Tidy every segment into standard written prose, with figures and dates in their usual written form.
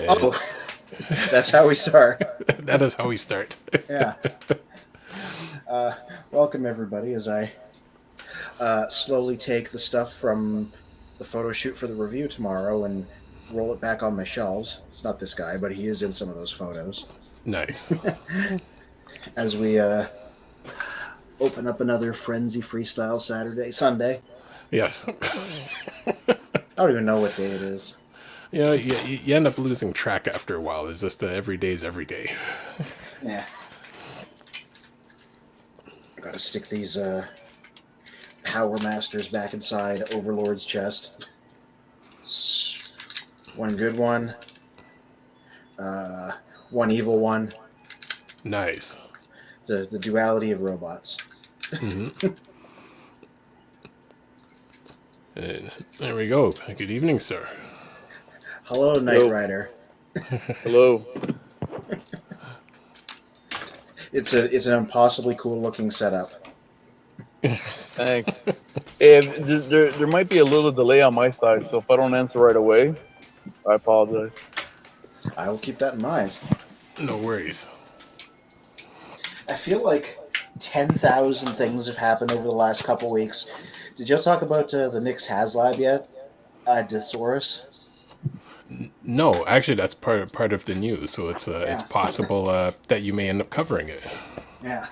Oh, that's how we start. That is how we start. Yeah. Welcome, everybody, as I slowly take the stuff from the photo shoot for the review tomorrow and roll it back on my shelves. It's not this guy, but he is in some of those photos. Nice. As we open up another Frenzy Freestyle Sunday. Yes. I don't even know what day it is. You end up losing track after a while. It's just every day's every day. Yeah. Gotta stick these Power Masters back inside Overlord's chest. One good one. One evil one. Nice. The duality of robots. Mm-hmm. And there we go. Good evening, sir. Hello, Knight Rider. Hello. It's an impossibly cool looking setup. Thanks. There might be a little delay on my side, so if I don't answer right away, I apologize. I will keep that in mind. No worries. I feel like 10,000 things have happened over the last couple weeks. Did y'all talk about the Nyx HasLab yet? Desaurus? No, actually, that's part of the news, so it's possible that you may end up covering it. Yeah.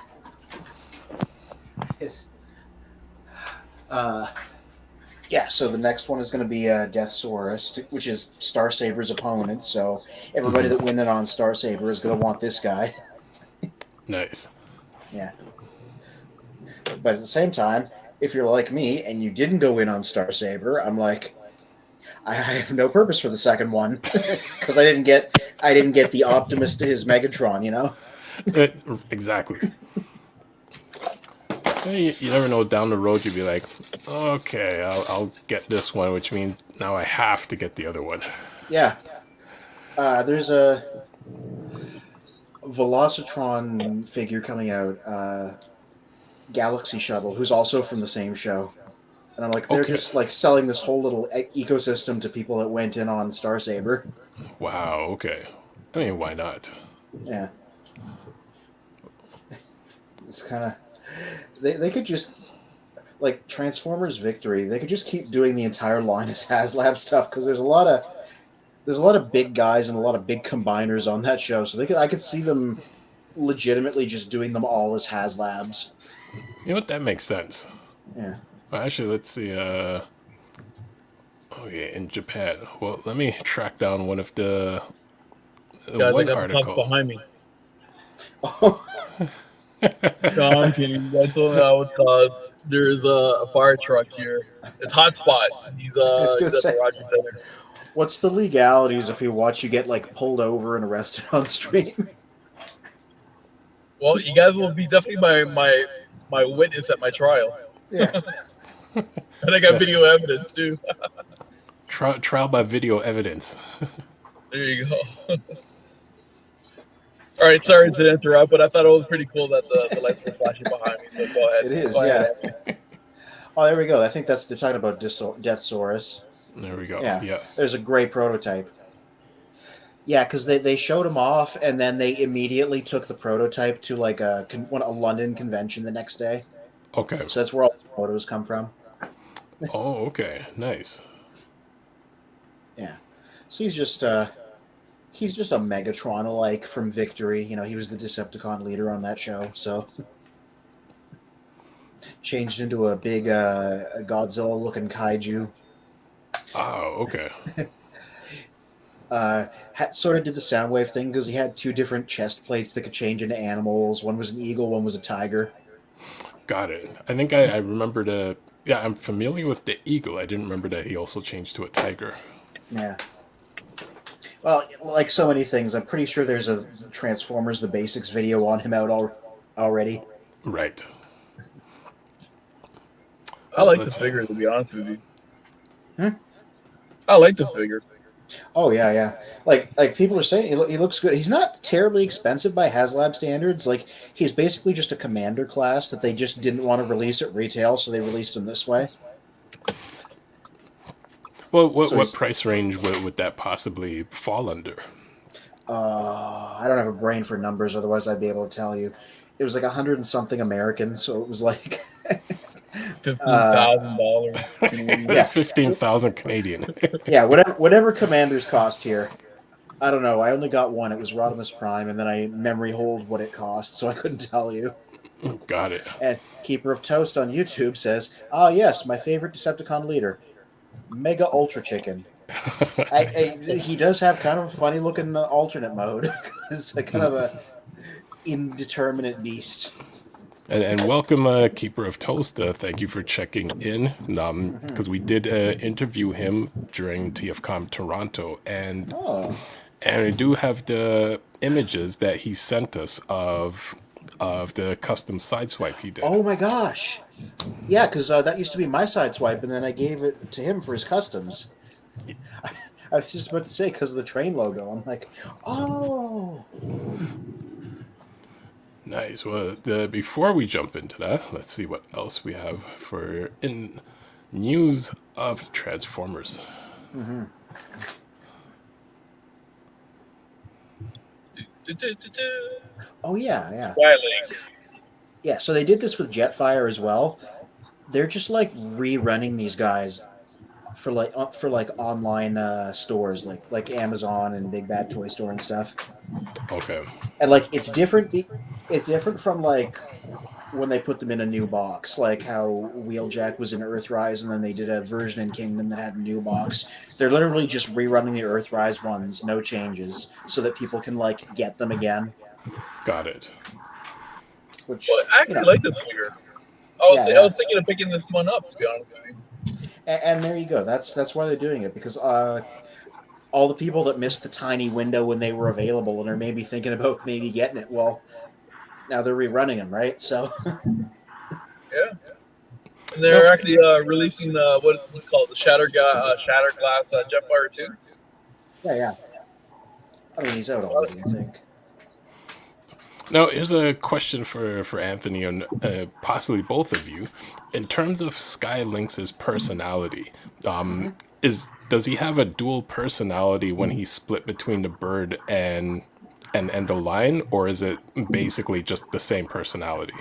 Yeah, so the next one is going to be Deathsaurus, which is Starsaber's opponent, so everybody that went in on Starsaber is going to want this guy. Nice. Yeah. But at the same time, if you're like me and you didn't go in on Starsaber, I'm like, I have no purpose for the second one because I didn't get the Optimus to his Megatron, you know? Exactly. You never know, down the road you'd be like, okay, I'll get this one, which means now I have to get the other one. Yeah. There's a Velocitron figure coming out, Galaxy Shuttle, who's also from the same show. And I'm like, they're just like selling this whole little ecosystem to people that went in on Starsaber. Wow, okay. I mean, why not? Yeah. It's kind of... They could just... Like, Transformers Victory, they could just keep doing the entire line as HasLab stuff, because there's a lot of big guys and a lot of big combiners on that show, so I could see them legitimately just doing them all as HasLabs. You know what? That makes sense. Yeah. Well, actually, let's see. Okay, in Japan. Well, let me track down one of the one article behind me. Oh. No, I'm kidding. I told me what's called. There's a fire truck here. It's Hotspot. He's at the Rogers Center. What's the legalities if we watch you get like pulled over and arrested on stream? Well, you guys will be definitely my witness at my trial. Yeah. And I got video evidence too. Trial by video evidence. There you go. All right, sorry to interrupt, but I thought it was pretty cool that the lights were flashing behind me. So go ahead. It is, go yeah. ahead. Oh, there we go. I think they're talking about Deathsaurus. There we go. Yeah. Yes. There's a gray prototype. Yeah, because they showed him off, and then they immediately took the prototype to like a London convention the next day. Okay. So that's where all the photos come from. Oh, okay. Nice. Yeah. So he's just a Megatron-alike from Victory. You know, he was the Decepticon leader on that show, so changed into a big Godzilla-looking kaiju. Oh, okay. Sort of did the Soundwave thing because he had two different chest plates that could change into animals. One was an eagle, one was a tiger. Got it. I think I remember the... Yeah, I'm familiar with the eagle. I didn't remember that he also changed to a tiger. Yeah. Well, like so many things, I'm pretty sure there's a Transformers The Basics video on him out already. Right. I like the figure, to be honest with you. Hmm? I like the figure. Oh yeah, yeah. Like people are saying, he looks good. He's not terribly expensive by HasLab standards. Like he's basically just a commander class that they just didn't want to release at retail, so they released him this way. Well, So what price range would that possibly fall under? I don't have a brain for numbers, otherwise I'd be able to tell you. It was like 100 and something American, so it was like $15,000 Canadian. yeah, 15,000 Canadian. yeah, whatever commanders cost here. I don't know. I only got one. It was Rodimus Prime, and then I memory hold what it cost, so I couldn't tell you. Got it. And Keeper of Toast on YouTube says, "Ah, yes, my favorite Decepticon leader, Mega Ultra Chicken." He does have kind of a funny looking alternate mode. It's like kind of a indeterminate beast. And welcome, Keeper of Toast. Thank you for checking in. Because we did interview him during TFCon Toronto, and we do have the images that he sent us of the custom sideswipe he did. Oh my gosh! Yeah, because that used to be my sideswipe, and then I gave it to him for his customs. I was just about to say because of the train logo. I'm like, oh. Nice. Well, before we jump into that, let's see what else we have for in news of Transformers. Mm-hmm. Oh yeah. Yeah, so they did this with Jetfire as well. They're just like rerunning these guys for like online stores like Amazon and Big Bad Toy Store and stuff. Okay. And like it's different. It's different from like when they put them in a new box, like how Wheeljack was in Earthrise, and then they did a version in Kingdom that had a new box. They're literally just rerunning the Earthrise ones, no changes, so that people can like get them again. Got it. Which, well, I actually like this figure. I was thinking of picking this one up, to be honest with you. And there you go. That's why they're doing it, because all the people that missed the tiny window when they were available and are maybe thinking about maybe getting it, well, now they're rerunning them, right? So yeah. And they're actually releasing what's called the Shatterglass Jetfire 2. Yeah. I mean, he's out already, I think. Now, here's a question for Anthony and possibly both of you. In terms of Sky Lynx's personality, does he have a dual personality when he's split between the bird and the lion, or is it basically just the same personality?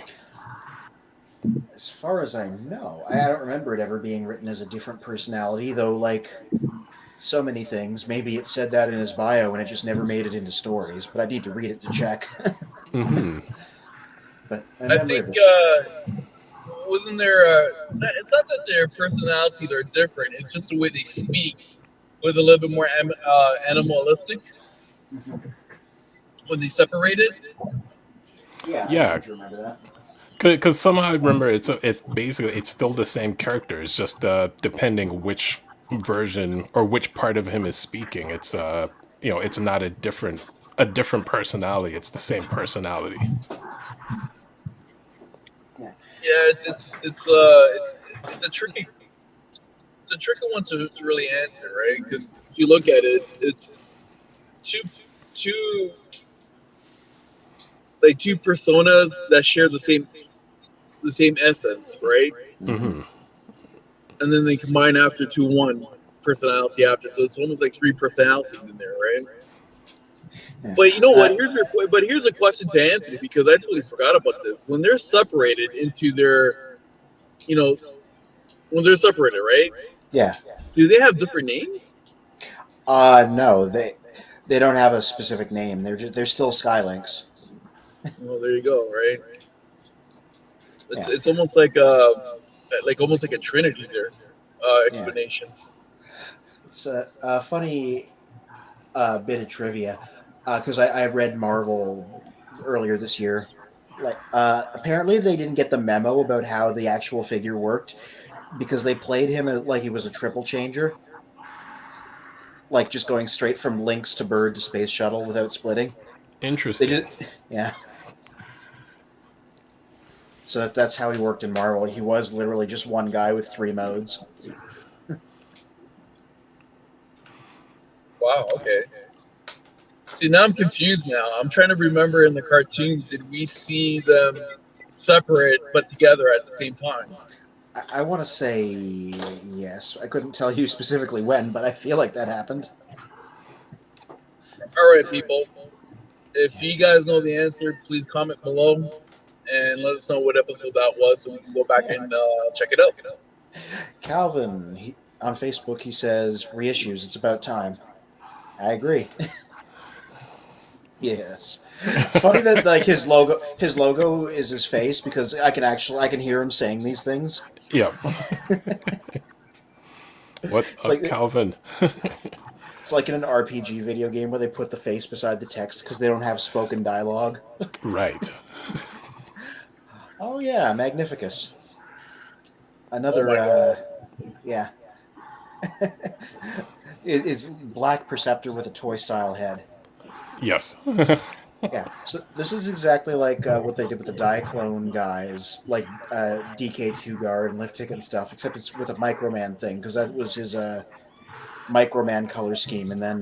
As far as I know, I don't remember it ever being written as a different personality, though, like so many things. Maybe it said that in his bio and it just never made it into stories, but I need to read it to check. But I think wasn't there it's not that their personalities are different, it's just the way they speak was a little bit more animalistic when they separated. Yeah. I remember that. Because somehow I remember it's basically it's still the same character. It's just depending which version or which part of him is speaking. It's it's not a different personality. It's the same personality. Yeah, it's a tricky one to really answer, right? Because if you look at it, it's two personas that share the same essence, right? Mm-hmm. And then they combine after to one personality after, so it's almost like three personalities in there, right? Yeah. But you know what? Here's a question to Anthony, because I totally forgot about this. When they're separated into their, when they're separated, right? Yeah. Do they have different names? No, they don't have a specific name. They're still Sky Lynx. Well, there you go, right? It's almost like a Trinity there explanation. Yeah. It's a funny bit of trivia. Because I read Marvel earlier this year. Like, apparently they didn't get the memo about how the actual figure worked, because they played him like he was a triple changer, like just going straight from Lynx to Bird to Space Shuttle without splitting. Interesting. Yeah. So that's how he worked in Marvel. He was literally just one guy with 3 modes. Wow. Okay. See, now I'm confused now. I'm trying to remember in the cartoons, did we see them separate but together at the same time? I want to say yes. I couldn't tell you specifically when, but I feel like that happened. All right, people. If you guys know the answer, please comment below and let us know what episode that was so we can go back and check it out. Calvin, on Facebook, he says, reissues, it's about time. I agree. Yes. It's funny that like his logo is his face because I can hear him saying these things. Yep. What's It's up, like Calvin? it's like in an RPG video game where they put the face beside the text because they don't have spoken dialogue. Right. Oh yeah, Magnificus. Another yeah. It's Black Perceptor with a toy style head. Yes. Yeah, so this is exactly like what they did with the Diaclone guys, like DK2 Guard and Lift Ticket and stuff, except it's with a Microman thing, because that was his Microman color scheme, and then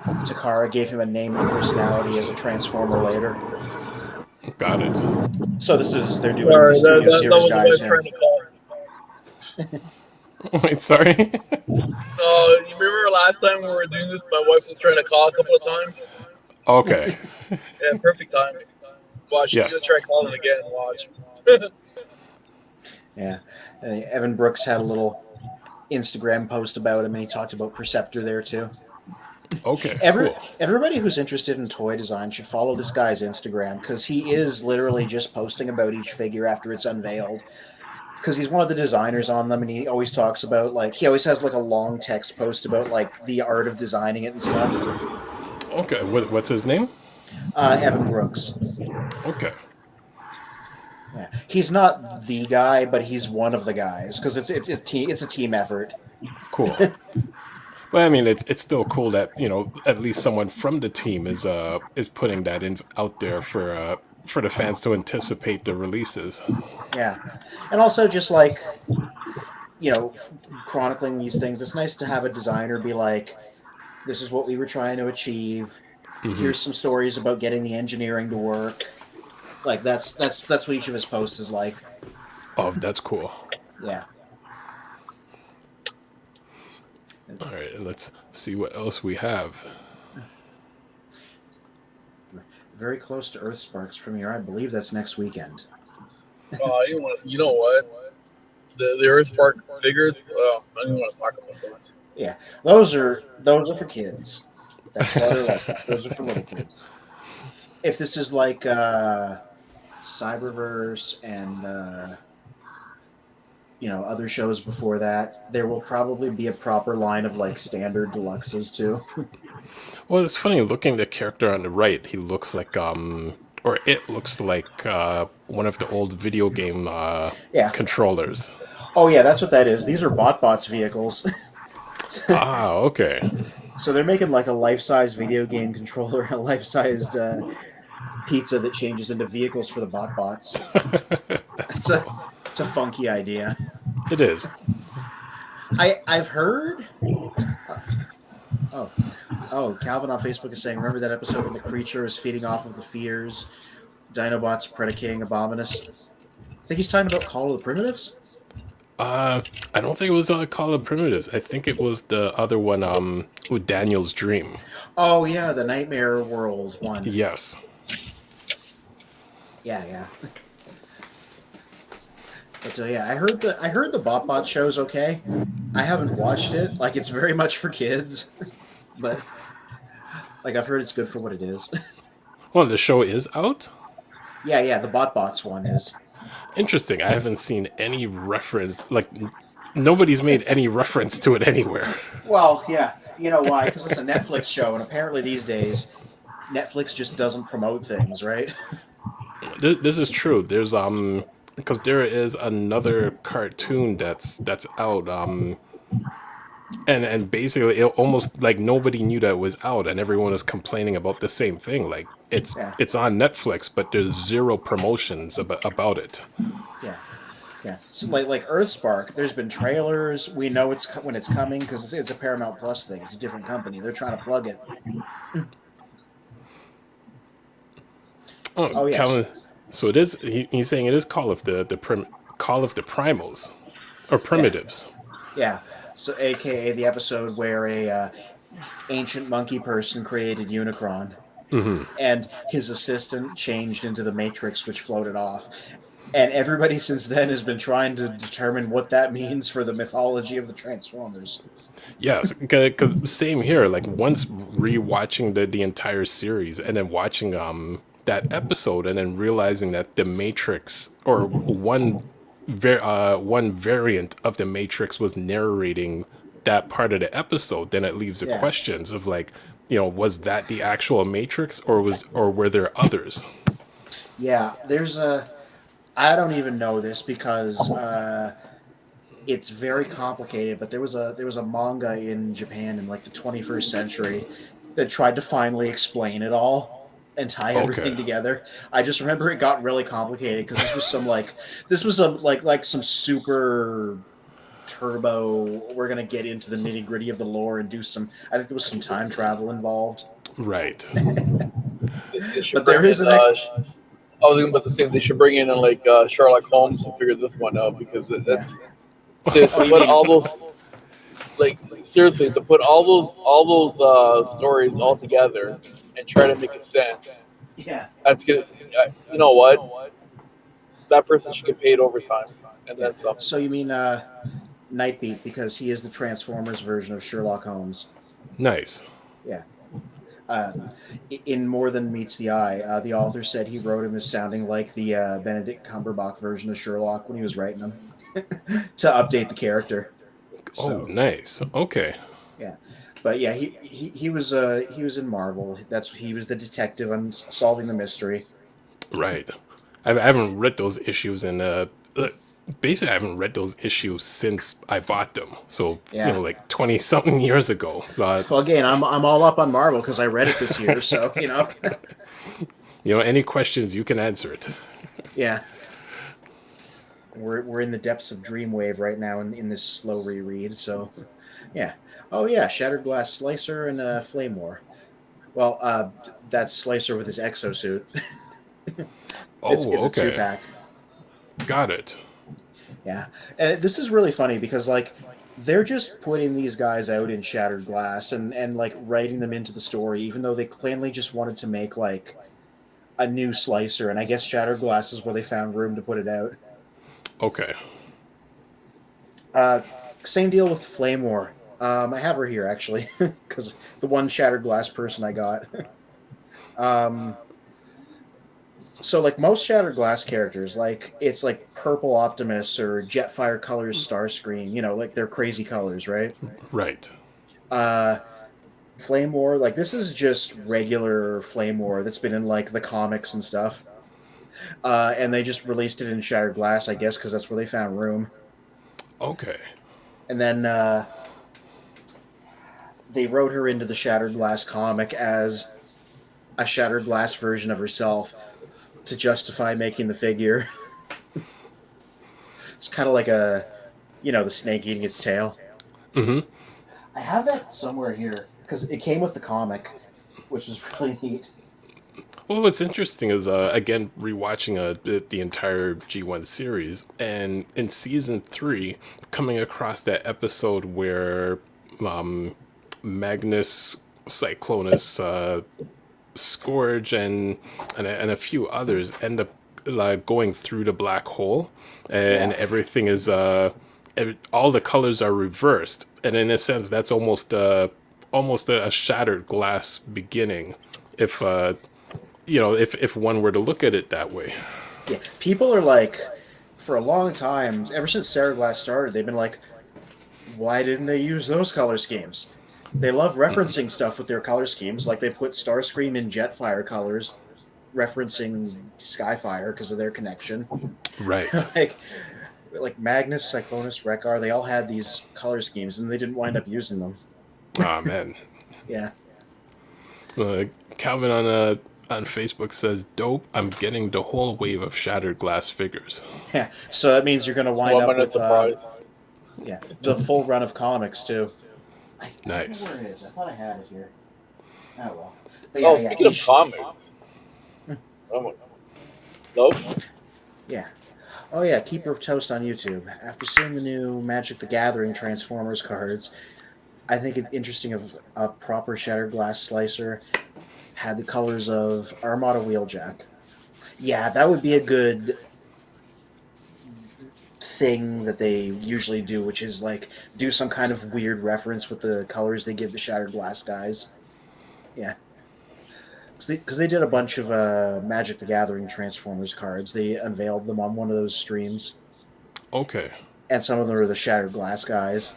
Takara gave him a name and personality as a Transformer later. Got it. So they're doing the Studio Series guys here. Wait, sorry. You remember last time we were doing this? My wife was trying to call a couple of times. Okay. Yeah, perfect timing. Watch, she's Yes. gonna try calling again. Watch. Yeah, and Evan Brooks had a little Instagram post about him, and he talked about Perceptor there too. Okay. Cool. Everybody who's interested in toy design should follow this guy's Instagram because he is literally just posting about each figure after it's unveiled. Because he's one of the designers on them, and he always talks about he always has like a long text post about like the art of designing it and stuff. Okay. What's his name? Evan Brooks. Okay. Yeah, he's not the guy, but he's one of the guys because it's a team effort. Cool. But I mean, it's still cool that at least someone from the team is putting that out there for the fans to anticipate the releases. Yeah, and also just like chronicling these things. It's nice to have a designer be like, "This is what we were trying to achieve. Mm-hmm. Here's some stories about getting the engineering to work." Like that's what each of his posts is like. Oh, that's cool. Yeah. All right, let's see what else we have. Very close to Earthspark's premiere. I believe that's next weekend. You know what? The Earthspark figures. I don't even want to talk about those. Yeah, those are for kids. That's why they're like that. Those are for little kids. If this is like Cyberverse and other shows before that, there will probably be a proper line of like standard deluxes too. Well, it's funny looking at the character on the right. He looks like or it looks like one of the old video game controllers. Oh yeah, that's what that is. These are BotBots vehicles. Ah, okay. So they're making like a life-size video game controller and a life-sized pizza that changes into vehicles for the BotBots. It's a funky idea. It is. I've heard. Calvin on Facebook is saying, remember that episode when the creature is feeding off of the fears, Dinobots predacating Abominus? I think he's talking about Call of the Primitives? I don't think it was Call of Primitives. I think it was the other one, with Daniel's Dream. Oh yeah, the Nightmare World one. Yes. Yeah. But I heard the BotBot show's okay. I haven't watched it. Like it's very much for kids, but like I've heard it's good for what it is. Well, the show is out? Yeah, the BotBots one is. Interesting. I haven't seen any reference. Like, nobody's made any reference to it anywhere. Well, yeah. You know why? Because it's a Netflix show, and apparently these days, Netflix just doesn't promote things, right? This is true. There's because there is another cartoon that's out and basically it almost like nobody knew that it was out, and everyone is complaining about the same thing. Like it's on Netflix, but there's zero promotions about it. Yeah. So like Earthspark, there's been trailers. We know when it's coming because it's a Paramount Plus thing. It's a different company. They're trying to plug it. Oh yes. Calvin, so it is. He's saying it is Call of the Primals. Or primitives. Yeah. So, AKA the episode where a ancient monkey person created Unicron, and his assistant changed into the Matrix, which floated off. And everybody since then has been trying to determine what that means for the mythology of the Transformers. Yes, cause same here. Like once rewatching the entire series and then watching that episode and then realizing that the Matrix or one variant of the Matrix was narrating that part of the episode, then it leaves the Yeah. questions of like, was that the actual Matrix or were there others? Yeah, there's I don't even know this because it's very complicated. But there was a manga in Japan in like the 21st century that tried to finally explain it all and tie everything together. I just remember it got really complicated because this was some super turbo. We're gonna get into the nitty gritty of the lore and do some. I think there was some time travel involved. Right. But there is an I was about to say they should bring in like Sherlock Holmes to figure this one out because that's to put all those like seriously to put all those stories all together and try to make it sense. Yeah. That's good. You know what? That person should get paid overtime, and then some. So you mean Nightbeat because he is the Transformers version of Sherlock Holmes. Nice. Yeah. In More Than Meets the Eye, the author said he wrote him as sounding like the Benedict Cumberbatch version of Sherlock when he was writing him to update the character. So, nice. Okay. Yeah, but yeah, he was in Marvel. He was the detective on solving the mystery. Right. I haven't read those issues in basically I haven't read those issues since I bought them. So like 20 something years ago. Well, again, I'm all up on Marvel because I read it this year. So any questions you can answer it. Yeah. We're in the depths of Dreamwave right now in this slow reread. So yeah. Oh yeah, Shattered Glass Slicer and Flame War. Well, that's Slicer with his exosuit. It's a 2-pack. Got it. Yeah, this is really funny because like they're just putting these guys out in Shattered Glass and like writing them into the story, even though they plainly just wanted to make like a new Slicer, and I guess Shattered Glass is where they found room to put it out. Okay. Same deal with Flame War. I have her here actually because the one Shattered Glass person I got. So, like most Shattered Glass characters, like it's like Purple Optimus or Jetfire Colors Starscream, like they're crazy colors, right? Right. Flame War, like this is just regular Flame War that's been in like the comics and stuff. And they just released it in Shattered Glass, I guess, because that's where they found room. Okay. And then they wrote her into the Shattered Glass comic as a Shattered Glass version of herself to justify making the figure. It's kind of like the snake eating its tail. Mm-hmm. I have that somewhere here because it came with the comic, which was really neat. Well, what's interesting is, again, rewatching the entire G1 series, and in season 3, coming across that episode where Magnus, Cyclonus, Scourge, and a few others end up going through the black hole, and everything is all the colors are reversed, and in a sense, that's almost a Shattered Glass beginning, if one were to look at it that way. Yeah, people are like, for a long time, ever since Shattered Glass started, they've been like, why didn't they use those color schemes? They love referencing stuff with their color schemes, like they put Starscream in Jetfire colors, referencing Skyfire because of their connection. Right. like Magnus, Cyclonus, Wreck-Ar, they all had these color schemes, and they didn't wind up using them. Ah, man. Yeah. Calvin on Facebook says, "Dope, I'm getting the whole wave of Shattered Glass figures." Yeah, so that means you're going to wind up with the full run of comics, too. Nice. I don't know where it is. I thought I had it here. Oh, well. But Speaking of comics. Love? Yeah. Oh yeah, Keeper of Toast on YouTube. After seeing the new Magic the Gathering Transformers cards, I think it interesting of a proper Shattered Glass Slicer had the colors of Armada Wheeljack. Yeah, that would be a good thing that they usually do, which is like do some kind of weird reference with the colors they give the Shattered Glass guys. Yeah. Because they did a bunch of Magic the Gathering Transformers cards. They unveiled them on one of those streams. Okay. And some of them are the Shattered Glass guys.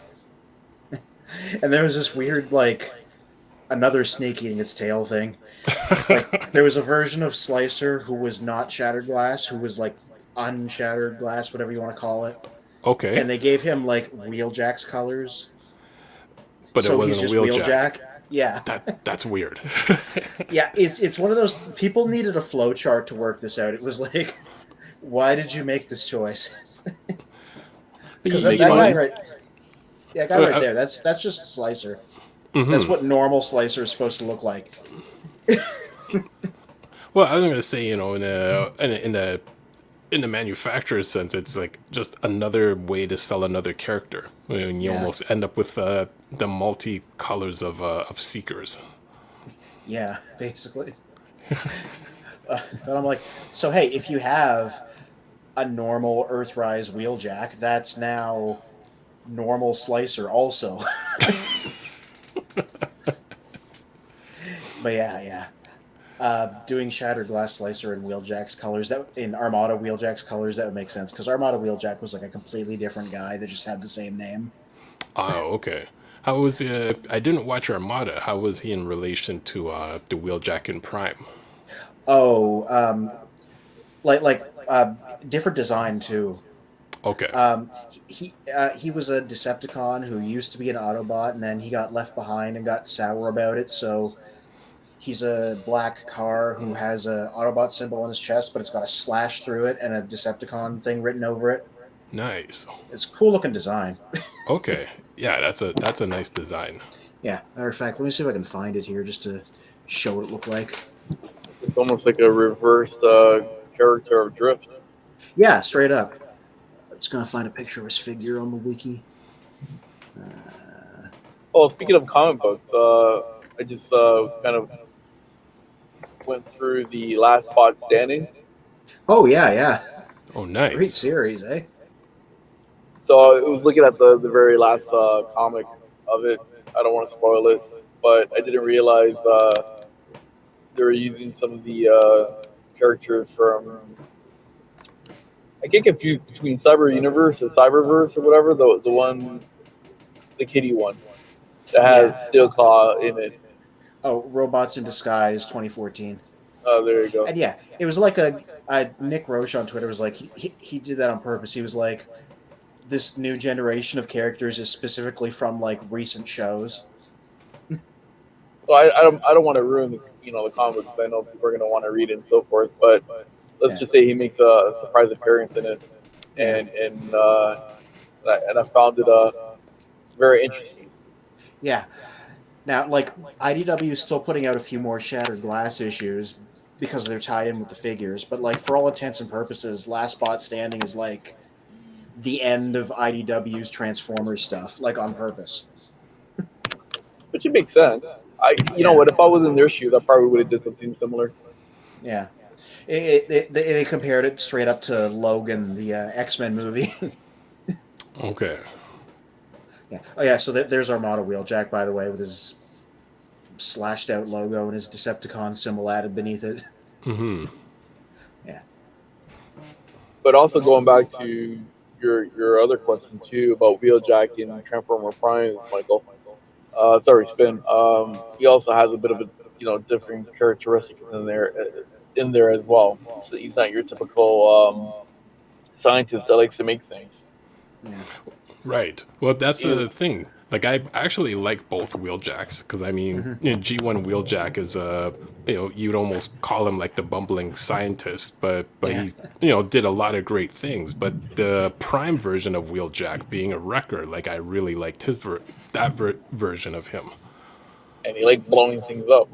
And there was this weird, like, another snake eating its tail thing. Like, there was a version of Slicer who was not Shattered Glass, who was, like, unshattered glass, whatever you want to call it. Okay. And they gave him, like, Wheeljack's colors. But so it wasn't he's just a Wheeljack. Yeah. That's weird. Yeah, it's one of those... People needed a flow chart to work this out. It was like, why did you make this choice? Because that guy right... Yeah, guy right there, that's just Slicer. Mm-hmm. That's what normal Slicer is supposed to look like. Well, I was going to say, in the manufacturer's sense, it's like just another way to sell another character. And you almost end up with the multi colors of Seekers. Yeah, basically. But I'm like, so hey, if you have a normal Earthrise Wheeljack, that's now normal Slicer also. But yeah. Doing Shattered Glass Slicer in Wheeljack's colors, in Armada Wheeljack's colors, that would make sense, because Armada Wheeljack was like a completely different guy that just had the same name. Oh, okay. How was I didn't watch Armada. How was he in relation to the Wheeljack in Prime? Oh, different design too. Okay. He was a Decepticon who used to be an Autobot, and then he got left behind and got sour about it, so he's a black car who has an Autobot symbol on his chest, but it's got a slash through it and a Decepticon thing written over it. Nice. It's a cool looking design. Okay. Yeah, that's a nice design. Yeah. Matter of fact, let me see if I can find it here just to show what it looked like. It's almost like a reversed character of Drift. Yeah, straight up. I'm just gonna find a picture of his figure on the wiki. Oh, speaking of comic books, I just kind of went through the Last Spot Standing. Oh yeah. Oh, nice. Great series, eh? So I was looking at the very last comic of it. I don't want to spoil it, but I didn't realize they were using some of the characters from... I get confused between Cyber Universe or Cyberverse or whatever, the one, the kitty one that has Steel Claw in it. Oh, Robots in Disguise 2014. Oh, there you go. And yeah, it was like a Nick Roche on Twitter was like, he did that on purpose. He was like, this new generation of characters is specifically from like recent shows. So I don't want to ruin the comics. I know people are going to want to read it and so forth, but let's just say he makes a surprise appearance in it, and I found it very interesting. Yeah. Now, like, IDW is still putting out a few more Shattered Glass issues because they're tied in with the figures, but like for all intents and purposes, Last Spot Standing is like the end of IDW's Transformers stuff, like on purpose. Which it makes sense. You know what? If I was in their shoes, I probably would have did something similar. Yeah. They compared it straight up to Logan, the X-Men movie. Okay. Yeah. Oh yeah. So there's Armada Wheeljack, by the way, with his slashed out logo and his Decepticon symbol added beneath it. Mm-hmm. Yeah. But also going back to your other question too about Wheeljack in Transformerprime, Michael. Sorry, Spin. He also has a bit of a different characteristic in there as well. So he's not your typical scientist that likes to make things. Yeah. Right. Well, that's the thing. Like, I actually like both Wheeljacks because I mean, G1 Wheeljack is you'd almost call him like the bumbling scientist, but he did a lot of great things. But the Prime version of Wheeljack, being a wrecker, like I really liked his version of him. And he liked blowing things up.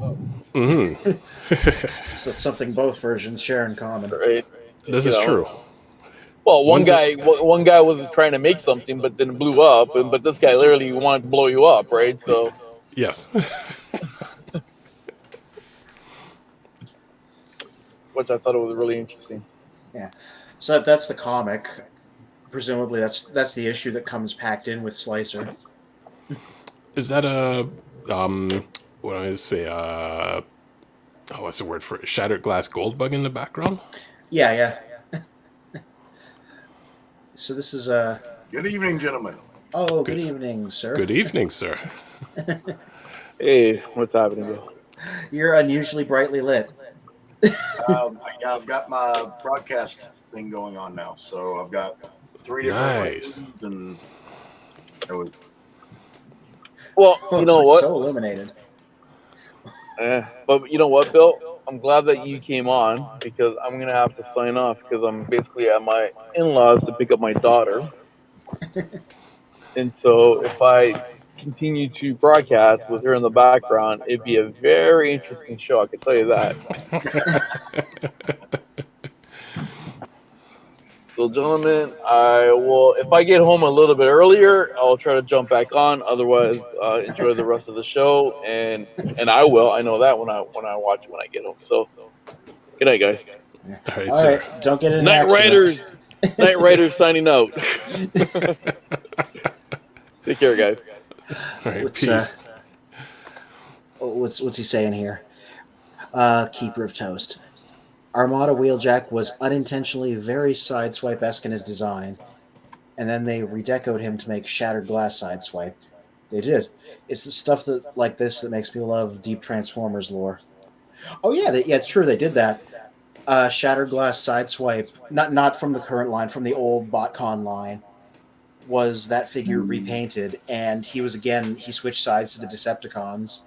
Mm-hmm. So something both versions share in common. Right. This is true. Well, one One's a- guy was trying to make something, but then blew up, but this guy literally wanted to blow you up, right? So Yes. which I thought it was really interesting. Yeah. So that's the comic. Presumably, that's the issue that comes packed in with Slicer. Is that a what do I say? What's the word for it? Shattered glass gold bug in the background? Yeah, yeah. So this is Good evening, gentlemen. Oh, good evening, sir. Good evening, sir. Hey, what's happening, Bill? You're unusually brightly lit. I've got my broadcast thing going on now, so I've got 3 different Nice. lights, and it was Well, you know It's what? So illuminated. But you know what, Bill? I'm glad that you came on because I'm gonna have to sign off because I'm basically at my in-laws to pick up my daughter, and so if I continue to broadcast with her in the background, it'd be a very interesting show. I can tell you that. So, gentlemen, I will. If I get home a little bit earlier, I'll try to jump back on. Otherwise, enjoy the rest of the show, and I will. I know that when I watch it when I get home. So, good night, guys. Yeah. All right, All sir. right, don't get in an Night accident. Riders signing out. Take care, guys. All right, What's peace. what's he saying here? Keeper of Toast. Armada Wheeljack was unintentionally very Sideswipe-esque in his design, and then they redecoed him to make Shattered Glass Sideswipe. They did. It's the stuff that like this that makes me love deep Transformers lore. Oh yeah, yeah, it's true they did that. Shattered Glass Sideswipe, not from the current line, from the old BotCon line, was that figure repainted, and he switched sides to the Decepticons,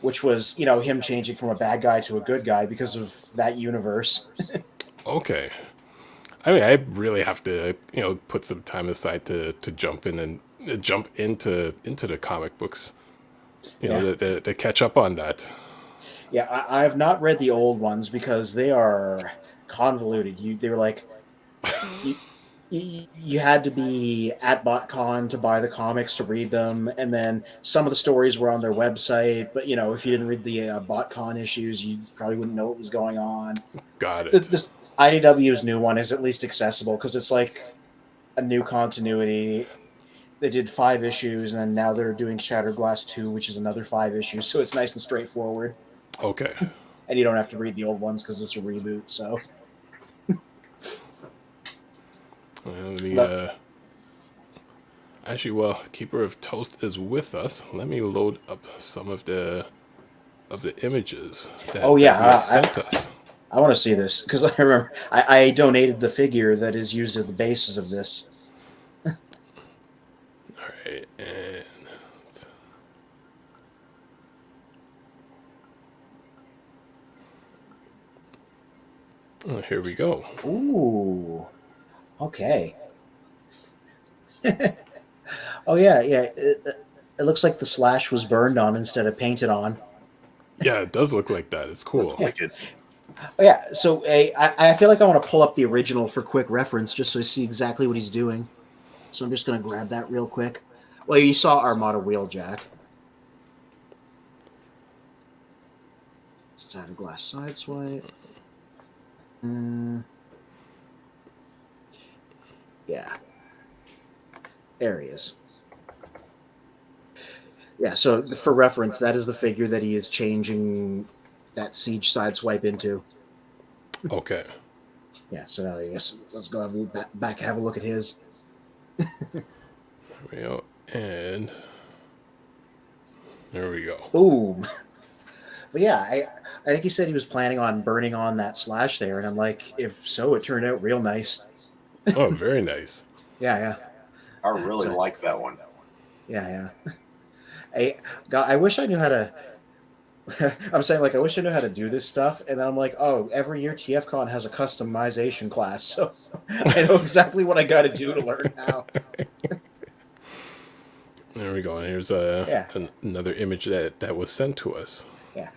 which was, him changing from a bad guy to a good guy because of that universe. Okay. I mean, I really have to, put some time aside to jump in and jump into the comic books, to catch up on that. Yeah, I have not read the old ones because they are convoluted. They were like, you had to be at BotCon to buy the comics to read them, and then some of the stories were on their website. But if you didn't read the BotCon issues, you probably wouldn't know what was going on. Got it. This IDW's new one is at least accessible because it's like a new continuity. They did 5 issues, and now they're doing Shattered Glass 2, which is another 5 issues. So it's nice and straightforward. Okay. And you don't have to read the old ones because it's a reboot. So Let me, actually, while Keeper of Toast is with us, let me load up some of the images that, that he has sent us. I want to see this because I remember I donated the figure that is used as the basis of this. All right, and here we go. Ooh, okay. Oh yeah. It looks like the slash was burned on instead of painted on. Yeah, it does look like that. It's cool. Yeah. Oh, yeah. So I feel like I want to pull up the original for quick reference just so I see exactly what he's doing. So I'm just going to grab that real quick. Well, you saw Armada Wheeljack. Side of glass sideswipe. Yeah. There he is. Yeah, so for reference, that is the figure that he is changing that siege sideswipe into. Okay. Yeah, so now I guess let's go back have a look at his. There we go. And there we go. Boom. But yeah, I think he said he was planning on burning on that slash there, and I'm like, if so, it turned out real nice. Oh, very nice. Yeah. I really like that one. Yeah. I wish I knew how to. I'm saying, like, I wish I knew how to do this stuff, and then I'm like, oh, every year TFCon has a customization class, so I know exactly what I got to do to learn how. There we go. And here's another image that was sent to us. Yeah,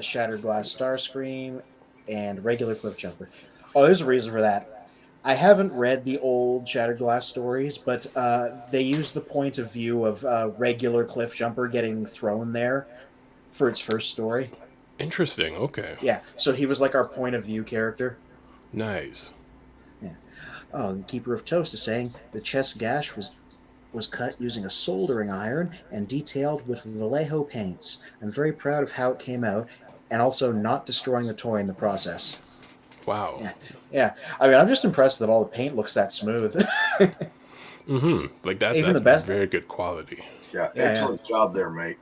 Shattered Glass Starscream and regular Cliff Jumper. Oh, there's a reason for that. I haven't read the old Shattered Glass stories, but they use the point of view of regular cliff jumper getting thrown there for its first story. Interesting. Okay. Yeah, so he was like our point of view character. Nice. Yeah. Oh, the Keeper of Toast is saying the chest gash was cut using a soldering iron and detailed with Vallejo paints. I'm very proud of how it came out, and also not destroying the toy in the process. Wow. Yeah, yeah. I mean, I'm just impressed that all the paint looks that smooth. Like that. Even That's the best. very good quality. Yeah, excellent job there, mate.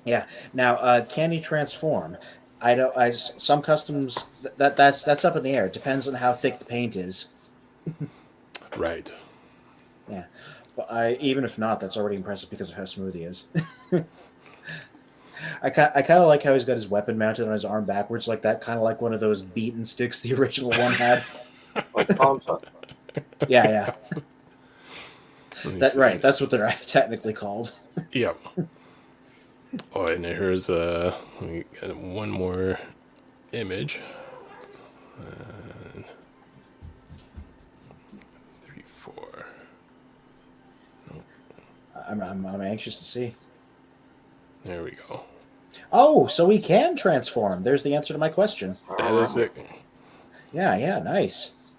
Yeah. Now, can he transform? I don't. Some customs that's up in the air. It depends on how thick the paint is. Right. Yeah, but even if not, that's already impressive because of how smooth he is. I kind of like how he's got his weapon mounted on his arm backwards like that, kind of like one of those beaten sticks the original one had. Like Thompson. Yeah. Right. That's what they're technically called. Yep. Oh, and here's we got one more image. 3, 4. I'm anxious to see. There we go. Oh, so he can transform. There's the answer to my question. That is it. Yeah, nice.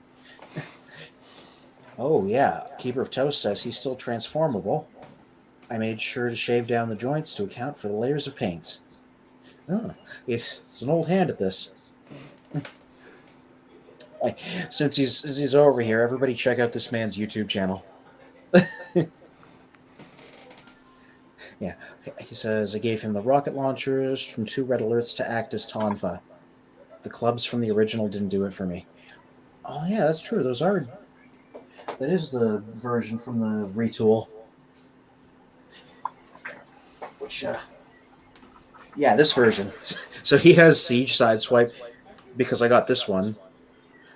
Oh, yeah. Keeper of Toast says he's still transformable. I made sure to shave down the joints to account for the layers of paints. Oh, it's an old hand at this. Since he's over here, everybody check out this man's YouTube channel. Yeah, he says, I gave him the rocket launchers from 2 red alerts to act as Tonfa. The clubs from the original didn't do it for me. Oh, yeah, that's true. That is the version from the retool. Which, yeah, this version. So he has Siege Sideswipe because I got this one.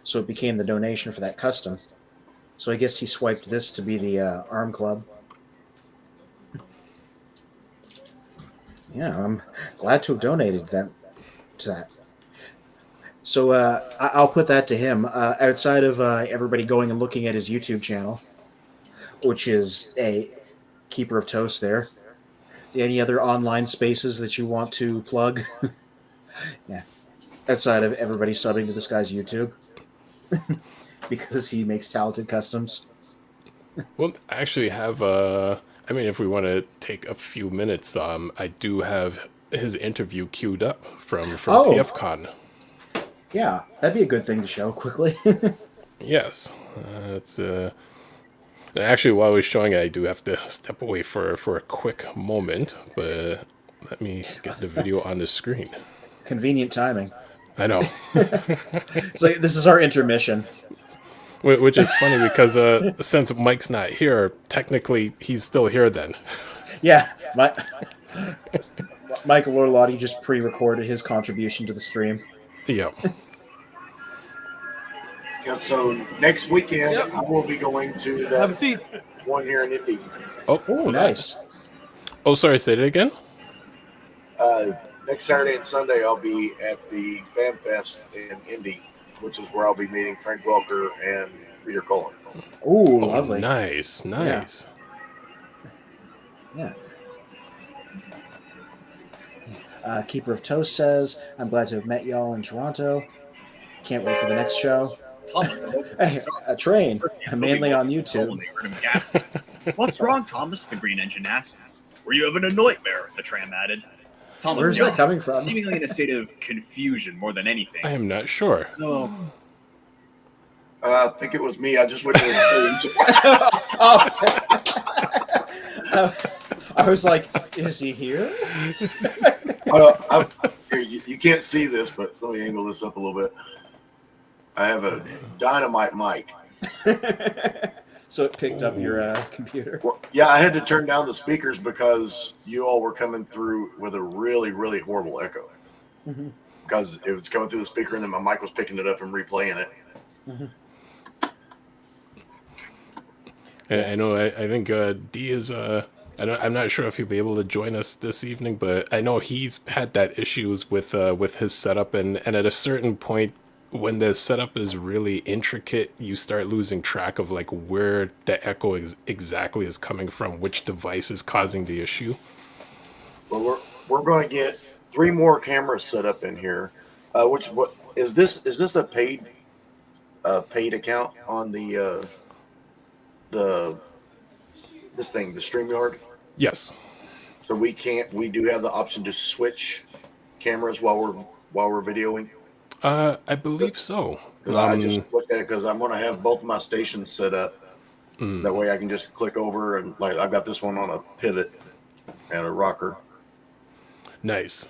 So it became the donation for that custom. So I guess he swiped this to be the arm club. Yeah, I'm glad to have donated to that. So I'll put that to him. Outside of everybody going and looking at his YouTube channel, which is a Keeper of Toast there. Any other online spaces that you want to plug? Yeah. Outside of everybody subbing to this guy's YouTube. Because he makes talented customs. Well, I actually have I mean, if we want to take a few minutes, I do have his interview queued up from TFCon. Yeah, that'd be a good thing to show quickly. Yes, it's actually while we're showing it, I do have to step away for a quick moment, but let me get the video on the screen. Convenient timing. I know. It's like this is our intermission. Which is funny because since Mike's not here, technically he's still here then. Yeah, Michael Orlotti just pre-recorded his contribution to the stream. Yep. Yeah, so next weekend I will be going to the one here in Indy. Oh, nice. Oh, sorry, say it again. Next Saturday and Sunday I'll be at the Fan Fest in Indy, which is where I'll be meeting Frank Welker and Peter Cullen. Ooh, lovely. Nice. Yeah. Keeper of Toast says, I'm glad to have met y'all in Toronto. Can't wait for the next show. Thomas, A train, mainly on YouTube. What's wrong, Thomas? The Green Engine asked. Were you having a nightmare? The tram added. Thomas, Where's that coming from? Seemingly in a state of confusion more than anything. I am not sure. No. I think it was me. I just went to the I was like, is he here? You can't see this, but let me angle this up a little bit. I have a dynamite mic. So it picked up your computer. Well, yeah, I had to turn down the speakers because you all were coming through with a really, really horrible echo. Mm-hmm. Because it was coming through the speaker and then my mic was picking it up and replaying it. Mm-hmm. I know. I think D is. I'm not sure if he'll be able to join us this evening, but I know he's had that issues with his setup, and at a certain point, when the setup is really intricate, you start losing track of like where the echo exactly is coming from, which device is causing the issue. Well, we're going to get 3 more cameras set up in here. What is this? Is this a paid account on the this thing, the StreamYard? Yes. So we do have the option to switch cameras while we're videoing. I believe so. I just looked at it because I'm going to have both of my stations set up. That way I can just click over and like I've got this one on a pivot and a rocker. Nice.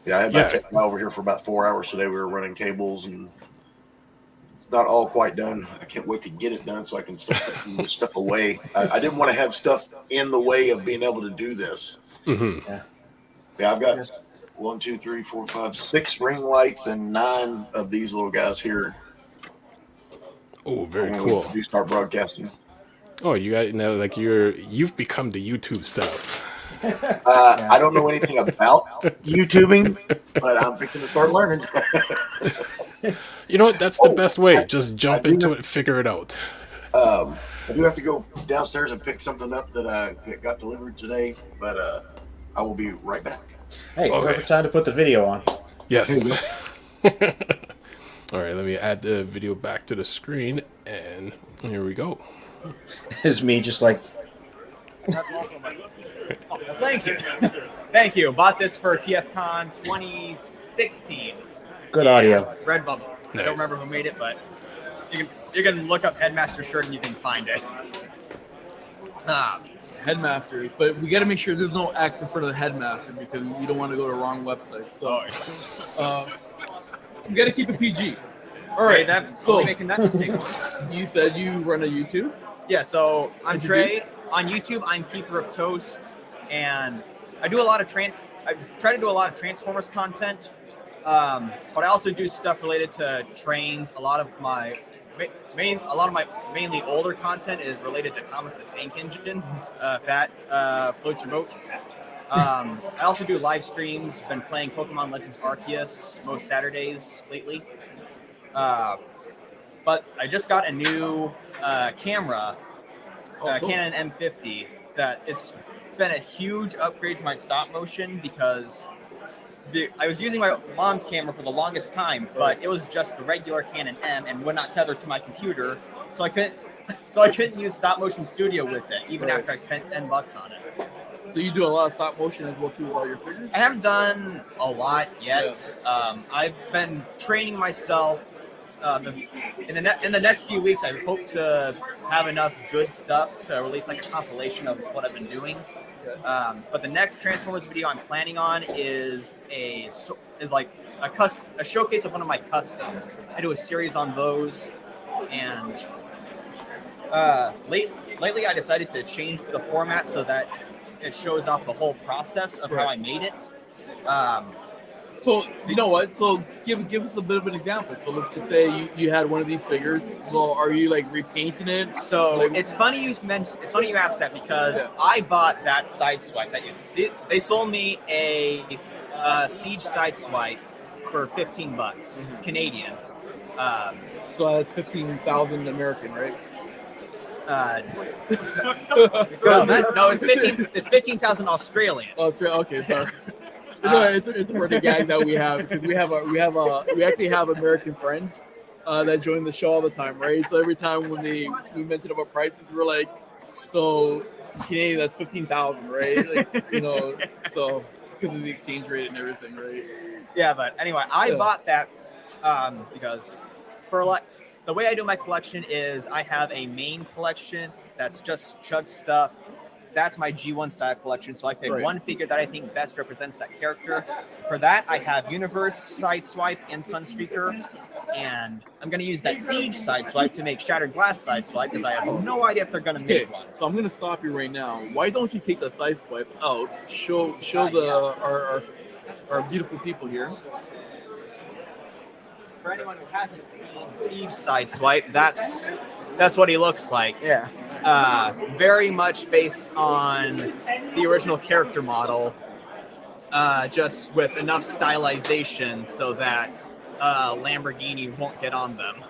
Yeah, I had my tech guy over here for about 4 hours today. We were running cables and it's not all quite done. I can't wait to get it done so I can start putting some of this stuff away. I didn't want to have stuff in the way of being able to do this. Mm-hmm. Yeah, I've got 1, 2, 3, 4, 5, 6 ring lights and 9 of these little guys here. Oh, very cool. We start broadcasting. Oh, you got now like you've become the YouTube setup. I don't know anything about YouTubing, but I'm fixing to start learning. You know what? That's the best way. Just jump into it, figure it out. I do have to go downstairs and pick something up that got delivered today, but I will be right back. Hey, perfect time to put the video on. Yes. All right, let me add the video back to the screen, and here we go. Is me just like... Well, thank you. Thank you. Bought this for TFCon 2016. Good audio. Redbubble. Nice. I don't remember who made it, but you can look up Headmaster shirt and you can find it. Headmasters, but we got to make sure there's no X in front of the headmaster because we don't want to go to the wrong website. So we got to keep it PG. All right, so making that mistake once. You said you run a YouTube? Yeah, so I'm Trey. On YouTube, I'm Keeper of Toast, and I do a lot of I try to do a lot of Transformers content, but I also do stuff related to trains. A lot of my mainly older content is related to Thomas the Tank Engine, that floats your boat. I also do live streams. Been playing Pokemon Legends Arceus most Saturdays lately. But I just got a new camera, Canon M50. That it's been a huge upgrade for my stop motion because I was using my mom's camera for the longest time, but it was just the regular Canon M and would not tether to my computer, so I couldn't use Stop Motion Studio with it, even after I spent $10 on it. So you do a lot of stop motion as well too with all your figures? I haven't done a lot yet. Yeah. I've been training myself. In the next few weeks, I hope to have enough good stuff to release like a compilation of what I've been doing. But the next Transformers video I'm planning on is like a showcase of one of my customs. I do a series on those, and lately I decided to change the format so that it shows off the whole process of how I made it. So you know what? So give us a bit of an example. So let's just say you had one of these figures. Well, are you like repainting it? So like, it's funny you asked that because I bought that sideswipe that they sold me a Siege sideswipe for $15 Canadian. So that's 15,000 American, right? No, it's 15,000 Australian. Australian. Okay, sorry. No, it's a running gag that we have because we actually have American friends that join the show all the time, right? So every time when we mention about prices, we're like, so Canadian, that's 15,000, right? Like, you know, so because of the exchange rate and everything, right? Yeah, but anyway, I bought that because the way I do my collection is I have a main collection that's just Chud stuff. That's my G1 style collection. So I pick one figure that I think best represents that character. For that, I have Universe Sideswipe and Sunstreaker. And I'm going to use that Siege Sideswipe to make Shattered Glass Sideswipe because I have no idea if they're going to make one. So I'm going to stop you right now. Why don't you take the Sideswipe out, show our beautiful people here. For anyone who hasn't seen Siege Sideswipe, that's what he looks like. Yeah. Very much based on the original character model, just with enough stylization so that Lamborghini won't get on them.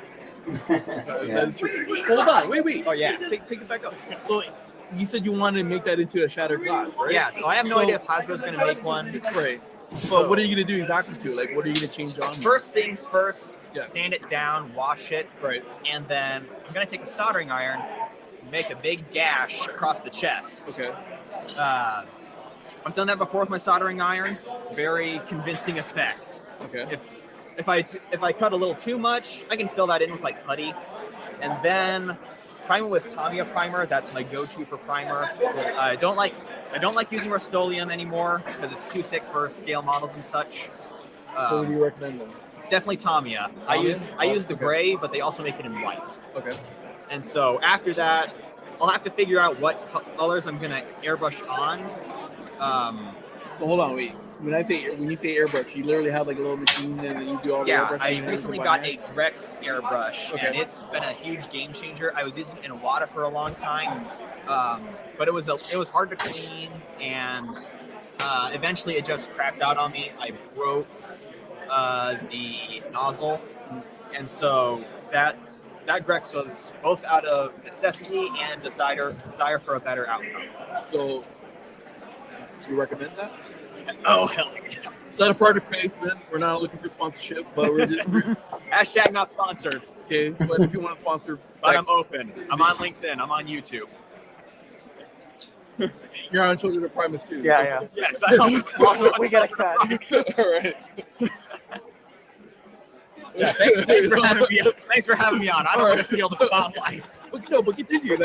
That's true. Hold on, wait. Oh yeah. Take it back up. So you said you wanted to make that into a shattered glass, right? Yeah. So I have no idea if Hasbro's going to make one. Right. But what are you going to do exactly to it? Like, what are you going to change on? First things first, sand it down, wash it, right, and then I'm going to take a soldering iron, make a big gash across the chest. Okay. I've done that before with my soldering iron. Very convincing effect. Okay. If I cut a little too much, I can fill that in with like putty, and then primer with Tamiya primer. That's my go-to for primer. I don't like using Rust-Oleum anymore because it's too thick for scale models and such. So what do you recommend then? Definitely Tamiya. I use the gray, but they also make it in white. Okay. And so after that, I'll have to figure out what colors I'm gonna airbrush on. So hold on, wait. When you say airbrush, you literally have like a little machine and then you do all the airbrushing? I recently got a Grex airbrush, and it's been a huge game changer. I was using it in Iwata for a long time, but it was hard to clean, and eventually it just crapped out on me. I broke the nozzle, and so that Grex was both out of necessity and desire for a better outcome. So you recommend that? Oh, hell yeah. It's not a product placement. We're not looking for sponsorship, but we're just... Hashtag not sponsored. Okay, but if you want to sponsor... But I'm open. I'm on LinkedIn. I'm on YouTube. You're on Childreofprimus too. Yeah. Yes, I also we got a cut. All right. Yeah, thanks for having me on. I don't want to steal the spotlight. But continue.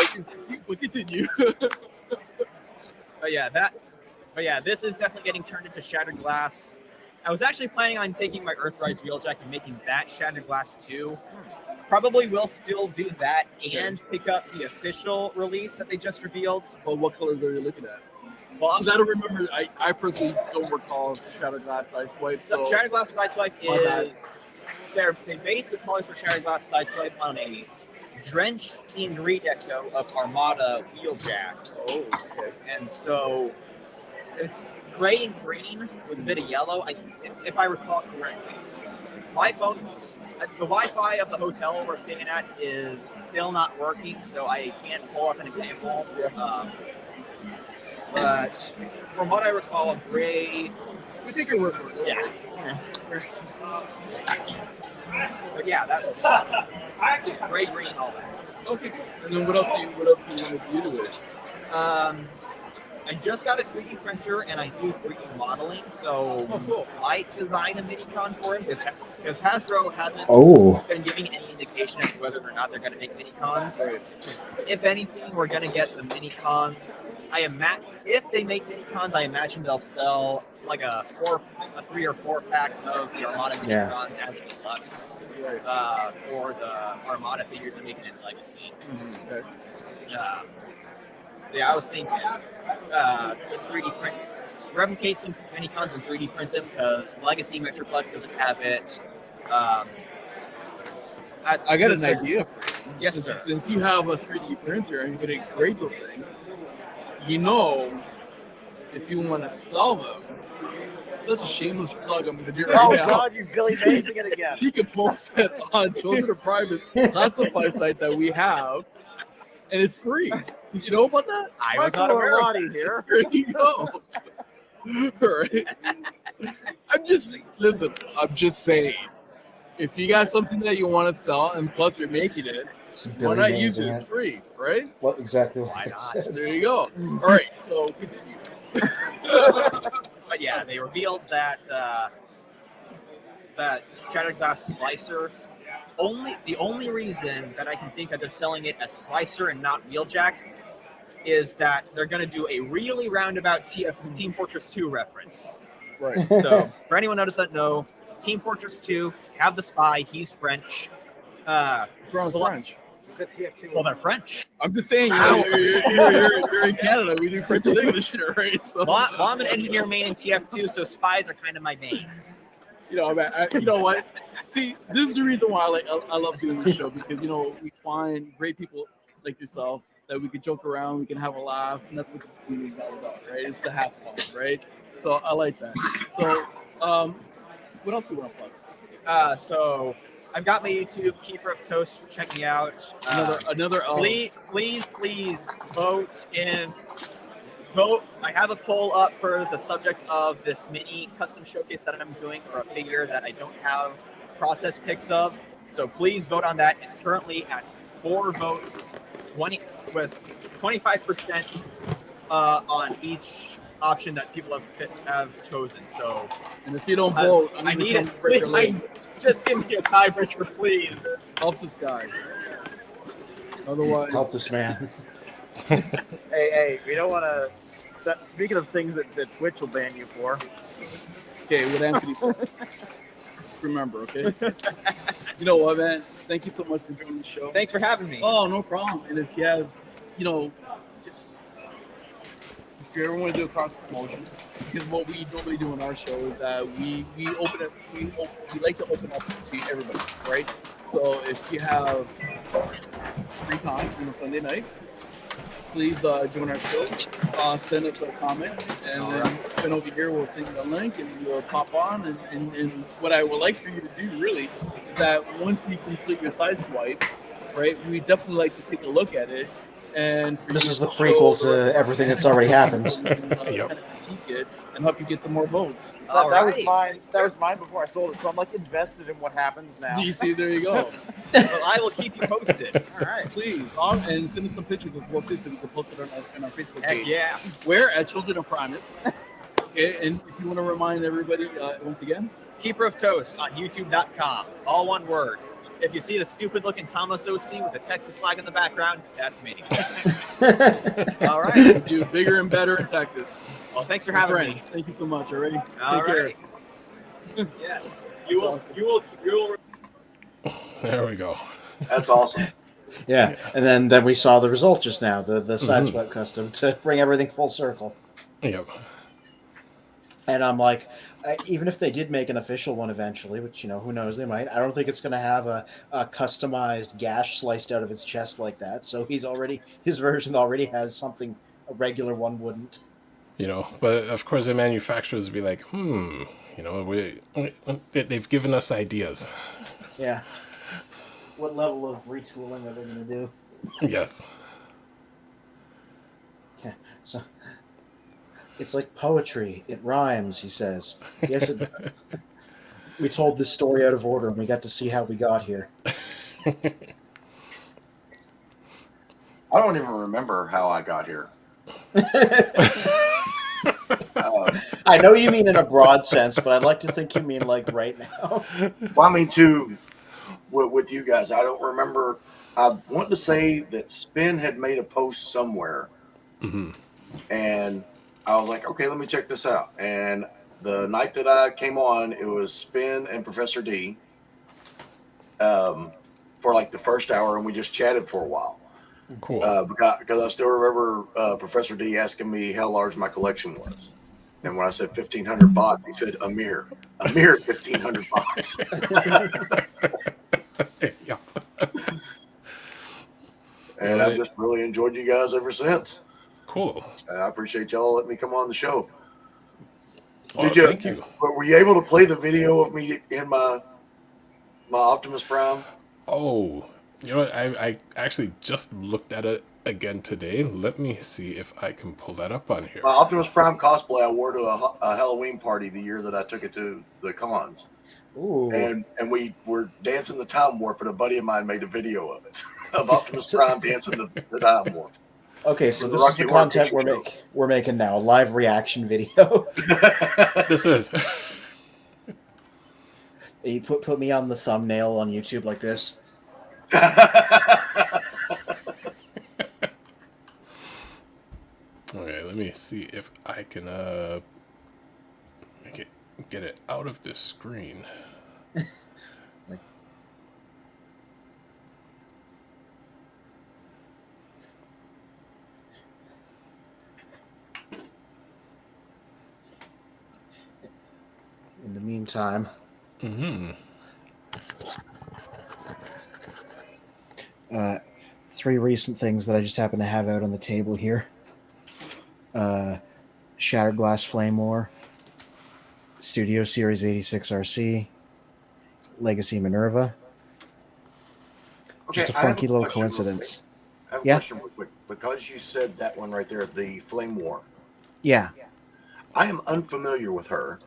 But continue. But yeah, this is definitely getting turned into shattered glass. I was actually planning on taking my earthrise wheeljack and making that shattered glass too. Probably will still do that and pick up the official release that they just revealed. Well, what colors are you looking at? Well, I don't remember. I personally don't recall shattered glass sideswipe. So shattered glass sideswipe is they base the colors for shattered glass sideswipe on a drenched themed redeco of Armada wheeljack. Oh, okay. And so it's gray and green with a bit of yellow, if I recall correctly. My phone, the Wi-Fi of the hotel we're staying at is still not working, so I can't pull up an example. But from what I recall, a gray. We take your word for it. Yeah. But yeah, that's gray, green, all that. Okay. And then what else do you want to do to it? I just got a 3D printer and I do 3D modeling, so I might design a minicon for it because Hasbro hasn't been giving any indication as to whether or not they're going to make minicons. If anything, we're going to get the minicon. If they make minicons, I imagine they'll sell like a 3 or 4 pack of the Armada minicons as a deluxe for the Armada figures and making it Legacy. Yeah, I was thinking just 3D print, replicate some minicons and 3D print them because Legacy Metroplex doesn't have it. I got an idea. Yes, sir. Since you have a 3D printer and you're going to grade those things, if you want to sell them, such a shameless plug I'm going to do right now. Oh, God, you're Billy Mazing it again. You can post it on Childreofprimus classified site that we have, and it's free. Did you know about that? I was not aware of that. Here. There you go. All right. I'm just saying. If you got something that you want to sell, and plus you're making it, why not use it? It's free, right? Well, exactly. Why not? There you go. All right, so continue. But yeah, they revealed that shattered glass slicer. The only reason that I can think that they're selling it as slicer and not wheeljack is that they're going to do a really roundabout Team Fortress 2 reference. Right. So for anyone who doesn't know, Team Fortress 2 have the spy. He's French. What's wrong with French? Is it TF2? Well, they're French. I'm just saying, you're in Canada. We do French and English here, right? So. Well, I'm an engineer main in TF2, so spies are kind of my main. You know what? See, this is the reason why I love doing this show because we find great people like yourself that we can joke around, we can have a laugh, and that's what this community is all about, right? It's to have fun, right? So I like that. So, what else do you want to plug? So I've got my YouTube, Keeper of Toast. Check me out. Another. Please vote. I have a poll up for the subject of this mini custom showcase that I'm doing for a figure that I don't have process pics of. So please vote on that. It's currently at 4 votes, 20 with 25% on each option that people have chosen. So, and if you don't vote, I need it. Please, just give me a tiebreaker, please. Help this guy. Otherwise, Help this man. Hey, we don't want to. Speaking of things that Twitch will ban you for. Okay, what Anthony said. Just remember, okay? You know what, man? Thank you so much for joining the show. Thanks for having me. Oh, no problem. And if you have, if you ever want to do a cross promotion, because what we normally do on our show is that we like to open up to everybody, right? So if you have free time on a Sunday night, please join our show. Send us a comment, and then over here we'll send you the link, and you'll pop on. And what I would like for you to do really is that once you complete your side swipe, right, we definitely like to take a look at it. And this is the prequel to everything that's already happened. Critique it and help you get some more votes. That was mine. That was mine before I sold it. So I'm like invested in what happens now. You see, there you go. Well, I will keep you posted. All right, please, and send us some pictures of what this is. We can post it on our Facebook page. Heck yeah. We're at childreofprimus. Okay, and if you want to remind everybody once again, Keeper of Toast on YouTube.com. All one word. If you see the stupid-looking Thomas OC with the Texas flag in the background, that's me. All right. Do bigger and better in Texas. Well, thanks for having me. Thank you so much. Already. All right. Yes. You will. There we go. That's awesome. Yeah, and then we saw the result just now, the side swipe custom to bring everything full circle. Yep. And I'm like, even if they did make an official one eventually, which, who knows, they might, I don't think it's going to have a customized gash sliced out of its chest like that. So his version already has something a regular one wouldn't. But of course the manufacturers would be like, they've given us ideas. Yeah. What level of retooling are they going to do? Yes. Okay, so it's like poetry. It rhymes, he says. Yes, it does. We told this story out of order, and we got to see how we got here. I don't even remember how I got here. I know you mean in a broad sense, but I'd like to think you mean like right now. Well, I mean, too, with you guys, I don't remember. I want to say that Spin had made a post somewhere, and I was like, okay, let me check this out. And the night that I came on, it was Spin and Professor D for like the first hour, and we just chatted for a while. Cool. Because I still remember Professor D asking me how large my collection was. And when I said 1,500 bots, he said, a mere 1,500 bots. Yeah. And I've just really enjoyed you guys ever since. Cool. And I appreciate y'all letting me come on the show. Thank you. Were you able to play the video of me in my Optimus Prime? Oh, I actually just looked at it again today. Let me see if I can pull that up on here. My Optimus Prime cosplay I wore to a Halloween party the year that I took it to the cons. Ooh. And we were dancing the time warp, and a buddy of mine made a video of it, of Optimus Prime dancing the time warp. Okay, so this is the content we're making now, live reaction video. This is. You put me on the thumbnail on YouTube like this. Okay, let me see if I can get it out of this screen. In the meantime, 3 recent things that I just happen to have out on the table here. Shattered Glass Flame War, Studio Series 86 RC, Legacy Minerva. Okay, Just a I have funky little question real coincidence. quick. I have a Yeah. question real quick. Because you said that one right there, the Flame War. Yeah. I am unfamiliar with her.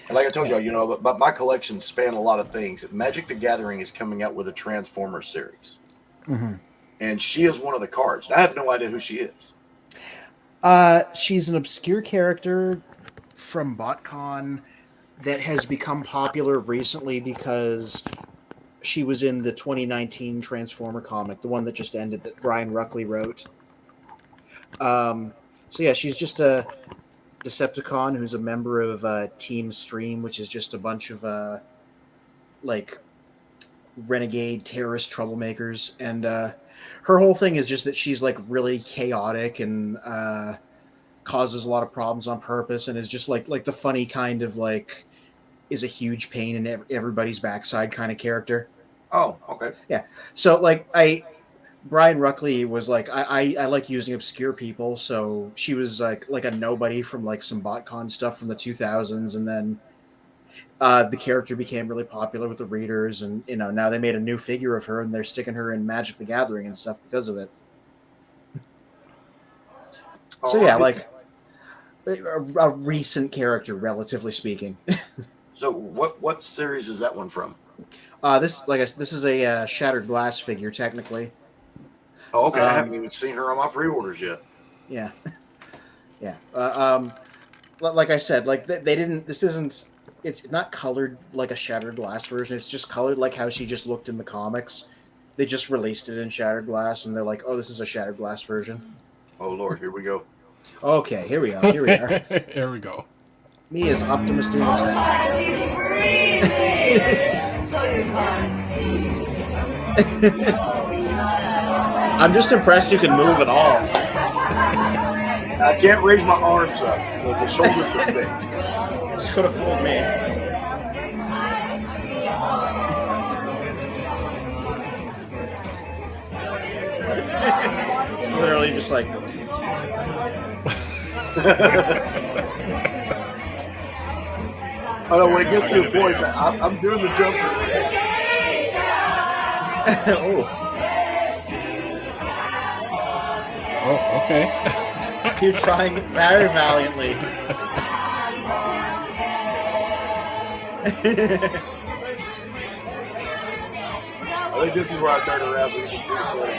And like I told you, but my collection span a lot of things. Magic the Gathering is coming out with a Transformer series. Mm-hmm. And she is one of the cards. I have no idea who she is. She's an obscure character from BotCon that has become popular recently because she was in the 2019 Transformer comic, the one that just ended that Brian Ruckley wrote. So yeah, she's just a Decepticon who's a member of Team Stream, which is just a bunch of like renegade terrorist troublemakers, and her whole thing is just that she's like really chaotic and causes a lot of problems on purpose, and is just like the funny kind of like is a huge pain in everybody's backside kind of character. Oh, okay. Yeah. So like Brian Ruckley was like, I like using obscure people, so she was like a nobody from like some BotCon stuff from the 2000s, and then the character became really popular with the readers, and now they made a new figure of her, and they're sticking her in Magic the Gathering and stuff because of it. So yeah, like a recent character, relatively speaking. So what series is that one from? This is a Shattered Glass figure, technically. Oh, okay. I haven't even seen her on my pre-orders yet. Yeah, yeah. Like I said, like they didn't. This isn't. It's not colored like a Shattered Glass version. It's just colored like how she just looked in the comics. They just released it in Shattered Glass, and they're like, "Oh, this is a Shattered Glass version." Oh Lord, here we go. Okay, here we are. Here we are. Here we go. Me as Optimus doing I'm just impressed you can move at all. I can't raise my arms up. The shoulders are fixed. This could have fooled me. It's literally just like. I know when it gets to the point, I'm doing the jumps. Oh, okay. You're trying very valiantly. I think this is where I turn around so you can see the play.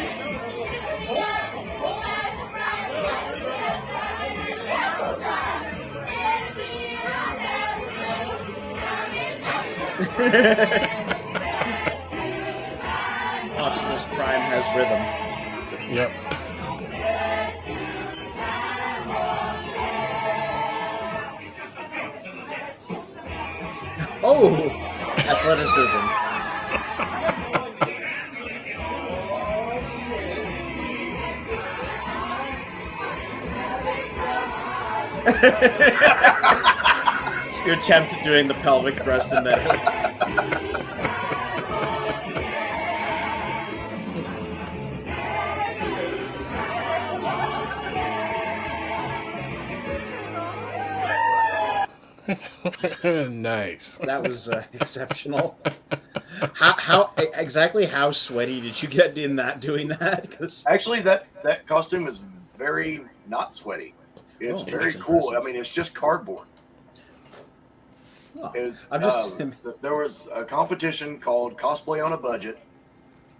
Optimus Prime has rhythm. Yep. Oh, athleticism. It's your attempt at doing the pelvic thrust in that. Nice. That was exceptional. How exactly how sweaty did you get in that doing that? 'Cause Actually, that costume is very not sweaty. It's very cool. Impressive. I mean, it's just cardboard. Oh, I'm just. There was a competition called Cosplay on a Budget,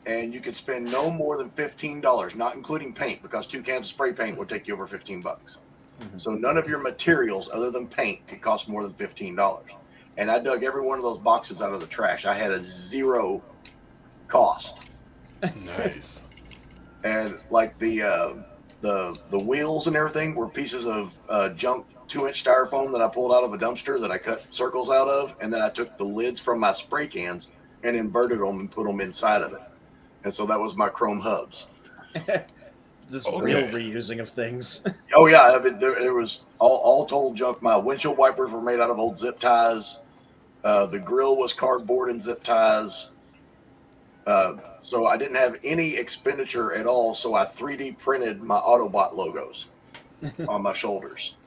and you could spend no more than $15, not including paint, because 2 cans of spray paint would take you over $15. Mm-hmm. So none of your materials other than paint could cost more than $15. And I dug every one of those boxes out of the trash. I had a 0 cost. Nice. And like the wheels and everything were pieces of junk 2-inch styrofoam that I pulled out of a dumpster that I cut circles out of, and then I took the lids from my spray cans and inverted them and put them inside of it. And so that was my chrome hubs. This real reusing of things. Oh yeah, I mean, there was all total junk. My windshield wipers were made out of old zip ties. The grill was cardboard and zip ties. So I didn't have any expenditure at all. So I 3D printed my Autobot logos on my shoulders.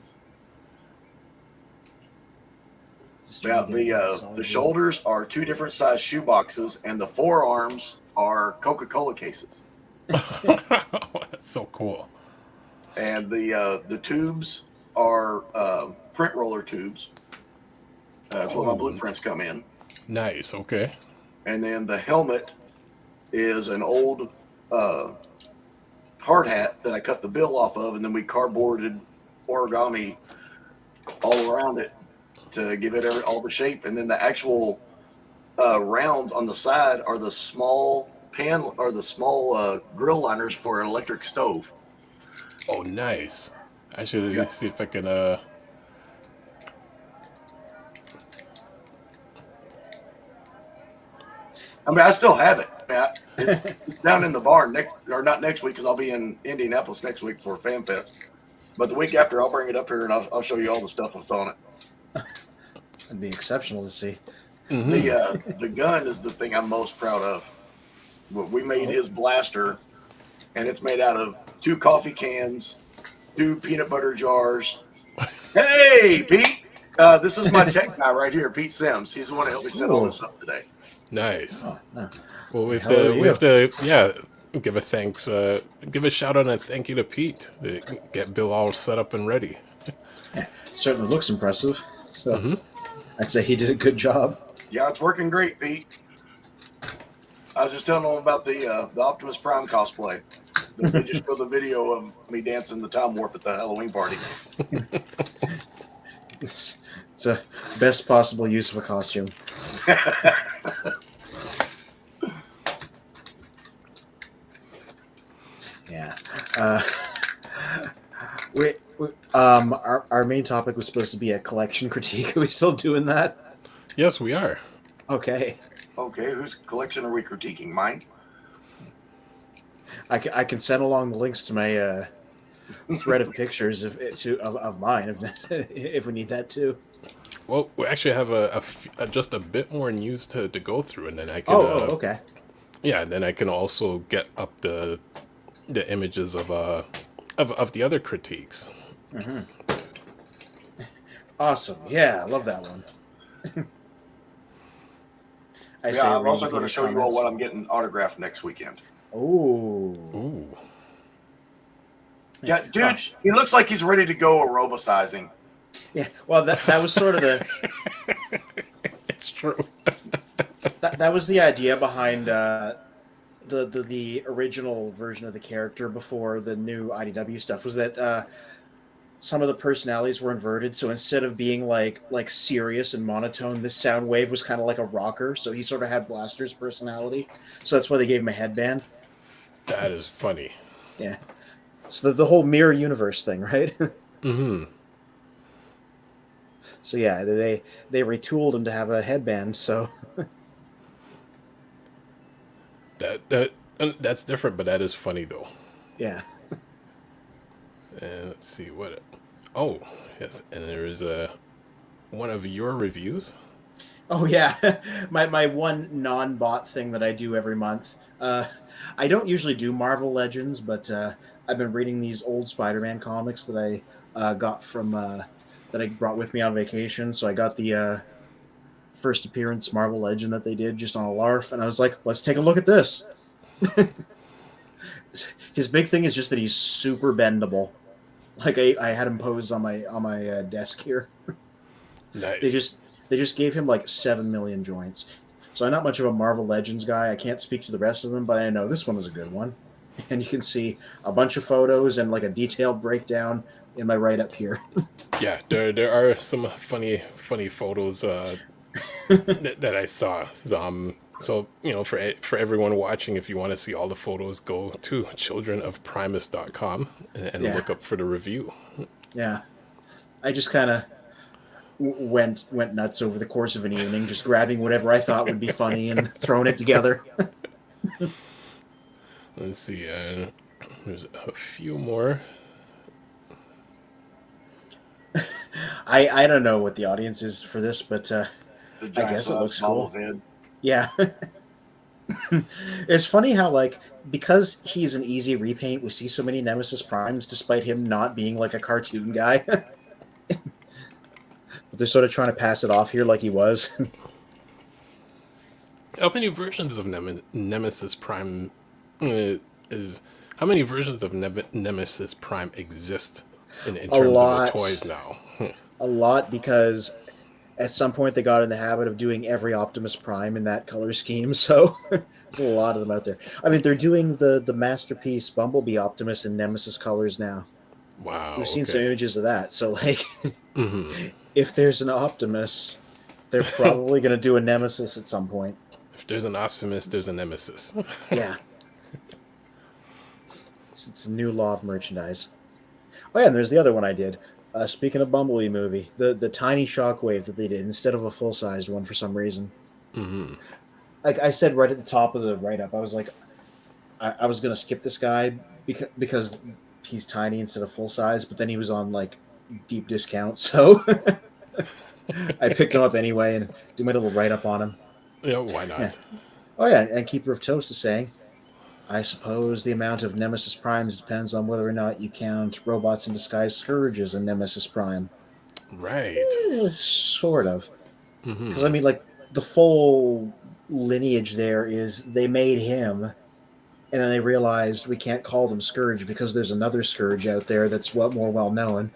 Yeah, the shoulders are 2 different size shoe boxes, and the forearms are Coca-Cola cases. That's so cool. And the tubes are print roller tubes. That's where my blueprints come in. Nice. Okay. And then the helmet is an old hard hat that I cut the bill off of, and then we cardboarded origami all around it to give it all the shape. And then the actual rounds on the side are the small grill liners for an electric stove. Oh, nice. I should see if I can. I mean, I still have it. It's down in the barn not next week, because I'll be in Indianapolis next week for FanFest. But the week after, I'll bring it up here and I'll show you all the stuff that's on it. That'd be exceptional to see. Mm-hmm. The gun is the thing I'm most proud of. We made his blaster, and it's made out of 2 coffee cans, 2 peanut butter jars. Hey, Pete! This is my tech guy right here, Pete Sims. He's the one that helped me set all this up today. Nice. Oh, no. Well, we have to give a thanks, give a shout out and thank you to Pete to get Bill all set up and ready. Yeah, certainly looks impressive. So I'd say he did a good job. Yeah, it's working great, Pete. I was just telling him about the Optimus Prime cosplay. They just showed the video of me dancing the time warp at the Halloween party. It's a best possible use of a costume. Yeah. Our main topic was supposed to be a collection critique. Are we still doing that? Yes, we are. Okay. Okay, whose collection are we critiquing? Mine? I can send along the links to my thread of pictures of mine if we need that too. Well, we actually have just a bit more news to go through, and then I can. Okay. Yeah, and then I can also get up the images of the other critiques. Mm-hmm. Awesome. Yeah, I love that one. I'm also going to show you all what I'm getting autographed next weekend. Ooh. Yeah, dude, he looks like he's ready to go aerobicizing. Yeah, well, that was sort of the... It's true. that was the idea behind the original version of the character before the new IDW stuff, was that some of the personalities were inverted, so instead of being like serious and monotone, this sound wave was kind of like a rocker, so he sort of had Blaster's personality, so that's why they gave him a headband. That is funny. Yeah. So the whole mirror universe thing, right? Mm-hmm. So yeah, they retooled him to have a headband, so... That's different, but that is funny though. Yeah. And let's see what. Oh yes, and there is one of your reviews. Oh yeah, my one non-bot thing that I do every month. I don't usually do Marvel Legends, but I've been reading these old Spider-Man comics that I got from that I brought with me on vacation. So I got the first appearance Marvel Legend that they did just on a larf, and I was like, let's take a look at this. His big thing is just that he's super bendable. Like I had him posed on my desk here. Nice. They just gave him like 7 million joints. So I'm not much of a Marvel Legends guy. I can't speak to the rest of them, but I know this one was a good one. And you can see a bunch of photos and like a detailed breakdown in my write-up here. Yeah, there are some funny photos that I saw. So for everyone watching, if you want to see all the photos, go to childreofprimus.com and look up for the review. Yeah, I just kind of went nuts over the course of an evening, just grabbing whatever I thought would be funny and throwing it together. Let's see. There's a few more. I don't know what the audience is for this, but I guess it looks cool. Head. Yeah. It's funny how, like, because he's an easy repaint, we see so many Nemesis Primes, despite him not being like a cartoon guy. But they're sort of trying to pass it off here like he was. How many versions of Nemesis Prime how many versions of Nemesis Prime exist in terms of the toys now? A lot, because at some point they got in the habit of doing every Optimus Prime in that color scheme, so there's a lot of them out there. I mean, they're doing the Masterpiece Bumblebee Optimus in Nemesis colors now. Wow. We've seen some images of that, so like, if there's an Optimus, they're probably going to do a Nemesis at some point. If there's an Optimus, there's a Nemesis. Yeah. It's a new law of merchandise. Oh yeah, and there's the other one I did. Speaking of Bumblebee movie, the tiny Shockwave that they did instead of a full-sized one for some reason. Mm-hmm. Like I said right at the top of the write-up, I was like, I was going to skip this guy because he's tiny instead of full-size, but then he was on like deep discount, so I picked him up anyway and do my little write-up on him. Yeah, why not? Yeah. Oh yeah, and Keeper of Toast is saying, I suppose the amount of Nemesis Primes depends on whether or not you count Robots in Disguise Scourge as a Nemesis Prime. Right. Sort of. Because, I mean, like, the full lineage there is they made him, and then they realized we can't call them Scourge because there's another Scourge out there that's more well-known.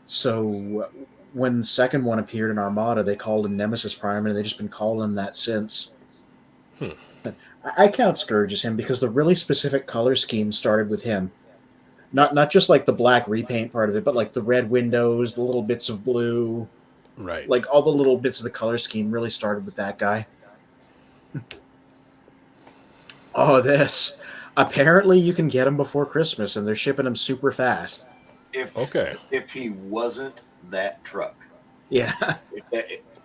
So when the second one appeared in Armada, they called him Nemesis Prime, and they've just been calling him that since. I count Scourge as him because the really specific color scheme started with him. Not just like the black repaint part of it, but like the red windows, the little bits of blue. Right. Like all the little bits of the color scheme really started with that guy. Oh, this. Apparently you can get them before Christmas and they're shipping them super fast. If he wasn't that truck. Yeah.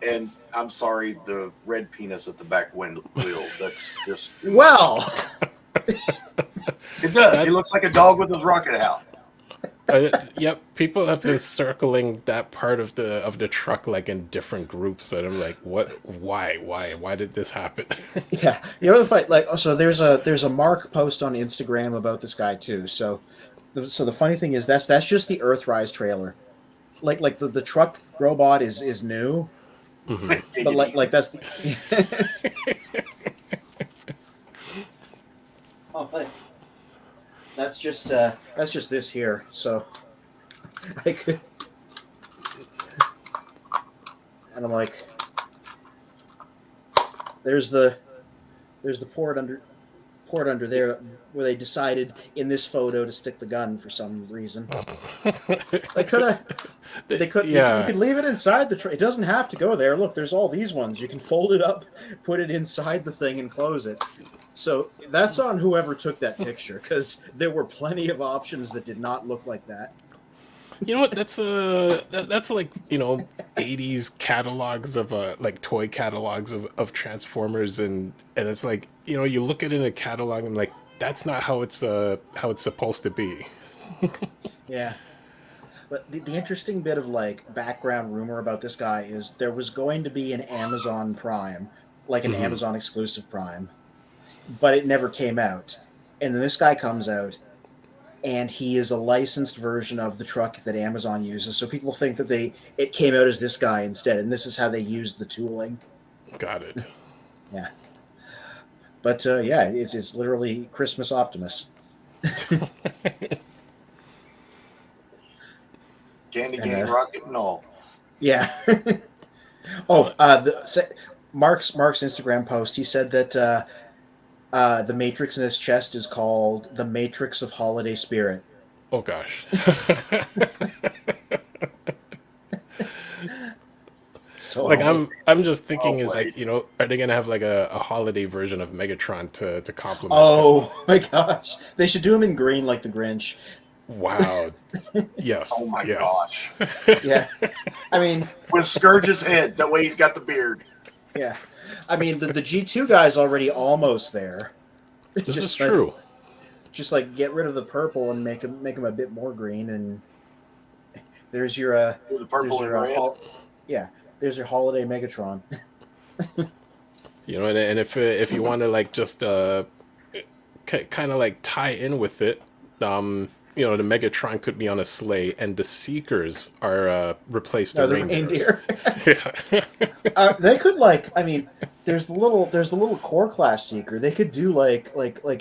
And I'm sorry, the red penis at the back wheels. That's just... Well! It does. He looks like a dog with his rocket out. Yep, people have been circling that part of the truck like in different groups, and I'm like, what? Why did this happen? Yeah, you know the fight. Like, so there's a Mark post on Instagram about this guy too. So the funny thing is that's just the Earthrise trailer. Like the truck robot is new, but like that's the. That's just this here. So I could, and I'm like, there's the port under there where they decided in this photo to stick the gun for some reason. They could yeah. You could leave it inside the tray. It doesn't have to go there. Look, there's all these ones. You can fold it up, put it inside the thing, and close it. So that's on whoever took that picture, because there were plenty of options that did not look like that. You know what? That's like, 80s catalogs of like toy catalogs of Transformers, and it's like, you look at it in a catalog and like that's not how it's supposed to be. Yeah. But the interesting bit of like background rumor about this guy is there was going to be an Amazon Prime, like an Amazon exclusive Prime, but it never came out. And then this guy comes out, and he is a licensed version of the truck that Amazon uses. So people think that it came out as this guy instead, and this is how they used the tooling. Got it. Yeah. But yeah, it's literally Christmas Optimus. Candy cane rocket and all. Yeah. Mark's Instagram post, he said that the Matrix in his chest is called the Matrix of Holiday Spirit. Oh gosh. So like I'm just thinking are they gonna have like a holiday version of Megatron to complement? Oh my gosh, they should do him in green like the Grinch. Wow. Yes. Oh my gosh. Yeah. I mean, with Scourge's head, that way he's got the beard. Yeah. I mean, the G2 guy's already almost there. This is true. Just like get rid of the purple and make him a bit more green, and there's your the purple and red. There's your holiday Megatron. And if you want to like just kind of like tie in with it, the Megatron could be on a sleigh, and the Seekers are replaced the the reindeers. reindeer. They could there's the little core class Seeker. They could do like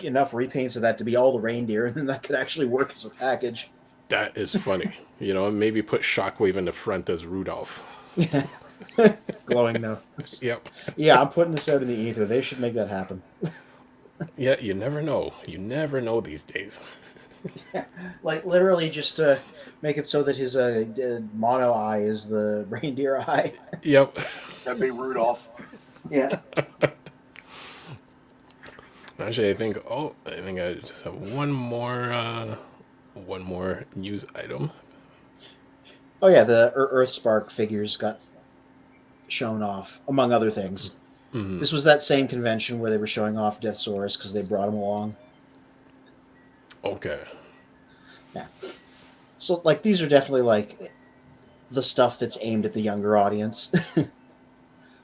enough repaints of that to be all the reindeer, and then that could actually work as a package. That is funny. Maybe put Shockwave in the front as Rudolph. Yeah. Glowing nose. Yep. Yeah, I'm putting this out in the ether. They should make that happen. Yeah, you never know. You never know these days. Yeah, like literally just make it so that his mono eye is the reindeer eye. Yep. That'd be Rudolph. Yeah. Actually, I think I just have one more news item. Oh yeah, the Earthspark figures got shown off, among other things. Mm-hmm. This was that same convention where they were showing off Deathsaurus because they brought him along. Okay. Yeah. So, these are definitely, the stuff that's aimed at the younger audience.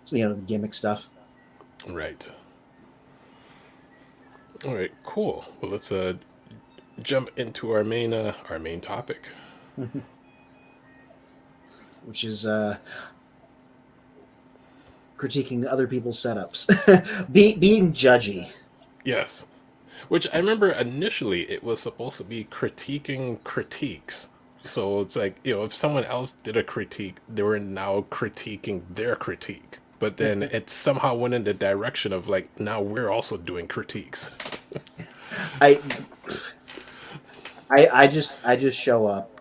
So, the gimmick stuff. Right. All right, cool. Well, let's jump into our main topic. Which is critiquing other people's setups. Being judgy. Yes. Which I remember initially it was supposed to be critiquing critiques. So it's like, if someone else did a critique, they were now critiquing their critique. But then it somehow went in the direction of now we're also doing critiques. I just show up.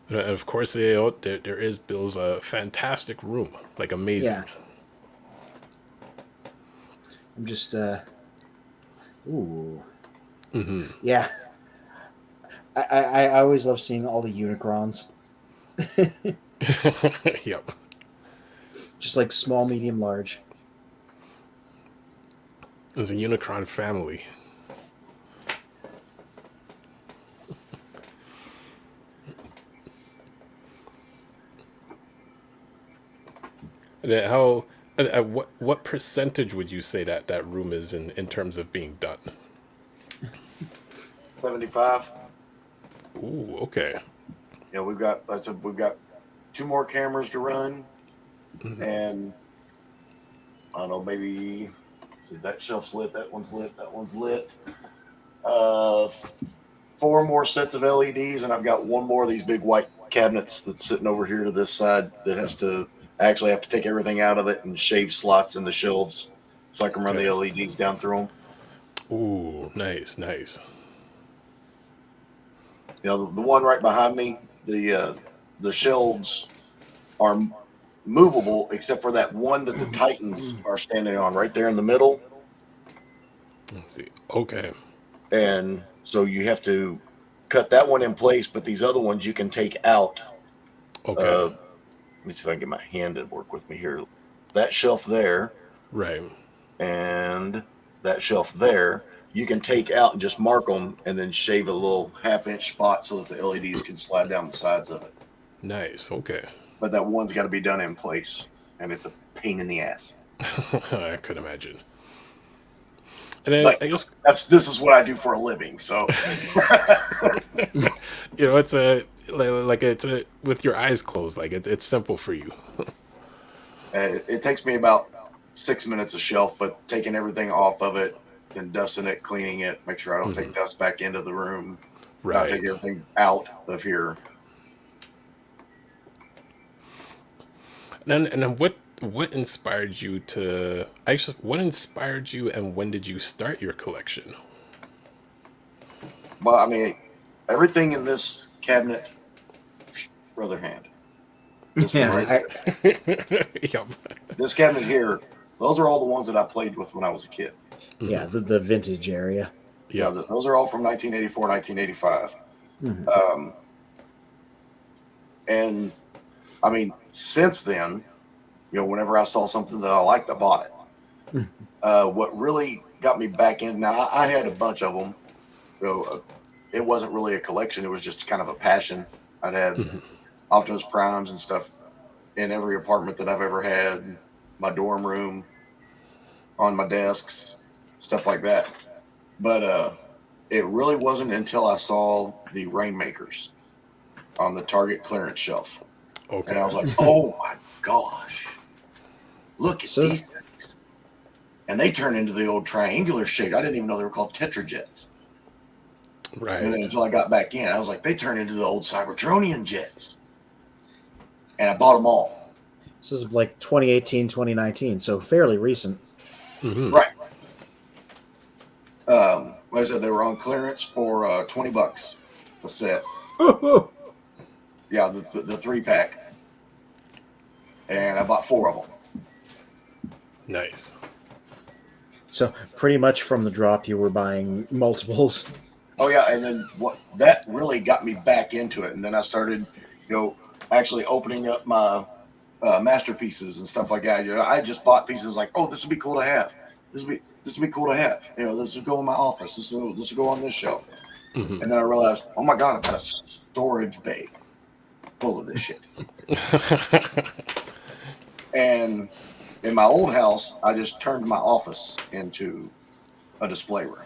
And of course, there is Bill's fantastic room, amazing. Yeah. I'm just ooh. Mm-hmm. Yeah. I always love seeing all the Unicrons. Yep. Just small, medium, large. There's a Unicron family. How? What percentage would you say that room is in terms of being done? 75. Ooh, okay. Yeah, we've got 2 more cameras to run, and I don't know, maybe that shelf's lit, that one's lit, that one's lit. 4 more sets of LEDs, and I've got 1 more of these big white cabinets that's sitting over here to this side that have to take everything out of it and shave slots in the shelves so I can run the LEDs down through them. Ooh, nice. The one right behind me, the shelves are movable except for that one that the Titans are standing on right there in the middle. Let's see. Okay. And so you have to cut that one in place, but these other ones you can take out. Okay. Let me see if I can get my hand to work with me here. That shelf there. Right. And that shelf there, you can take out and just mark them and then shave a little half-inch spot so that the LEDs can slide down the sides of it. Nice. Okay. But that one's got to be done in place, and it's a pain in the ass. I could imagine. And then I guess this is what I do for a living, so it's it's with your eyes closed, it's simple for you. It takes me about 6 minutes a shelf, but taking everything off of it and dusting it, cleaning it, make sure I don't take dust back into the room. Right. Take everything out of here. And then what inspired you to what inspired you, and when did you start your collection? Well, I mean, everything in this cabinet, brother hand. This one right there. Yep. This cabinet here, those are all the ones that I played with when I was a kid. Yeah, the vintage area. Yeah, those are all from 1984, 1985. Mm-hmm. And I mean, since then, whenever I saw something that I liked, I bought it. What really got me back in, now I had a bunch of them. It wasn't really a collection. It was just kind of a passion. I'd had Optimus Primes and stuff in every apartment that I've ever had, my dorm room, on my desks, stuff like that. But it really wasn't until I saw the Rainmakers on the Target clearance shelf. Okay. And I was like, oh my gosh, look at these things. And they turn into the old triangular shape. I didn't even know they were called Tetrajets. Right. And then until I got back in, I was like, they turn into the old Cybertronian jets. And I bought them all. This is like 2018, 2019, so fairly recent. Mm-hmm. Right. Like I said, they were on clearance for $20 a set. Yeah, the 3-pack. And I bought 4 of them. Nice. So pretty much from the drop, you were buying multiples. Oh yeah, and then that really got me back into it, and then I started, actually opening up my masterpieces and stuff like that. I just bought pieces like, oh, this would be cool to have. This would be cool to have. This would go in my office. This will go on this shelf. Mm-hmm. And then I realized, oh my god, I've got a storage bay full of this shit. And in my old house, I just turned my office into a display room.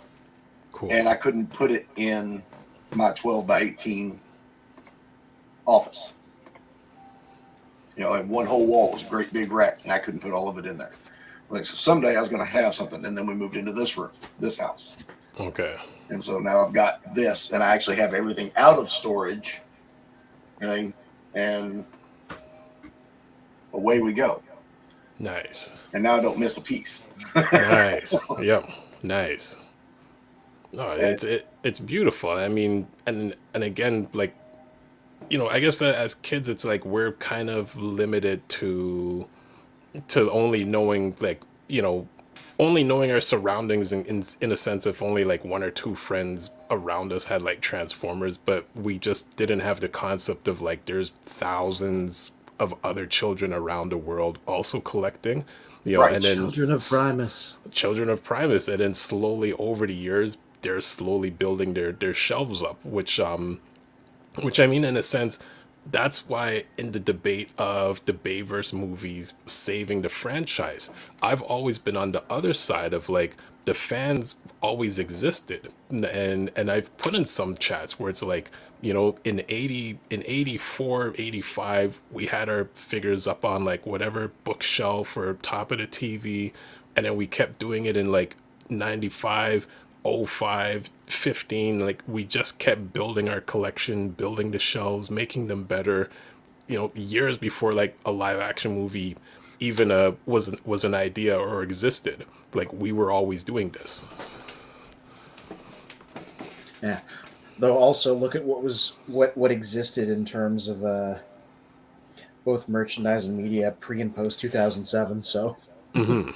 Cool. And I couldn't put it in my 12 by 18 office. And one whole wall was a great big rack, and I couldn't put all of it in there. So someday I was going to have something, and then we moved into this room, this house. Okay. And so now I've got this, and I actually have everything out of storage, and away we go. Nice. And now I don't miss a piece. Nice. Yep. Nice. No, it's beautiful. I mean, and again, like, I guess that as kids, it's like we're kind of limited to only knowing, like, only knowing our surroundings in a sense, if only like 1 or 2 friends around us had like Transformers, but we just didn't have the concept of like there's thousands of other children around the world also collecting, Right. and then Children of Primus. Children of Primus, and then slowly over the years they're slowly building their shelves up, which I mean, in a sense, that's why in the debate of the Bayverse movies saving the franchise, I've always been on the other side of like the fans always existed, and I've put in some chats where it's like, in 84, 85, we had our figures up on like whatever bookshelf or top of the TV, and then we kept doing it in like 95, 05, 15, like we just kept building our collection, building the shelves, making them better, years before like a live action movie even was an idea or existed. Like we were always doing this. Yeah. Though also look at what existed in terms of both merchandise and media pre and post 2007. So. Mm-hmm.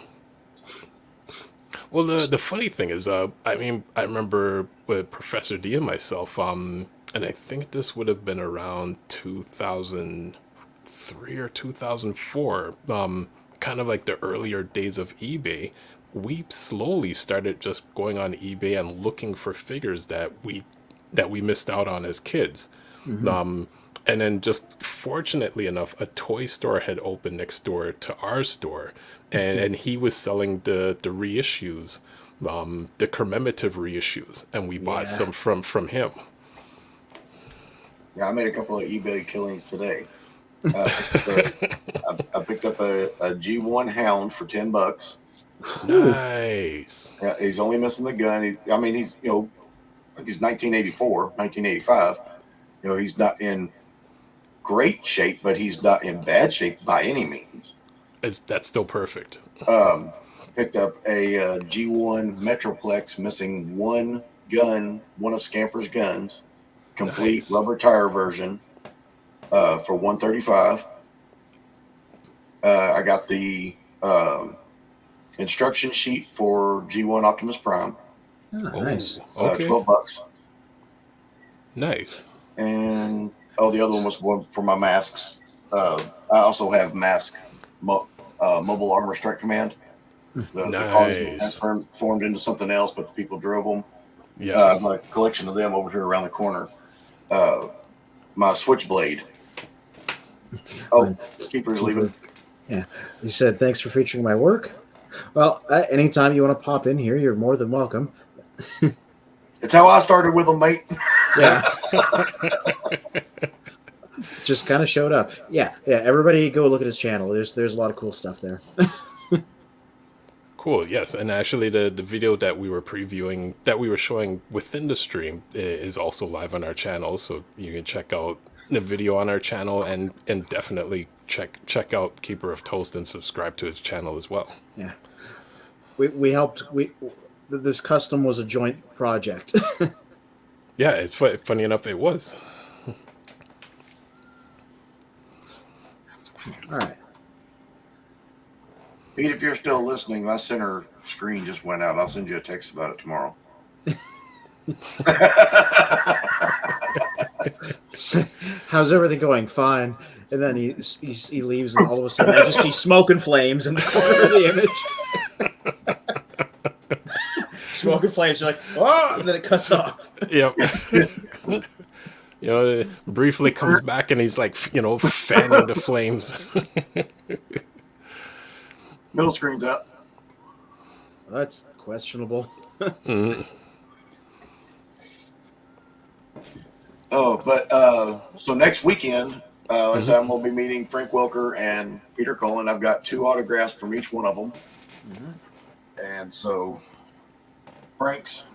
Well, the funny thing is, I mean, I remember with Professor D and myself, and I think this would have been around 2003 or 2004, kind of like the earlier days of eBay. We slowly started just going on eBay and looking for figures that we missed out on as kids. Mm-hmm. And then just fortunately enough, a toy store had opened next door to our store, and he was selling the reissues, the commemorative reissues, and we bought some from him. Yeah, I made a couple of eBay killings today. I picked up a G1 Hound for $10. Nice. Yeah, he's only missing the gun. He's 1984, 1985. He's not in great shape, but he's not in bad shape by any means. That's still perfect. Picked up a G1 Metroplex missing one gun, one of Scamper's guns, complete Nice. rubber tire version for $135. I got the instruction sheet for G1 Optimus Prime. Oh, nice. Okay. $12. Nice. And the other one was one for my masks. I also have mask mobile armor strike command. The cars formed into something else, but the people drove them. Yes. My collection of them over here around the corner. My switchblade. Oh, Keeper's leaving. Yeah. He said, thanks for featuring my work. Well, anytime you want to pop in here, you're more than welcome. It's how I started with them, mate. Yeah. Just kind of showed up. Yeah. Everybody go look at his channel. There's a lot of cool stuff there. Cool. Yes, and actually, the video that we were previewing, that we were showing within the stream, is also live on our channel. So you can check out the video on our channel, and definitely check out Keeper of Toast and subscribe to his channel as well. Yeah. We helped. This custom was a joint project. Yeah, it's funny enough, it was. All right. Pete, if you're still listening, my center screen just went out. I'll send you a text about it tomorrow. So, how's everything going? Fine. And then he leaves, and all of a sudden I just see smoke and flames in the corner of the image. Smoke and flames. You're like, oh, and then it cuts off. Yep. It briefly comes back, and he's like, fanning the flames. Middle screen's up. That's questionable. Mm-hmm. Oh, but so next weekend, like I said, I'm going to be meeting Frank Welker and Peter Cullen. I've got 2 autographs from each one of them. And so Frank's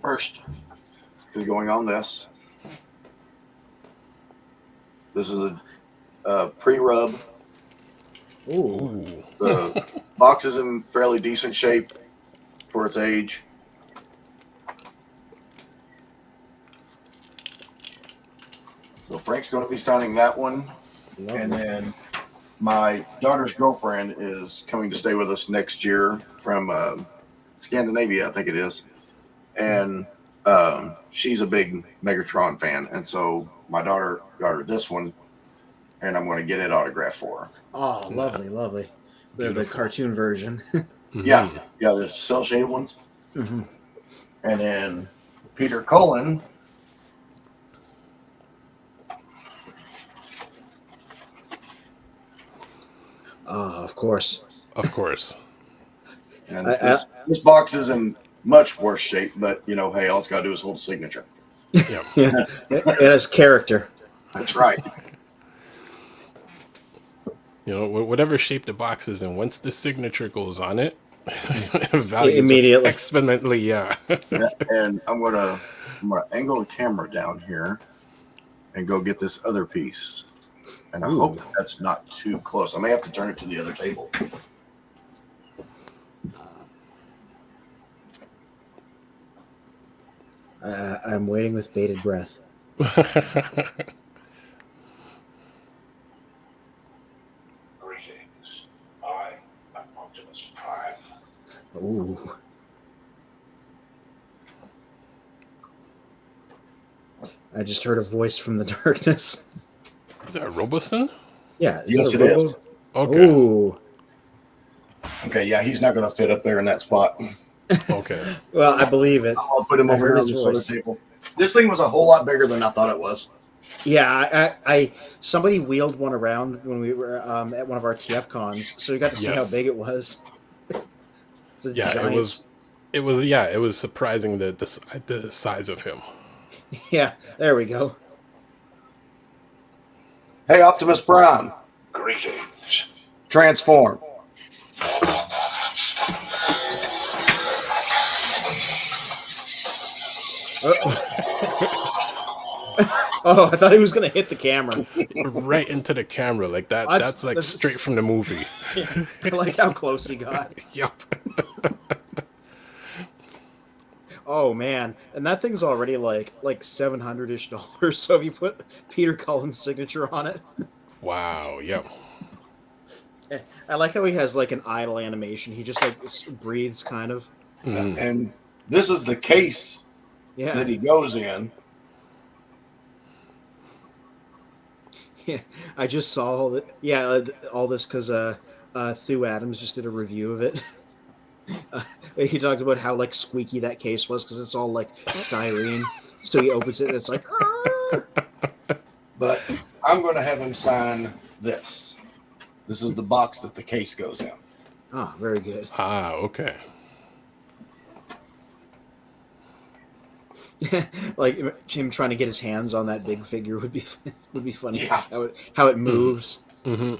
first is going on this. This is a pre-rub. Ooh. The box is in fairly decent shape for its age. So Frank's going to be signing that one. Lovely. And then my daughter's girlfriend is coming to stay with us next year from Scandinavia, I think it is. And she's a big Megatron fan. And so my daughter got her this one, and I'm going to get it autographed for her. Oh, lovely. The cartoon version. Yeah, the cel-shaded ones. Mm-hmm. And then Peter Cullen. Of course. Of course. And this box is in much worse shape, but, hey, all it's got to do is hold a signature. Yep. Yeah, it has character. That's right. Whatever shape the box is in, once the signature goes on it, value immediately exponentially, yeah. And I'm gonna angle the camera down here and go get this other piece. And I hope that's not too close. I may have to turn it to the other table. I'm waiting with bated breath. Greetings. I am Optimus Prime. Ooh. I just heard a voice from the darkness. Is that Roboson? Yeah. Yes, it is. Okay. Ooh. Okay, yeah, he's not going to fit up there in that spot. Okay. Well, I believe it. I'll put him I over heard here on his this other voice. table. This thing was a whole lot bigger than I thought it was. Yeah, I somebody wheeled one around when we were at one of our TF cons, so we got to see how big it was. It's a giant. It was surprising the size of him. Yeah, there we go. Hey, Optimus Prime, Greetings. transform. Oh, I thought he was going to hit the camera. Right into the camera like that. That's straight from the movie. I like how close he got. Yep. Oh man, and that thing's already like $700-ish. So if you put Peter Cullen's signature on it, Wow. Yep. I like how he has like an idle animation. He just like breathes, kind of. Mhm. And this is the case Yeah. that he goes in. Yeah, I just saw all that. Yeah, all this because Thu Adams just did a review of it. He talked about how like squeaky that case was because it's all like styrene. So he opens it and it's like. But I'm going to have him sign this. This is the box that the case goes in. Ah, very good. Ah, okay. Like him trying to get his hands on that big figure would be funny. Yeah. How it moves. Mm-hmm.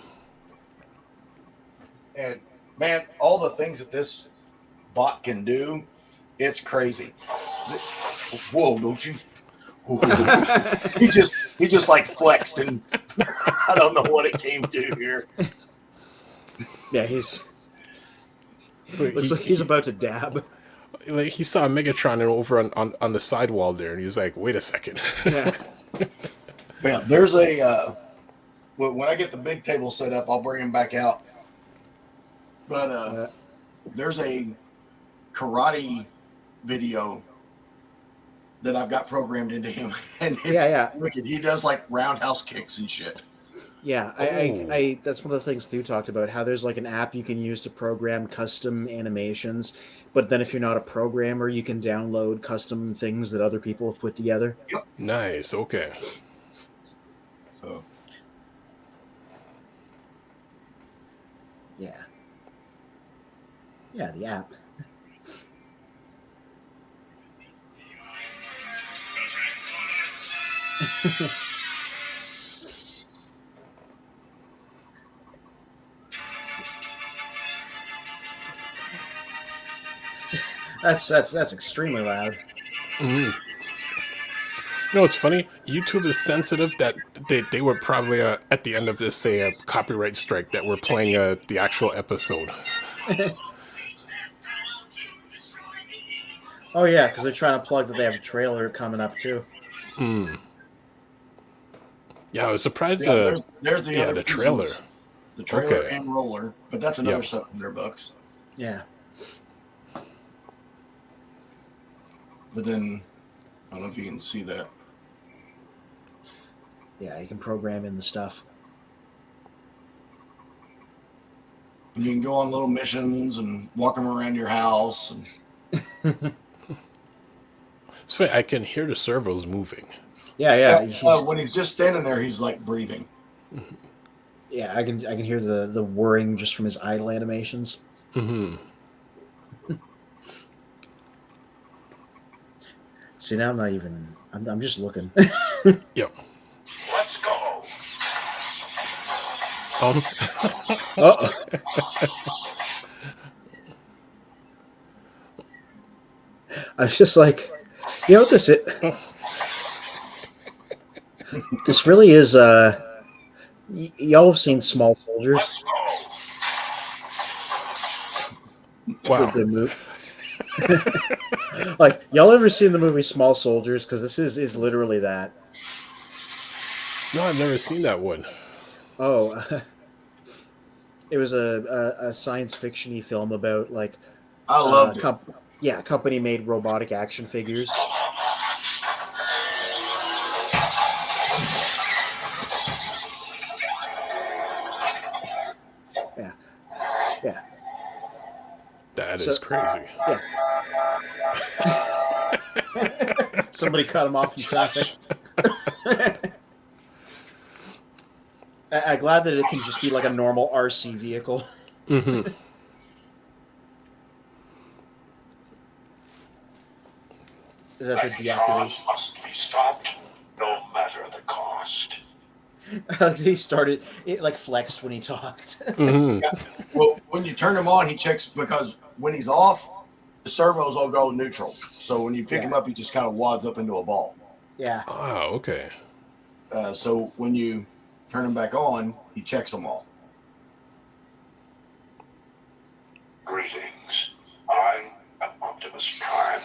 And man, all the things that this bot can do, it's crazy. Whoa, don't you? he just like flexed, and I don't know what it came to here. Yeah, looks like he's about to dab. Like he saw Megatron over on the sidewall there, and he's like, "Wait a second." Yeah. Yeah, there's a when I get the big table set up, I'll bring him back out. But there's a karate video that I've got programmed into him, and it's wicked. He does like roundhouse kicks and shit. Yeah, I that's one of the things Stu talked about, how there's like an app you can use to program custom animations, but then if you're not a programmer, you can download custom things that other people have put together. Yep. Nice. Okay. So. Yeah. Yeah, the app. That's extremely loud. Mm-hmm. You know, it's funny. YouTube is sensitive that they were probably at the end of this say a copyright strike that we're playing the actual episode. Oh yeah, because they're trying to plug that they have a trailer coming up too. Hmm. Yeah, I was surprised. There's the other the pieces. trailer. The trailer Okay. and roller, but that's another $700. Yeah. But then I don't know if you can see that. Yeah, you can program in the stuff. And you can go on little missions and walk them around your house. And It's funny, I can hear the servos moving. Yeah. When he's just standing there, he's like breathing. Yeah, I can hear the whirring just from his idle animations. Mm-hmm. See, now I'm not even. I'm just looking. Yep. Let's go. Uh-oh. I was just like, you know what this is? This really is. Y'all have seen Small Soldiers? Let's go. Wow. The movie. Like, y'all ever seen the movie Small Soldiers? Because this is literally that. No, I've never seen that one. Oh, it was a science fiction-y film about like I loved it. a company made robotic action figures. Yeah. That is crazy. Yeah. Somebody cut him off in traffic. I'm glad that it can just be like a normal RC vehicle. Mm-hmm. Is that the Trains deactivation? must be stopped, no matter the cost. He started it like flexed when he talked. Mm-hmm. Yeah. Well, when you turn him on, he checks because when he's off, the servos all go neutral. So when you pick him up, he just kind of wads up into a ball. Yeah. Oh, okay. So when you turn him back on, he checks them all. Greetings. I am Optimus Prime.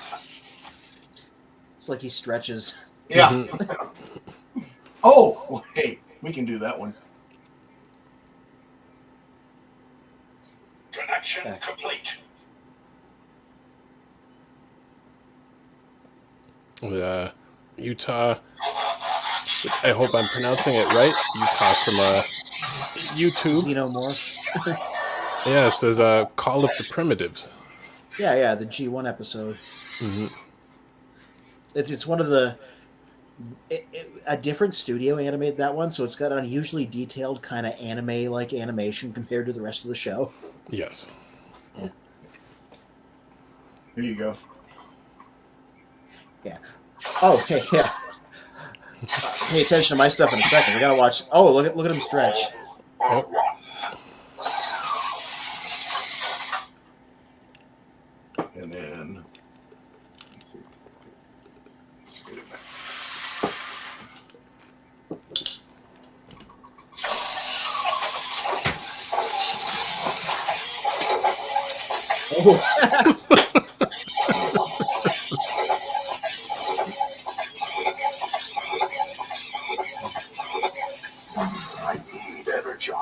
It's like he stretches. Yeah. Mm-hmm. Oh, well, hey, we can do that one. Connection complete. Utah. I hope I'm pronouncing it right. Utah from YouTube. Xenomorph. Yeah, it says Call of the Primitives. Yeah, the G1 episode. Mm-hmm. It's one of the a different studio animated that one, so it's got unusually detailed kind of anime like animation compared to the rest of the show. Yes. Here you go. Yeah. Oh, hey, yeah. Pay attention to my stuff in a second. We gotta watch. Oh, look at him stretch. Oh. And then let's get it back. Oh. I need energon.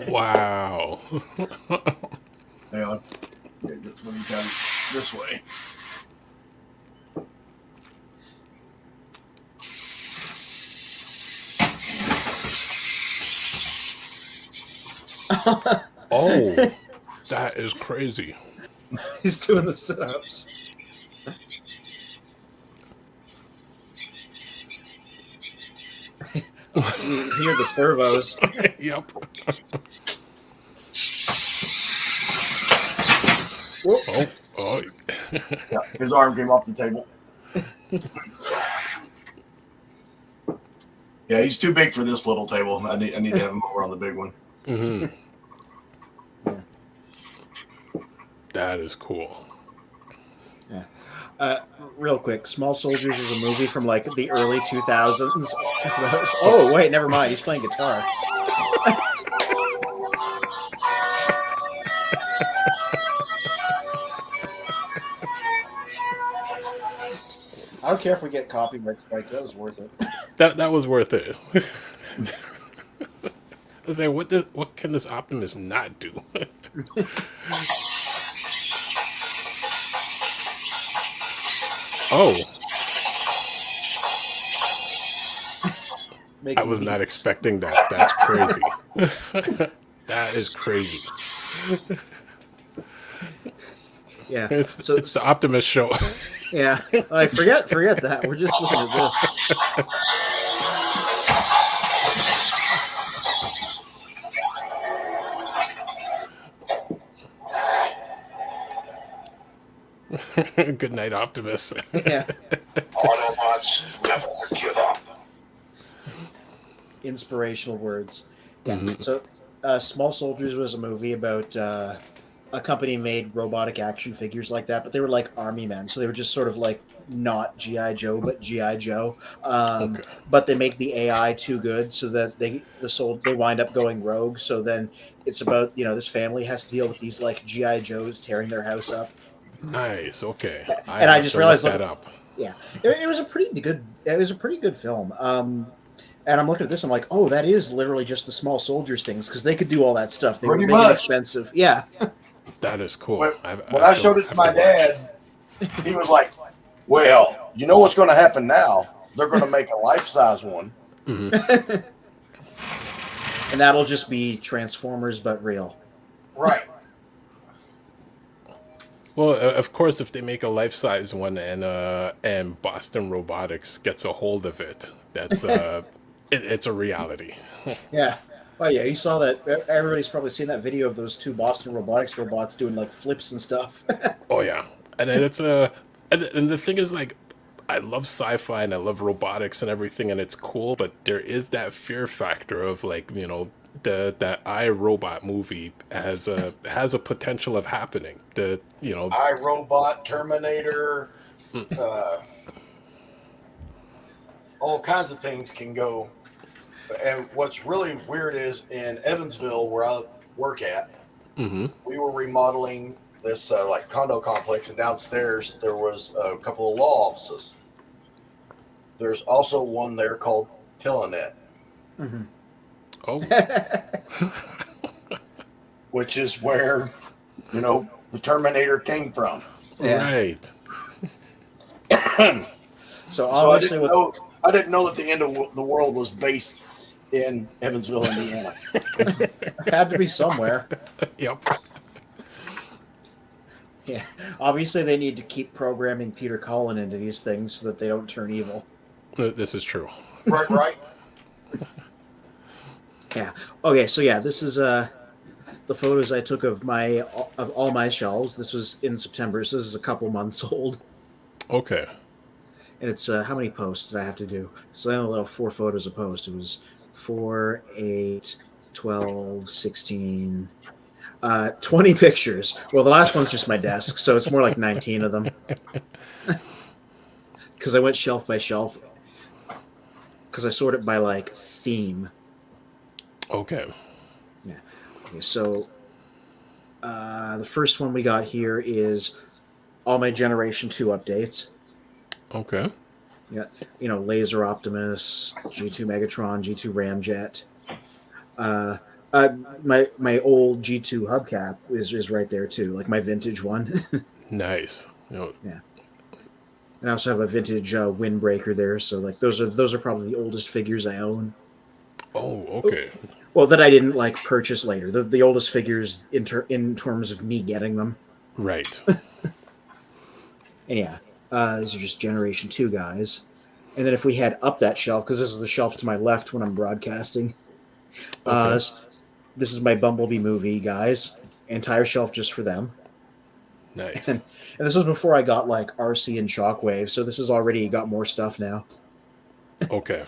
Wow. Hang on. Okay, that's when you come this way. Oh, that is crazy. He's doing the sit-ups. You hear the servos. Yep. Whoop. Oh. Yeah, his arm came off the table. Yeah, he's too big for this little table. I need to have him over on the big one. Mm-hmm. That is cool. Yeah. Real quick, Small Soldiers is a movie from like the early 2000s. Oh, wait, never mind. He's playing guitar. I don't care if we get copyright strikes. That was worth it. That was worth it. I was like, what can this Optimus not do? Oh. I was not expecting that. That's crazy. That is crazy. Yeah. It's the Optimus show. Yeah. Like forget that. We're just looking at this. Good night, Optimus. Yeah. Autobots never give up. Inspirational words. Yeah. So, Small Soldiers was a movie about a company made robotic action figures like that, but they were like army men, so they were just sort of like not GI Joe, but GI Joe. Okay. But they make the AI too good, so that they wind up going rogue. So then it's about this family has to deal with these like GI Joes tearing their house up. Nice. Okay. And I just realized that up. Yeah, it was a pretty good. It was a pretty good film. And I'm looking at this. I'm like, oh, that is literally just the Small Soldiers things because they could do all that stuff. They Pretty were making much. expensive. Yeah. That is cool. When I showed it to my dad, he was like, well, you know what's going to happen now? They're going to make a life-size one. Mm-hmm. And that'll just be Transformers, but real. Right. Well, of course, if they make a life-size one and Boston Robotics gets a hold of it, that's it's a reality. Yeah. Oh yeah, you saw that. Everybody's probably seen that video of those two Boston Robotics robots doing like flips and stuff. Oh yeah, and it's and the thing is, like, I love sci-fi and I love robotics and everything, and it's cool, but there is that fear factor of like that iRobot movie has a potential of happening. iRobot, Terminator, all kinds of things can go. And what's really weird is in Evansville, where I work at, Mm-hmm. we were remodeling this like condo complex, and downstairs there was a couple of law offices. There's also one there called Telenet, Mm-hmm. Oh, which is where the Terminator came from. Yeah. right. So obviously, I didn't know that the end of the world was based in Evansville, Indiana. had to be somewhere. Yep. Yeah. Obviously, they need to keep programming Peter Cullen into these things so that they don't turn evil. This is true. Right. Yeah. Okay. So yeah, this is the photos I took of all my shelves. This was in September, so this is a couple months old. Okay. And it's how many posts did I have to do? So I only allowed 4 photos a post. It was 4, 8, 12, 16, 20 pictures. Well, the last one's just my desk, so it's more like 19 of them. Because I went shelf by shelf. Because I sort it by like theme. Okay. Yeah. Okay, so the first one we got here is all my Generation 2 updates. Okay. Yeah, Laser Optimus, G2 Megatron, G2 Ramjet. My old G2 hubcap is right there too, like my vintage one. Nice. Yeah, and I also have a vintage windbreaker there. So like those are probably the oldest figures I own. Oh, okay. Well, that I didn't like purchase later. The oldest figures in terms of me getting them. Right. And yeah, these are just Generation 2 guys. And then if we head up that shelf, because this is the shelf to my left when I'm broadcasting, Okay. this is my Bumblebee movie guys. Entire shelf just for them. Nice. And this was before I got like RC and Shockwave, so this has already got more stuff now. Okay.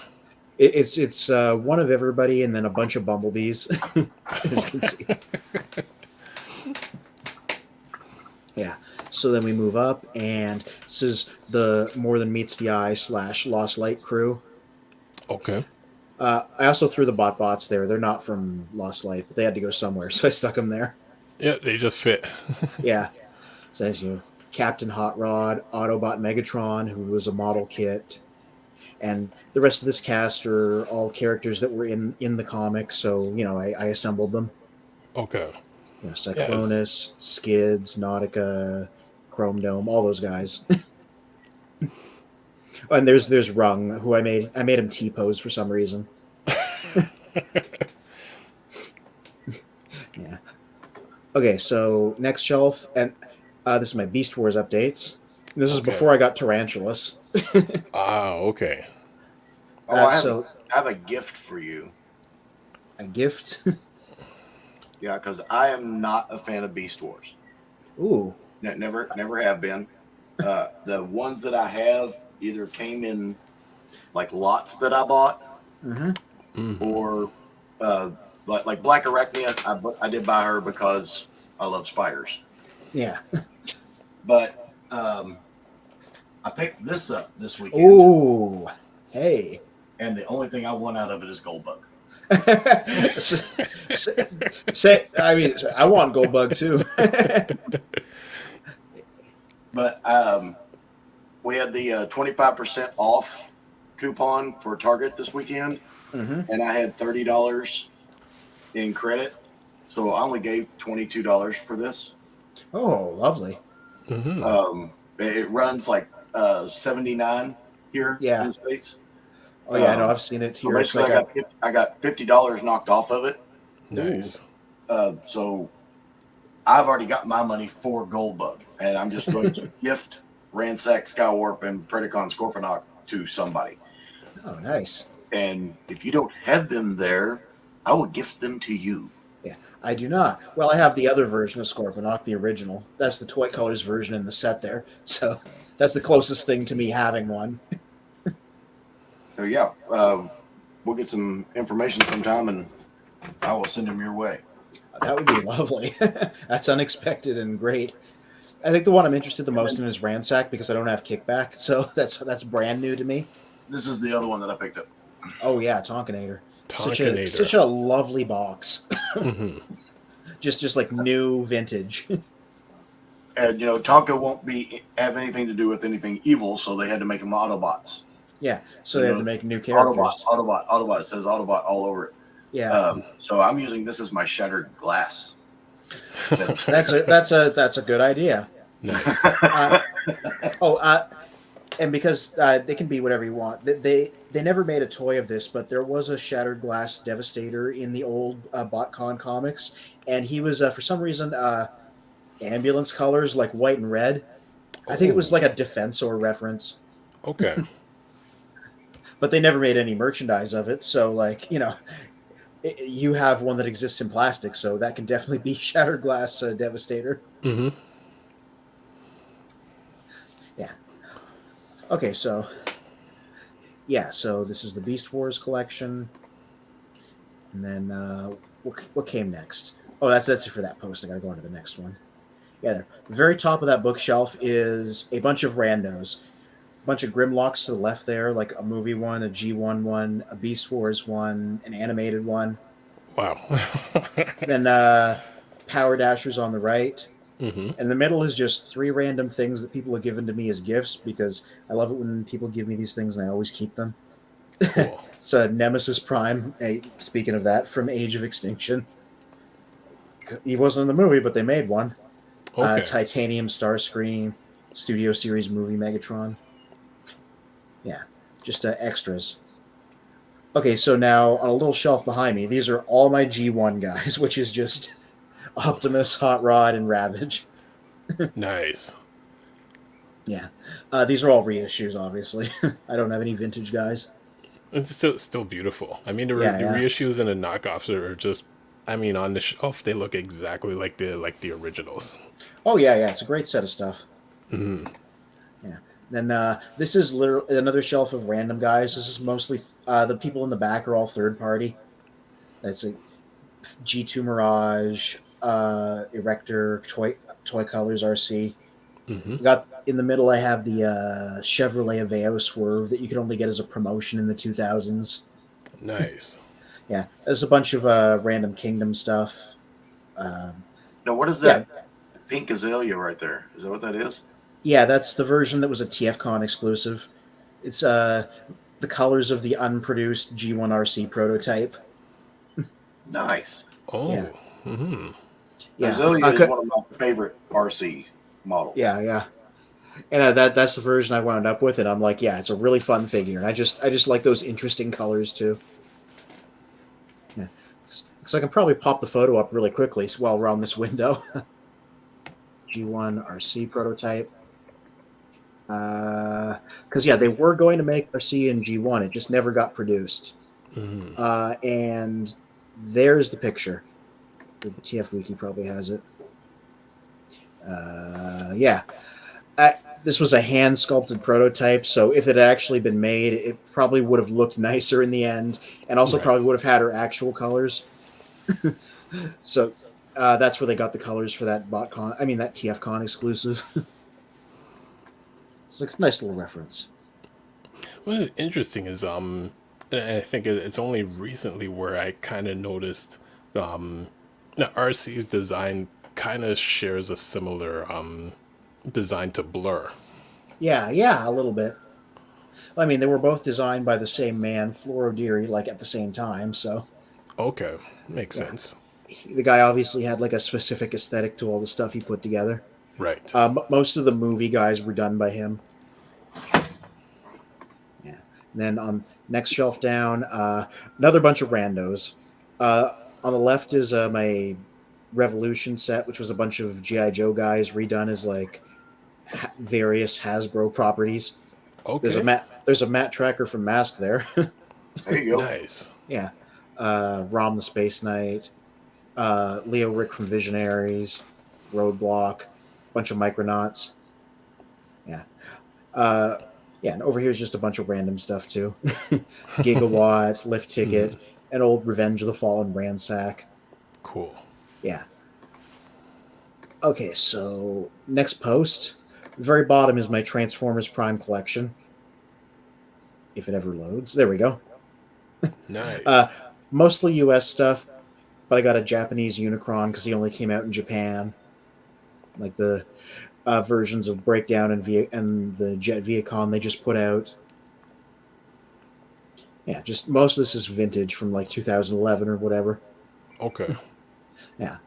It's one of everybody and then a bunch of Bumblebees, as you can see. Yeah. So then we move up, and this is the More Than Meets the Eye / Lost Light crew. Okay. I also threw the blogbots there. They're not from Lost Light, but they had to go somewhere, so I stuck them there. Yeah, they just fit. Yeah. So as Captain Hot Rod, Autobot Megatron, who was a model kit, and the rest of this cast are all characters that were in the comics. So I assembled them. Okay. Cyclonus, Skids, Nautica, Chrome Dome, all those guys. And there's Rung, who I made him T-pose for some reason. Yeah. Okay, so next shelf, and this is my Beast Wars updates. This is before I got Tarantulas. Okay. I have a gift for you. A gift? Yeah, because I am not a fan of Beast Wars. Ooh. Never have been. The ones that I have either came in like lots that I bought, or like Black Arachnia. I did buy her because I love spiders. Yeah. But I picked this up this weekend. Ooh. Hey. And the only thing I want out of it is Goldbug. I want Goldbug too. But we had the 25% off coupon for Target this weekend, and I had $30 in credit, so I only gave $22 for this. Oh, lovely. It runs like $79 here in the States. Oh yeah, I know. I've seen it here. So I got $50 knocked off of it. Nice. So I've already got my money for Goldbug, and I'm just going to gift Ransack, Skywarp, and Predacon Scorponok to somebody. Oh, nice. And if you don't have them there, I will gift them to you. Yeah, I do not. Well, I have the other version of Scorponok, the original. That's the Toy Colors version in the set there. So that's the closest thing to me having one. So yeah, we'll get some information sometime, and I will send them your way. That would be lovely. That's unexpected and great. I think the one I'm interested the most in is Ransack because I don't have kickback, so that's brand new to me. This is the other one that I picked up. Oh yeah, Tonkinator. Tonkinator. Such a lovely box. just like new vintage. And Tonka won't have anything to do with anything evil, so they had to make them Autobots. Yeah, so they had to make new characters. Autobot. It says Autobot all over it. Yeah. So I'm using this as my shattered glass. That's a good idea. Nice. And because they can be whatever you want. They never made a toy of this, but there was a Shattered Glass Devastator in the old BotCon comics, and he was for some reason ambulance colors like white and red. I think it was like a Defensor reference. Okay. But they never made any merchandise of it, so you have one that exists in plastic, so that can definitely be Shattered Glass Devastator. Yeah. Okay, so yeah, so this is the Beast Wars collection, and then what came next? Oh, that's it for that post. I gotta go on to the next one. Yeah, there. The very top of that bookshelf is a bunch of randos. A bunch of Grimlocks to the left there, like a movie one, a G1 one, a Beast Wars one, an animated one. Wow. Then Power Dashers on the right. Mm-hmm. And the middle is just 3 random things that people have given to me as gifts because I love it when people give me these things and I always keep them. Cool. It's Nemesis Prime, speaking of that, from Age of Extinction. He wasn't in the movie, but they made one. Okay. Titanium Starscream, Studio Series movie Megatron. Yeah, just extras. Okay, so now on a little shelf behind me, these are all my G1 guys, which is just Optimus, Hot Rod, and Ravage. Nice. Yeah, these are all reissues, obviously. I don't have any vintage guys. It's still beautiful. I mean, the Yeah, reissues and the knockoffs are just. I mean, on the shelf, they look exactly like the originals. Oh yeah, it's a great set of stuff. Mm-hmm. Yeah. Then this is literally another shelf of random guys. This is mostly the people in the back are all third party. That's a G2 Mirage, Erector, Toy Colors RC. Mm-hmm. Got in the middle. I have the Chevrolet Aveo Swerve that you could only get as a promotion in the 2000s. Nice. Yeah, there's a bunch of random Kingdom stuff. Now, what is that pink azalea right there? Is that what that is? Yeah, that's the version that was a TFCon exclusive. It's the colors of the unproduced G1 RC prototype. Nice. Oh. Yeah. Mm-hmm. Yeah. Azalea is one of my favorite RC models. Yeah. And that's the version I wound up with, and I'm like, yeah, it's a really fun figure, and I just like those interesting colors too. Yeah, so I can probably pop the photo up really quickly while we're on this window. G1 RC prototype. Because yeah, they were going to make RC in G1, it just never got produced. Mm-hmm. And there's the picture. The TF Wiki probably has it. Yeah. This was a hand sculpted prototype, so if it had actually been made, it probably would have looked nicer in the end, and also probably would have had her actual colors. So that's where they got the colors for that that TFCon exclusive. It's a nice little reference. What's interesting is I think it's only recently where I kind of noticed the RC's design kind of shares a similar design to Blur. Yeah, a little bit. I mean, they were both designed by the same man, Floro Deary, like at the same time, so. Okay, makes sense. The guy obviously had like a specific aesthetic to all the stuff he put together. Right. Most of the movie guys were done by him. Yeah. And then on next shelf down, another bunch of randos. On the left is my Revolution set, which was a bunch of G.I. Joe guys redone as like various Hasbro properties. Okay. There's a Matt Tracker from Mask there. There you go. Nice. Yeah. Rom the Space Knight, Leo Rick from Visionaries, Roadblock, bunch of Micronauts. Yeah. And over here is just a bunch of random stuff too. Gigawatt, Lift Ticket, an old Revenge of the Fallen Ransack. Cool. Yeah. Okay, so next post. The very bottom is my Transformers Prime collection. If it ever loads. There we go. Nice. Mostly US stuff, but I got a Japanese Unicron because he only came out in Japan. Like the versions of Breakdown and the Jet Viacon they just put out. Yeah, just most of this is vintage from like 2011 or whatever. Okay. Yeah.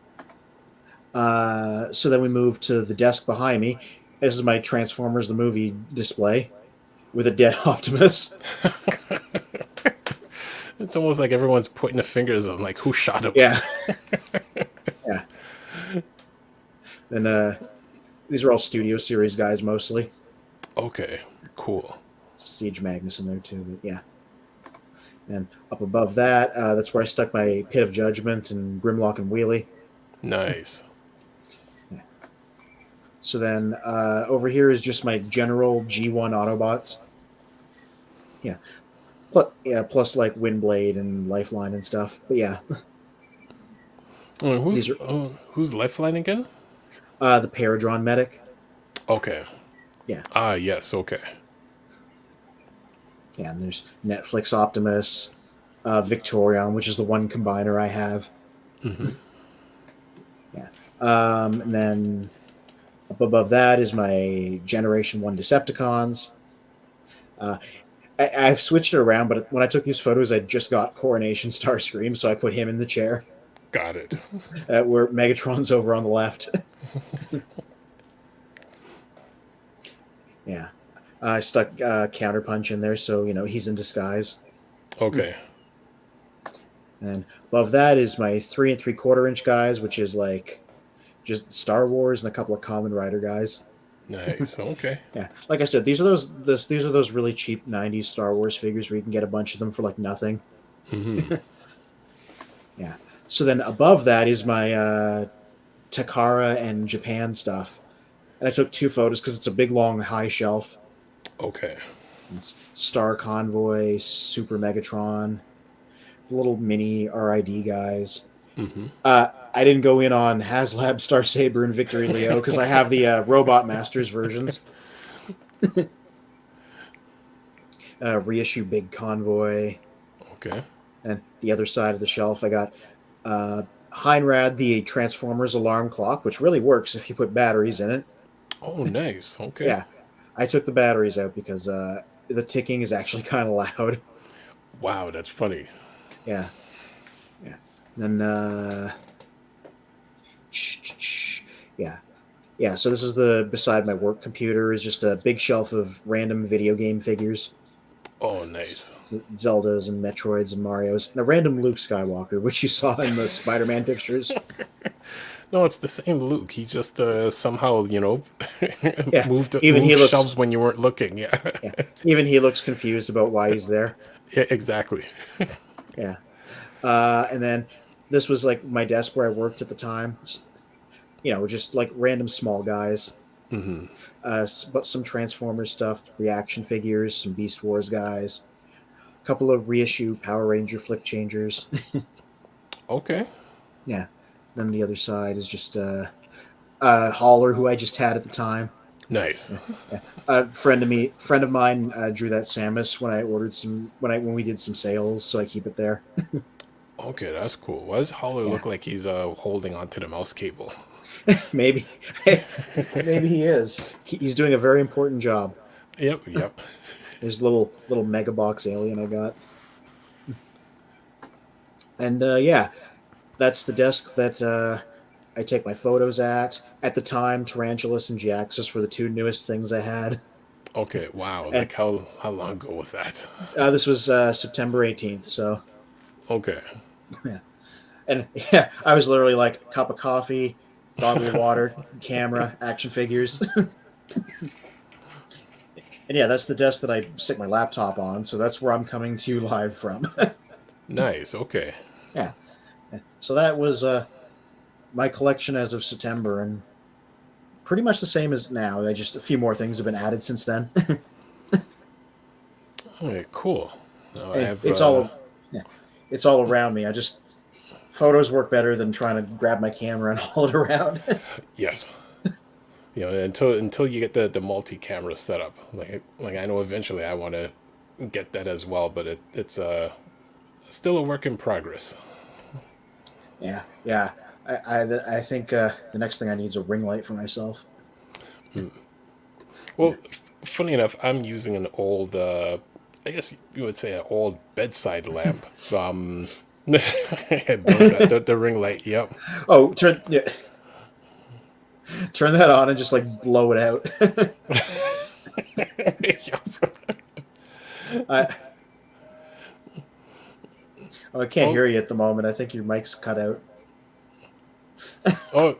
So then we move to the desk behind me. This is my Transformers the movie display with a dead Optimus. It's almost like everyone's pointing the fingers of like who shot him. Yeah. Yeah. And these are all Studio Series guys mostly. Okay, cool. Siege Magnus in there too, but yeah. And up above that, that's where I stuck my Pit of Judgment and Grimlock and Wheelie. Nice. Yeah. So then over here is just my general G1 Autobots. Yeah. Plus like Windblade and Lifeline and stuff. But yeah. Who's Lifeline again? The Paradron Medic. Okay. Yeah. Ah, yes. Okay. Yeah, and there's Netflix Optimus, Victorion, which is the one combiner I have. Mm-hmm. Yeah. And then up above that is my Generation 1 Decepticons. I've switched it around, but when I took these photos, I just got Coronation Starscream, so I put him in the chair. Got it. Where Megatron's over on the left. Yeah. I stuck Counterpunch in there, so, he's in disguise. Okay. And above that is my 3 3/4-inch guys, which is like just Star Wars and a couple of Kamen Rider guys. Nice. Okay. Yeah, like I said, these are those really cheap '90s Star Wars figures where you can get a bunch of them for like nothing. Mm-hmm. Yeah. So then above that is my Takara and Japan stuff, and I took 2 photos because it's a big long high shelf. Okay. It's Star Convoy, Super Megatron, the little mini RID guys. Mm-hmm. I didn't go in on HasLab, Star Saber, and Victory Leo because I have the Robot Masters versions. Reissue Big Convoy. Okay. And the other side of the shelf, I got Heinrad, the Transformers alarm clock, which really works if you put batteries in it. Oh, nice. Okay. Yeah. I took the batteries out because the ticking is actually kind of loud. Wow, that's funny. Yeah. Yeah. Then, yeah. So this is beside my work computer is just a big shelf of random video game figures. Oh, nice. Zeldas and Metroids and Marios, and a random Luke Skywalker, which you saw in the Spider-Man pictures. No, it's the same Luke. He just somehow, moved shelves when you weren't looking. Yeah. Yeah. Even he looks confused about why he's there. Yeah, exactly. Yeah. And then this was like my desk where I worked at the time. Just like random small guys. Mm-hmm. But some Transformers stuff, reaction figures, some Beast Wars guys, a couple of reissue Power Ranger flip changers. Okay. Yeah. Then the other side is just Holler, who I just had at the time. Nice. Yeah. A friend of mine drew that Samus when I ordered when we did some sales, so I keep it there. Okay, that's cool. Why does Holler look like he's holding onto the mouse cable? Maybe he is. He's doing a very important job. Yep. There's a little mega box alien I got. And yeah, that's the desk that I take my photos at. At the time, Tarantulas and G-Axis were the 2 newest things I had. Okay, wow. Like how long ago was that? This was September 18th, so. Okay. Yeah. And yeah, I was literally like cup of coffee, bottle of water, camera, action figures. And yeah, that's the desk that I stick my laptop on, so that's where I'm coming to you live from. Nice, okay. Yeah. So that was my collection as of September, and pretty much the same as now. Just a few more things have been added since then. Okay, cool. It's all around me. Photos work better than trying to grab my camera and haul it around. Yes. Until you get the multi-camera setup. Like I know eventually I want to get that as well, but it's still a work in progress. Yeah. I think the next thing I need is a ring light for myself. Well, funny enough, I'm using an old, I guess you would say an old bedside lamp. The ring light, yep. Oh, turn that on and just like blow it out. I can't hear you at the moment. I think your mic's cut out. Oh,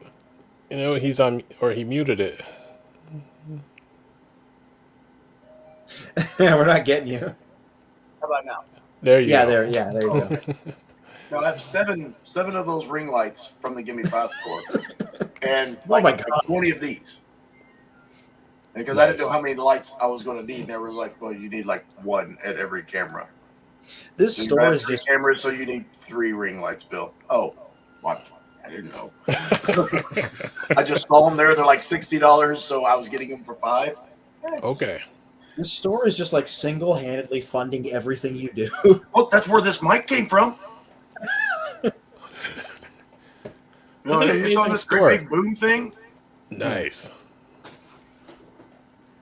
he's on, or he muted it. We're not getting you. How about now? There you go. There you go. No, I have seven of those ring lights from the Gimme 5 store, and Oh my God. 20 of these. Because I didn't know how many lights I was going to need. And everyone's like, well, you need like one at every camera. This So store is just cameras, so you need 3 ring lights, Bill. Oh, what? I didn't know. I just saw them there. They're like $60, so I was getting them for $5. Okay. This store is just like single-handedly funding everything you do. Look, that's where this mic came from. It's an amazing on this store. great big boom thing. Nice.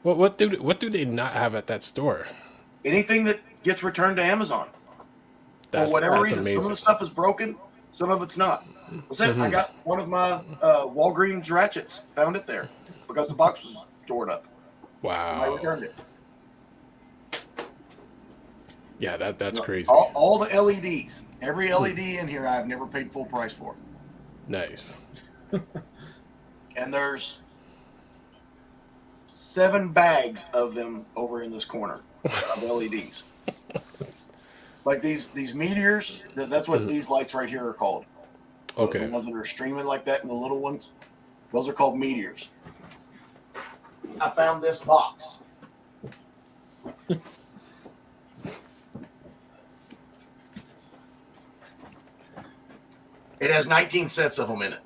What do they not have at that store? Anything that gets returned to Amazon. For whatever reason, amazing. some of the stuff is broken, some of it's not. Listen, I got one of my Walgreens ratchets. Found it there because the box was torn up. Wow. So I returned it. Yeah, that's crazy. All the LEDs, every LED in here, I've never paid full price for. Nice. And there's 7 bags of them over in this corner of LEDs. Like these meteors, that's what these lights right here are called. Okay. The ones that are streaming like that and the little ones, those are called meteors. I found this box. It has 19 sets of them in it.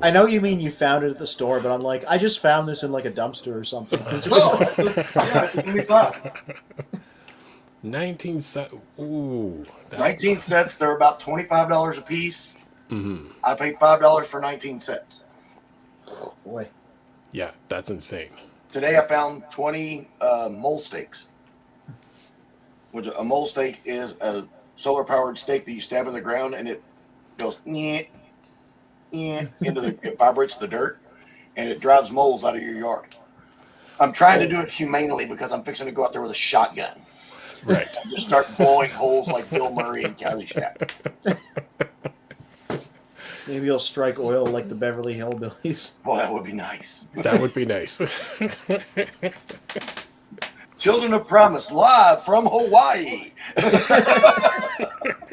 I know you mean you found it at the store, but I'm like, I just found this in like a dumpster or something. Give me 5. 19 sets. Ooh. 19 sets. They're about $25 a piece. I paid $5 for 19 sets. Boy. Yeah, that's insane. Today I found 20 mole stakes. Which a mole stake is a solar powered stake that you stab in the ground and it goes into it vibrates the dirt and it drives moles out of your yard. I'm trying to do it humanely because I'm fixing to go out there with a shotgun. Right. And just start blowing holes like Bill Murray in Caddyshack. Maybe you'll strike oil like the Beverly Hillbillies. Well, that would be nice. That would be nice. Children of Primus live from Hawaii.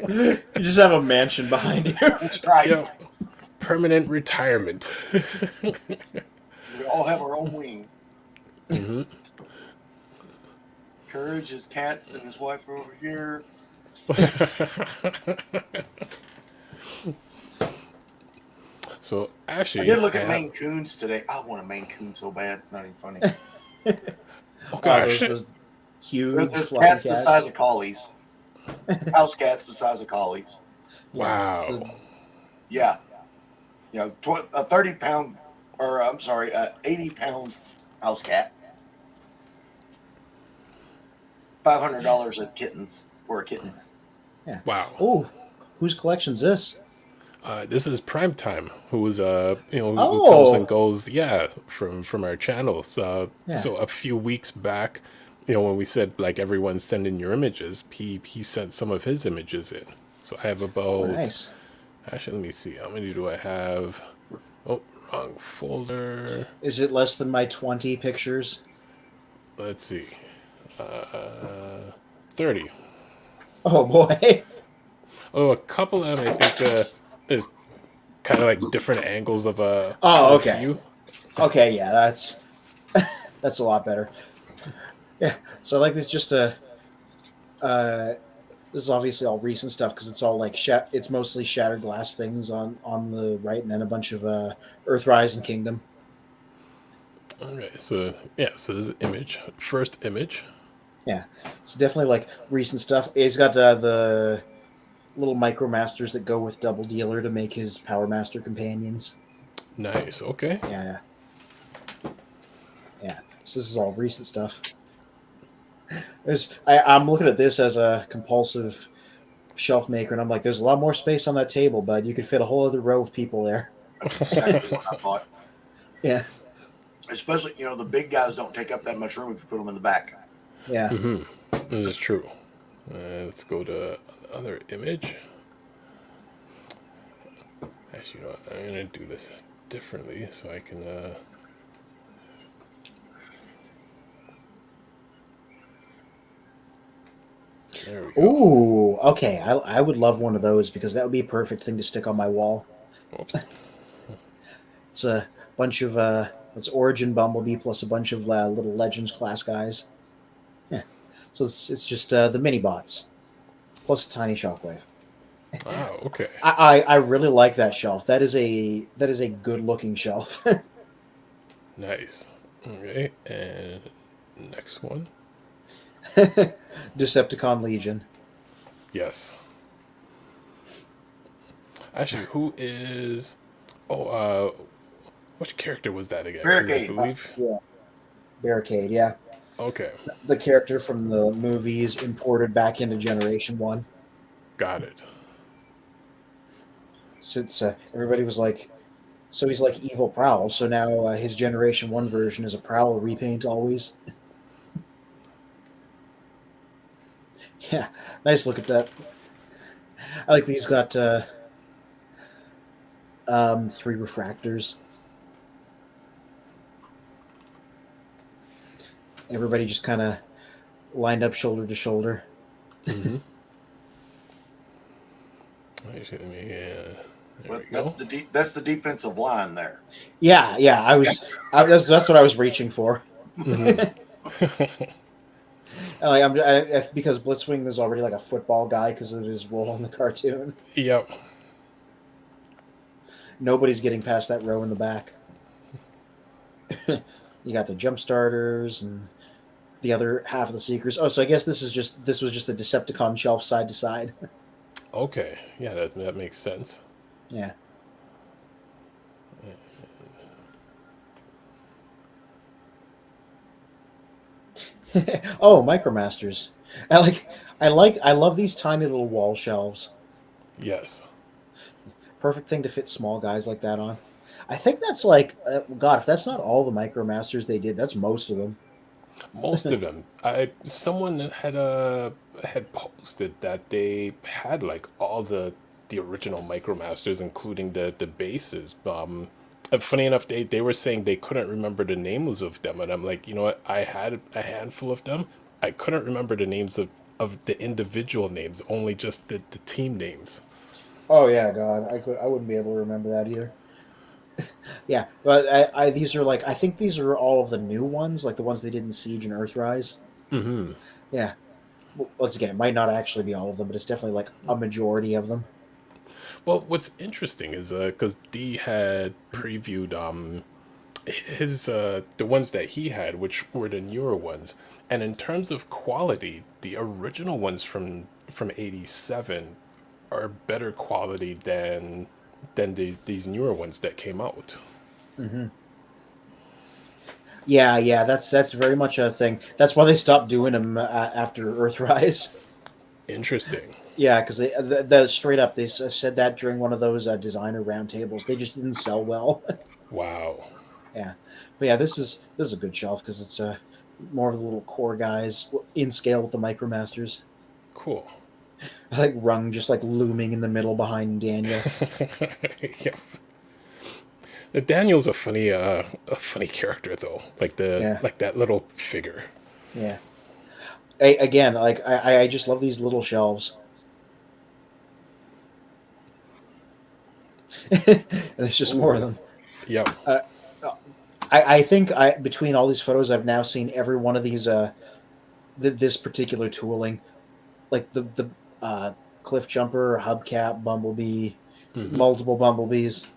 You just have a mansion behind you. That's right. Yo, permanent retirement. We all have our own wing. Courage, his cats, and his wife are over here. So actually, I did look at Maine Coons today. I want a Maine Coon so bad, it's not even funny. Oh gosh, those huge There's fluffy cats the size of collies. House cats the size of collies. Wow. Yeah. You know, a 30-pound, or I'm sorry, 80-pound house cat. $500 at kittens for a kitten. Yeah. Wow. Oh, whose collection's this? This is Primetime, who was who Oh. comes and goes, from our channels. So a few weeks back, when we said like everyone send in your images, he sent some of his images in. So I have about Nice. Actually, let me see. How many do I have? Oh, wrong folder. Is it less than my 20 pictures? Let's see. 30. Oh boy. Oh, a couple of them I think is kind of like different angles of a. Oh, okay. View. Okay, yeah, that's a lot better. Yeah, so like this just this is obviously all recent stuff because it's all like it's mostly shattered glass things on the right, and then a bunch of Earthrise and Kingdom. Okay, so this is image, first image. Yeah, it's definitely like recent stuff. He's got the little micromasters that go with Double Dealer to make his Power Master companions. Nice. Okay. Yeah. So this is all recent stuff. I'm looking at this as a compulsive shelf maker, and I'm like, there's a lot more space on that table, bud. You could fit a whole other row of people there. That's exactly what I thought. Yeah. Especially, the big guys don't take up that much room if you put them in the back. Yeah. That is true. Let's go to another image. Actually, you know what? I'm going to do this differently so I can... There we go. Ooh, okay. I would love one of those because that would be a perfect thing to stick on my wall. Oops. It's a bunch of it's Origin Bumblebee plus a bunch of little Legends class guys. Yeah, so it's just the mini bots plus a tiny Shockwave. Wow. Okay. I really like that shelf. That is a good looking shelf. Nice. Okay, and next one. Decepticon Legion. Yes. Actually, who is? Oh, which character was that again? 'Cause Barricade. I believe. Yeah. Barricade, yeah. Okay, The character from the movies imported back into Generation 1. got it. Since everybody was like, so he's like Evil Prowl, so now his Generation 1 version is a Prowl repaint always. Yeah, nice look at that. I like these got 3 refractors. Everybody just kind of lined up shoulder to shoulder. Mm-hmm. Actually, let me. There But we go. that's the defensive line there. Yeah, that's what I was reaching for. Mm-hmm. And because Blitzwing is already like a football guy because of his role in the cartoon. Yep. Nobody's getting past that row in the back. You got the jump starters and the other half of the Seekers. Oh, so I guess this was just the Decepticon shelf side to side. Okay. Yeah, that makes sense. Yeah. Oh, Micromasters. I love these tiny little wall shelves. Yes. Perfect thing to fit small guys like that on. I think that's like God. If that's not all the Micromasters they did, that's most of them. Most of them. Someone had posted that they had like all the original Micromasters, including the bases. And funny enough, they were saying they couldn't remember the names of them, and I'm like, you know what? I had a handful of them. I couldn't remember the names of the individual names, only just the team names. Oh yeah, God, I wouldn't be able to remember that either. Yeah, but these are I think these are all of the new ones, like the ones they did in Siege and Earthrise. Mm-hmm. Yeah. Well, once again, it might not actually be all of them, but it's definitely like a majority of them. Well, what's interesting is because D had previewed his the ones that he had, which were the newer ones, and in terms of quality, the original ones from '87 are better quality than these newer ones that came out. Mm-hmm. Yeah, that's very much a thing. That's why they stopped doing them after Earthrise. Interesting. Yeah, because the straight up they said that during one of those designer roundtables. They just didn't sell well. Wow. Yeah, but yeah, this is a good shelf because it's more of the little core guys in scale with the Micromasters. Cool. I like Rung just like looming in the middle behind Daniel. Yeah. Daniel's a funny character though. Like that little figure. Yeah. Again, I just love these little shelves. And there's just more of them. Yep. I think between all these photos, I've now seen every one of these this particular tooling, like the cliff jumper, hubcap, bumblebee, Mm-hmm. multiple bumblebees.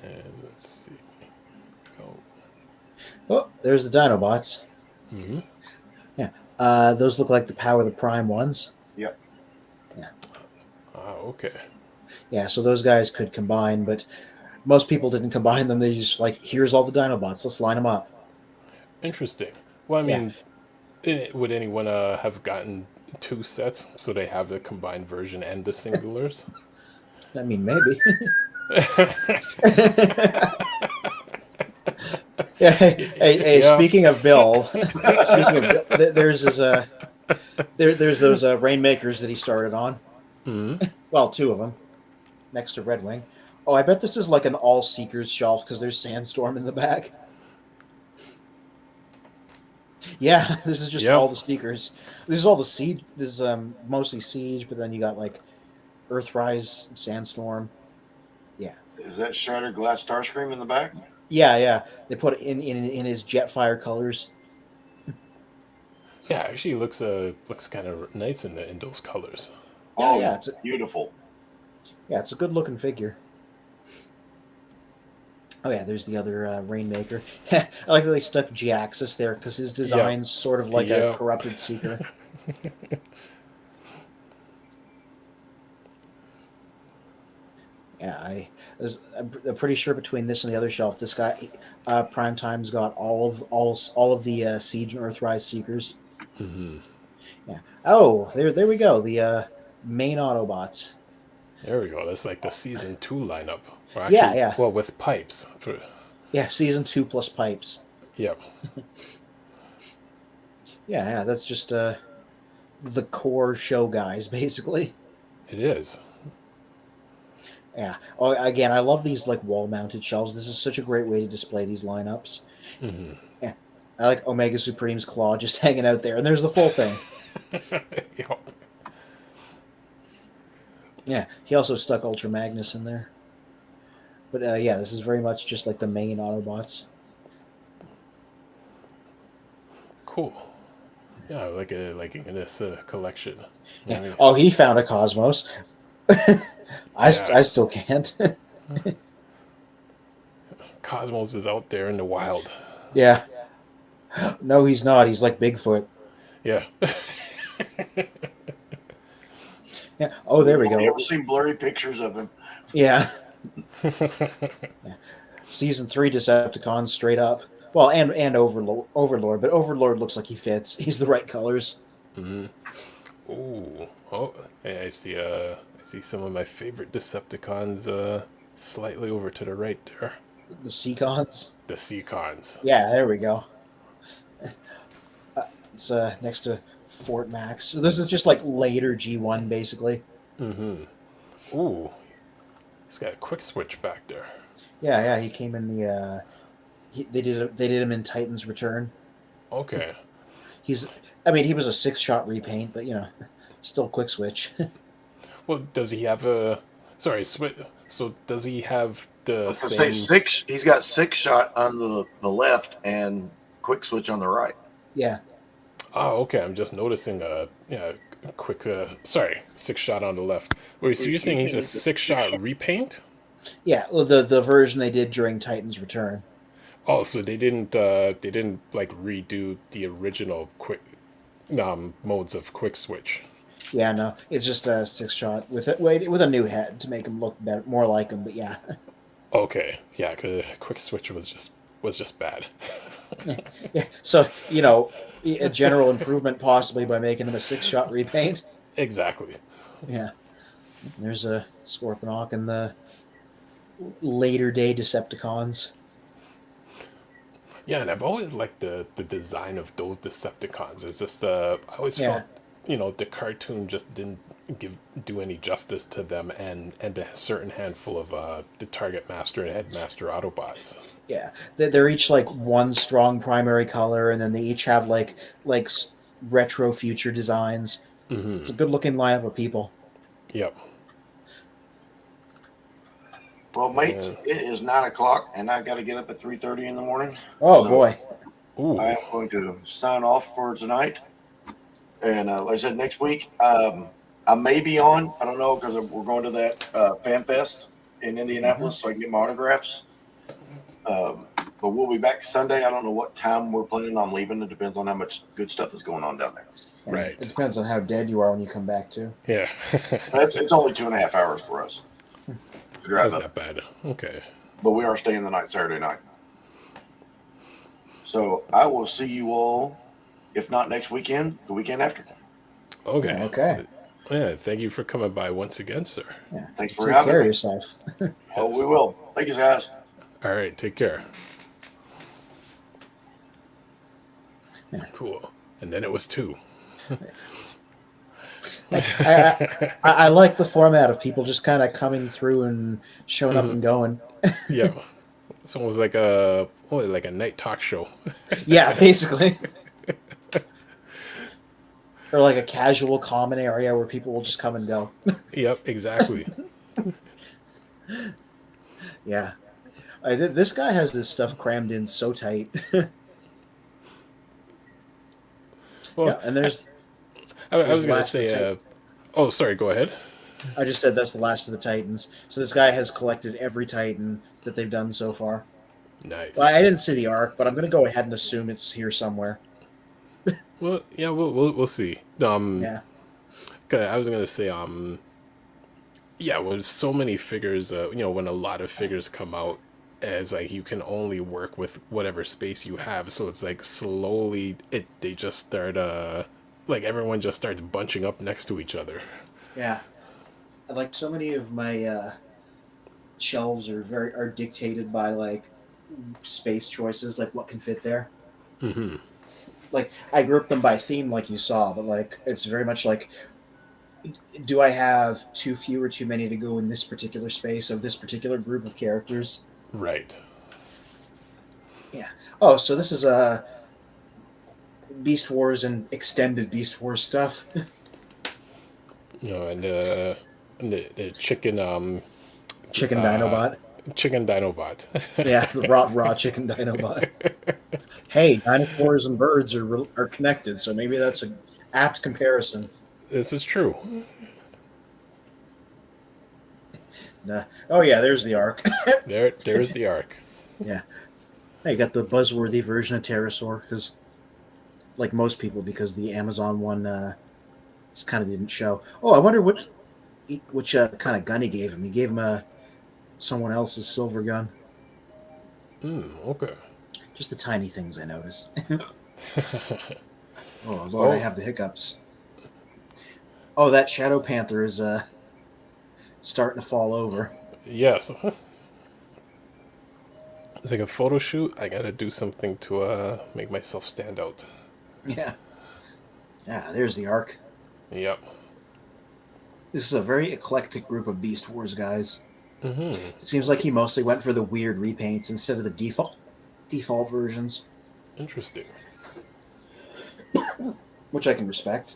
And let's see. Oh, there's the Dinobots. Mm-hmm. Yeah, those look like the Power of the Prime ones. Yep. Yeah. Oh, okay. Yeah, so those guys could combine, but most people didn't combine them. They just here's all the Dinobots. Let's line them up. Interesting. Well, I mean, would anyone have gotten 2 sets so they have the combined version and the singulars? I mean, maybe. Yeah. Hey, Yeah. Speaking of Bill, there's those Rainmakers that he started on. Mm-hmm. Well, 2 of them next to Red Wing. Oh, I bet this is like an all Seekers shelf because there's Sandstorm in the back. Yeah, this is just all the Seekers. This is all the Siege. This is mostly Siege, but then you got Earthrise, Sandstorm. Yeah. Is that Shattered Glass Starscream in the back? Yeah. They put it in his Jetfire colors. Yeah, actually looks kind of nice in those colors. Yeah, it's beautiful. Yeah, it's a good looking figure. Oh yeah, there's the other Rainmaker. I like that they stuck G-Axis there because his design's sort of like a corrupted Seeker. Yeah, I'm pretty sure between this and the other shelf, this guy, Primetime's got all of the Siege and Earthrise Seekers. Mm-hmm. Yeah. Oh, there we go. The main Autobots. There we go. That's like the season 2 lineup. Or actually, yeah. Well, with pipes. Yeah, season 2 plus pipes. Yep. Yeah. That's just the core show guys, basically. It is. Yeah. Oh, again, I love these like wall-mounted shelves. This is such a great way to display these lineups. Mm-hmm. Yeah. I like Omega Supreme's claw just hanging out there, and there's the full thing. Yep. Yeah. He also stuck Ultra Magnus in there. But yeah, this is very much just like the main Autobots. Cool. Yeah, like in this collection. Yeah. Oh, he found a Cosmos. I still can't. Cosmos is out there in the wild. Yeah. No, he's not. He's like Bigfoot. Yeah. Yeah. Oh, there we go. You ever seen blurry pictures of him? Yeah. Yeah. Season 3 Decepticons straight up. Well, and Overlord, but Overlord looks like he fits. He's the right colors. Mm-hmm. Ooh. Oh, hey, I see some of my favorite Decepticons slightly over to the right there. The Seacons? The Seacons. Yeah, there we go. It's next to Fort Max. So this is just like later G1, basically. Mm-hmm. Ooh. He's got a quick switch back there. Yeah, he came in the... they did him in Titan's Return. Okay. He was a 6-shot repaint, but, still quick switch. Well, does he have a... Sorry, so does he have the same... He's got 6-shot on the left and quick switch on the right. Yeah. Oh, okay. I'm just noticing a quick... 6-shot on the left. Wait, so you're saying he's a 6-shot repaint? Yeah, well, the version they did during Titan's Return. Oh, so they didn't like redo the original quick modes of quick switch. Yeah, no, it's just a 6-shot with a new head to make him look better, more like him. But yeah. Okay, yeah, because quick switch was just bad. Yeah, so a general improvement possibly by making him a 6-shot repaint. Exactly. Yeah, there's a Scorponok and the later day Decepticons. Yeah, and I've always liked the design of those Decepticons. It's just I always felt the cartoon just didn't do any justice to them and a certain handful of the Target Master and Headmaster Autobots. Yeah, they're each like one strong primary color, and then they each have like retro future designs. Mm-hmm. It's a good looking lineup of people. Yep. Well, mates, it is 9:00, and I got to get up at 3:30 in the morning. Oh boy! Ooh. I am going to sign off for tonight. And like I said, next week I may be on. I don't know because we're going to that Fan Fest in Indianapolis, so I can get my autographs. But we'll be back Sunday. I don't know what time we're planning on leaving. It depends on how much good stuff is going on down there. And right. It depends on how dead you are when you come back too. Yeah. It's only 2.5 hours for us. That's not bad. Okay. But we are staying the night Saturday night. So I will see you all, if not next weekend, the weekend after. Okay. Okay. Yeah, thank you for coming by once again, sir. Yeah. Thanks for Take having care me. of yourself. Oh, we will. Thank you, guys. All right, take care. Yeah. Cool. And then it was 2. I like the format of people just kind of coming through and showing up and going. Yeah. It's almost like a night talk show. Yeah, basically. or like a casual common area where people will just come and go. Yep, exactly. Yeah, this guy has this stuff crammed in so tight. Well, Yeah, and there's I was the gonna last of the say. Oh, sorry. Go ahead. I just said that's the last of the Titans. So this guy has collected every Titan that they've done so far. Nice. Well, I didn't see the arc, but I'm going to go ahead and assume it's here somewhere. Well, yeah, we'll see. Yeah. 'Kay, I was gonna say, yeah, with so many figures, when a lot of figures come out, as like you can only work with whatever space you have, so it's like slowly they just start like everyone just starts bunching up next to each other. Yeah. Like so many of my shelves are dictated by like space choices, like what can fit there. Mm-hmm. Like I grouped them by theme, like you saw, but like it's very much like, do I have too few or too many to go in this particular space of this particular group of characters? Right. Yeah. Oh, so this is Beast Wars and extended Beast Wars stuff. And the Chicken Dinobot. chicken Dinobot. Yeah, the raw chicken Dinobot. Hey, dinosaurs and birds are connected, so maybe that's an apt comparison. This is true. Nah. Oh yeah, there's the arc. There's the arc. Yeah. Hey, you got the buzzworthy version of Pterosaur, because, like most people, because the Amazon one just kind of didn't show. Oh, I wonder which kind of gun he gave him. He gave him someone else's silver gun. Okay. Just the tiny things I noticed. Oh Lord, I have the hiccups. Oh, that Shadow Panther is starting to fall over. Yes. It's like a photo shoot. I gotta do something to make myself stand out. Yeah. Yeah, there's the arc. Yep. This is a very eclectic group of Beast Wars guys. Mm-hmm. It seems like he mostly went for the weird repaints instead of the default versions, Interesting. which I can respect.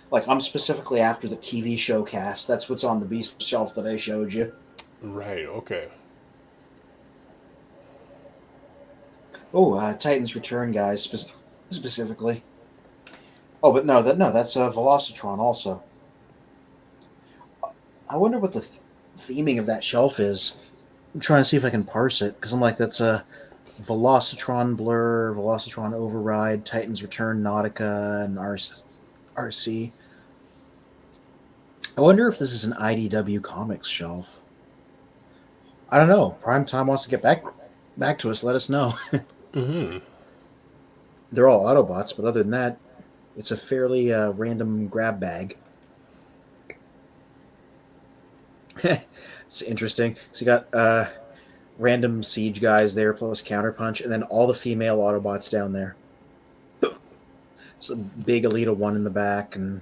Like, I'm specifically after the TV show cast. That's what's on the Beast shelf that I showed you. Right. Okay. Oh, Titans Return, guys, specifically. Oh, but that's Velocitron also. I wonder what the theming of that shelf is. I'm trying to see if I can parse it, because I'm like, that's a Velocitron Blur, Velocitron Override, Titans Return Nautica, and RC. I wonder if this is an IDW Comics shelf. I don't know. Primetime wants to get back to us. Let us know. Mm-hmm. They're all Autobots, but other than that, it's a fairly random grab bag. It's interesting. So you got random siege guys there plus Counterpunch, and then all the female Autobots down there. So big Elita one in the back, and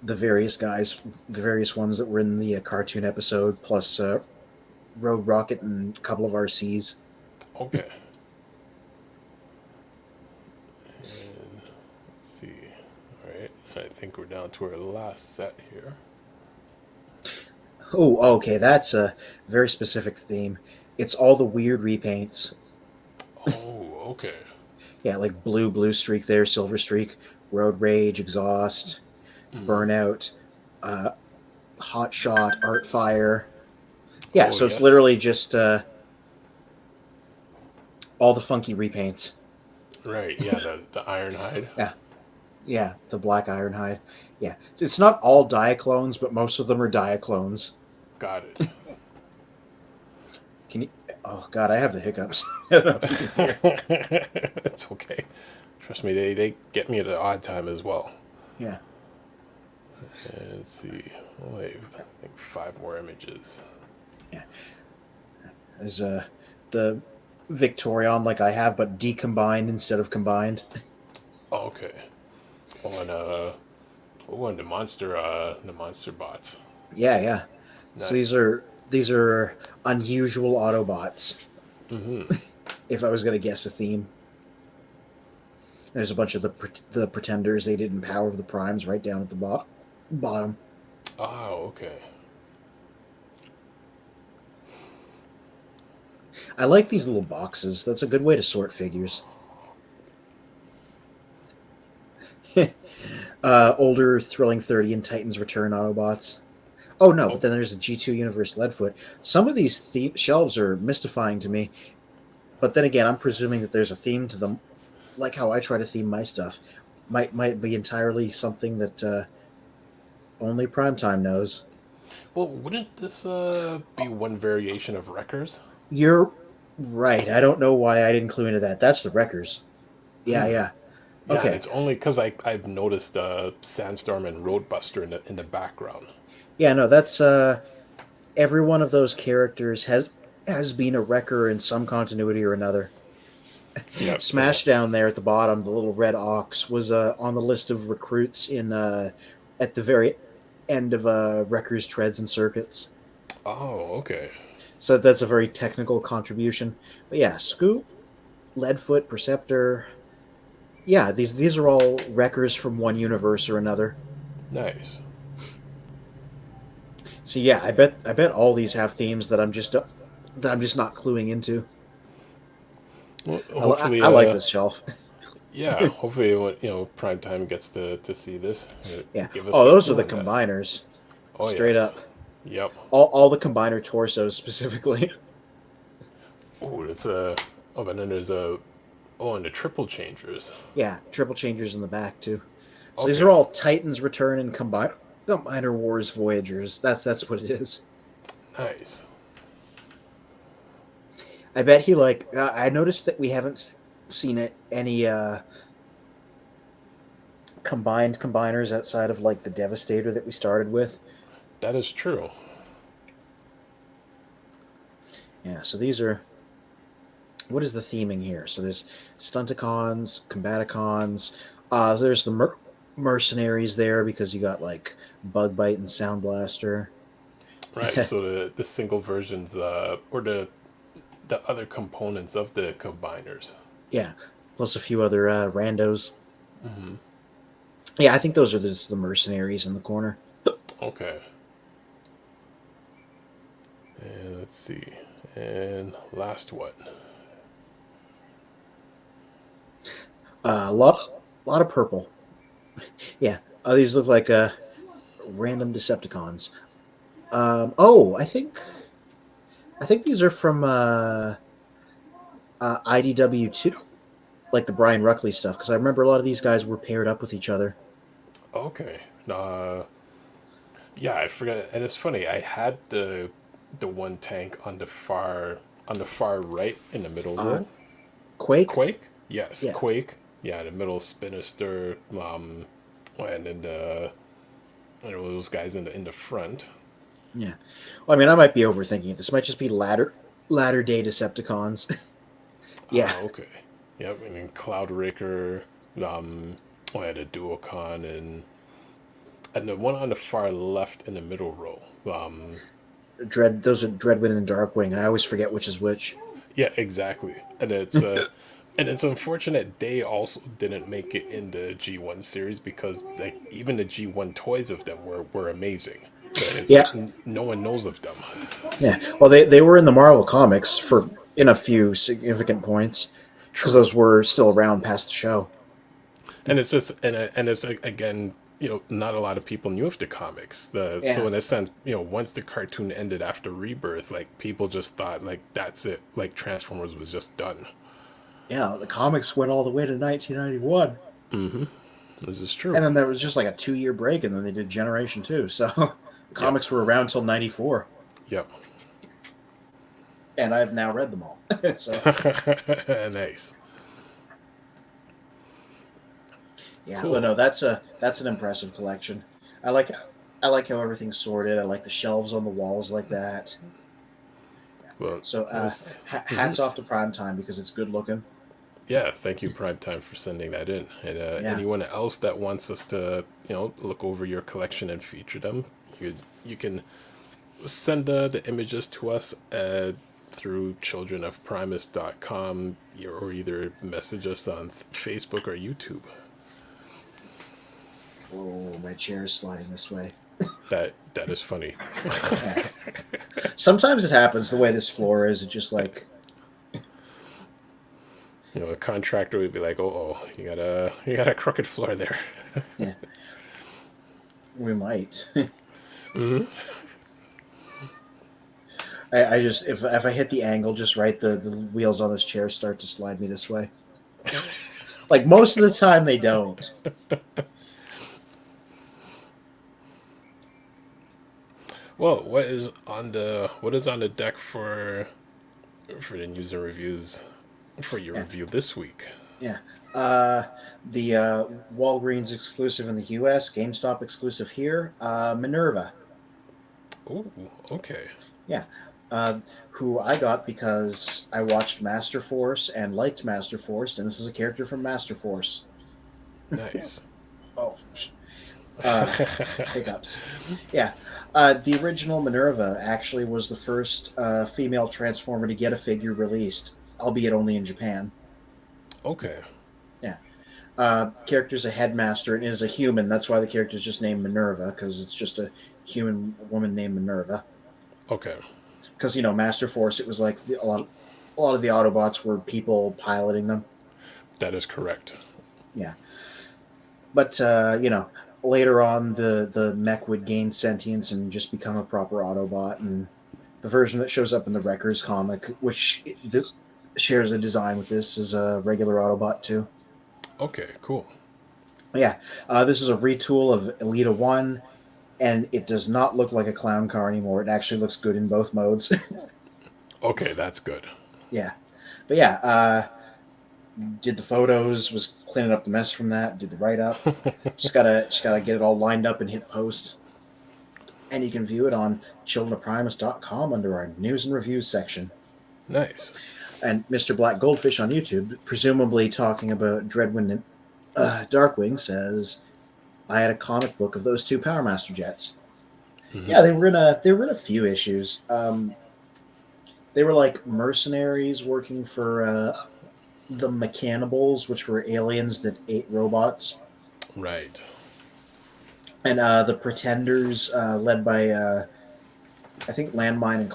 the various guys, the various ones that were in the cartoon episode, plus Road Rocket and a couple of RCs. Okay. And let's see. All right. I think we're down to our last set here. Oh, okay. That's a very specific theme. It's all the weird repaints. Oh, okay. Yeah, like blue streak there, silver streak, road rage, exhaust, burnout, hot shot, art fire. Yeah, so it's literally just all the funky repaints. Right. Yeah. The Ironhide. Yeah, the black Ironhide. Yeah, it's not all Diaclones, but most of them are Diaclones. Got it. Can you? Oh God, I have the hiccups. I don't know if you can hear. It's okay. Trust me, they get me at an odd time as well. Yeah. And let's see. Wait, I think 5 more images. Yeah. There's the Victorion like I have, but decombined instead of combined. Oh, okay. Oh, and the monster bots. Yeah. Nice. So these are unusual Autobots. Mm-hmm. If I was gonna guess a theme. There's a bunch of the pretenders they did in Power of the Primes right down at the bottom. Oh, okay. I like these little boxes. That's a good way to sort figures. Older Thrilling 30 and Titans Return Autobots. Oh no, but then there's a G2 Universe Leadfoot. Some of these shelves are mystifying to me. But then again, I'm presuming that there's a theme to them, like how I try to theme my stuff. Might be entirely something that only Primetime knows. Well, wouldn't this be one variation of Wreckers? You're right. I don't know why I didn't clue into that. That's the Wreckers. Yeah, yeah. Okay. Yeah, it's only because I've noticed Sandstorm and Roadbuster in the background. Yeah, no, that's every one of those characters has been a Wrecker in some continuity or another. Yep, Smash down there at the bottom, the little red ox was on the list of recruits in at the very end of Wreckers, Treads, and Circuits. Oh, okay. So that's a very technical contribution. But yeah, Scoop, Leadfoot, Perceptor. Yeah, these are all Wreckers from one universe or another. Nice. So yeah, I bet all these have themes that I'm just not cluing into. Well, hopefully, I like this shelf. Yeah, hopefully, Primetime gets to see this. Yeah. Those are the combiners. Oh, straight up. Yep. All the combiner torsos specifically. Oh, it's a. Oh, but then there's a. Oh, and the triple changers. Yeah, triple changers in the back too. So these are all Titans Return and Combiner Wars Voyagers. That's what it is. Nice. I bet he I noticed that we haven't seen any combined combiners outside of the Devastator that we started with. That is true. Yeah, so these are. What is the theming here? So there's Stunticons, Combaticons. There's the mercenaries there because you got Bug Bite and Sound Blaster. Right. So the single versions, or the other components of the combiners. Yeah, plus a few other randos. Mm-hmm. Yeah, I think those are just the mercenaries in the corner. Okay. And let's see. And last one. A lot of purple. Yeah, these look like random Decepticons. I think these are from IDW 2, like the Brian Ruckley stuff, because I remember a lot of these guys were paired up with each other. Okay. Yeah, I forgot. And it's funny. I had the one tank on the far right in the middle row. Quake. Yes, yeah. Quake. Yeah, the middle Spinister. And then those guys in the front. Yeah. Well, I mean, I might be overthinking it. This might just be latter day Decepticons. Yeah. Oh, okay. Yep. And then Cloudraker. I had a Duocon and the one on the far left in the middle row. Those are Dreadwind and Darkwing. I always forget which is which. Yeah, exactly. And it's and it's unfortunate they also didn't make it in the G1 series because even the G1 toys of them were amazing. Yeah. No one knows of them. Yeah. Well, they were in the Marvel comics in a few significant points because those were still around past the show. And it's just and it's again, not a lot of people knew of the comics. So in a sense, once the cartoon ended after Rebirth, people just thought that's it. Transformers was just done. Yeah, the comics went all the way to 1991. Mm-hmm. This is true. And then there was just a 2-year break, and then they did Generation 2. So comics were around till 94. Yep. And I've now read them all. So. Nice. Yeah, cool. But no, that's an impressive collection. I like how everything's sorted. I like the shelves on the walls like that. Well, so hats off to Primetime because it's good looking. Yeah, thank you Primetime for sending that in. And anyone else that wants us to look over your collection and feature them, you can send the images to us through childreofprimus.com or either message us on Facebook or YouTube. Oh, my chair is sliding this way. That is funny. Yeah. Sometimes it happens the way this floor is. It just like, you know, a contractor would be like, "Oh, you got a crooked floor there." yeah, we might. Mm-hmm. I just if I hit the angle just right, the wheels on this chair start to slide me this way. Like most of the time, they don't. Well, what is on the deck for the news and reviews for your review this week? Yeah. The Walgreens exclusive in the US, GameStop exclusive here, Minerva. Oh, okay. Yeah. Who I got because I watched Master Force and liked Master Force, and this is a character from Master Force. Nice. Oh, hiccups. Yeah. The original Minerva actually was the first female Transformer to get a figure released, albeit only in Japan. Okay. Yeah. Character's a headmaster and is a human. That's why the character's just named Minerva, because it's just a human woman named Minerva. Okay. Because, you know, Master Force, it was like a lot of the Autobots were people piloting them. That is correct. Yeah. But, you know, later on, the mech would gain sentience and just become a proper Autobot. And the version that shows up in the Wreckers comic, which shares a design with this, is a regular Autobot, too. Okay, cool. Yeah. This is a retool of Elita 1, and it does not look like a clown car anymore. It actually looks good in both modes. Okay, that's good. Yeah. But yeah, did the photos, was cleaning up the mess from that, did the write-up. just gotta get it all lined up and hit post. And you can view it on childreofprimus.com under our news and reviews section. Nice. And Mr. Black Goldfish on YouTube, presumably talking about Dreadwind and Darkwing, says, I had a comic book of those two Power Master jets. Mm-hmm. Yeah, they were in a few issues. They were like mercenaries working for the Mechanibals, which were aliens that ate robots. Right. And the Pretenders, led by I think Landmine and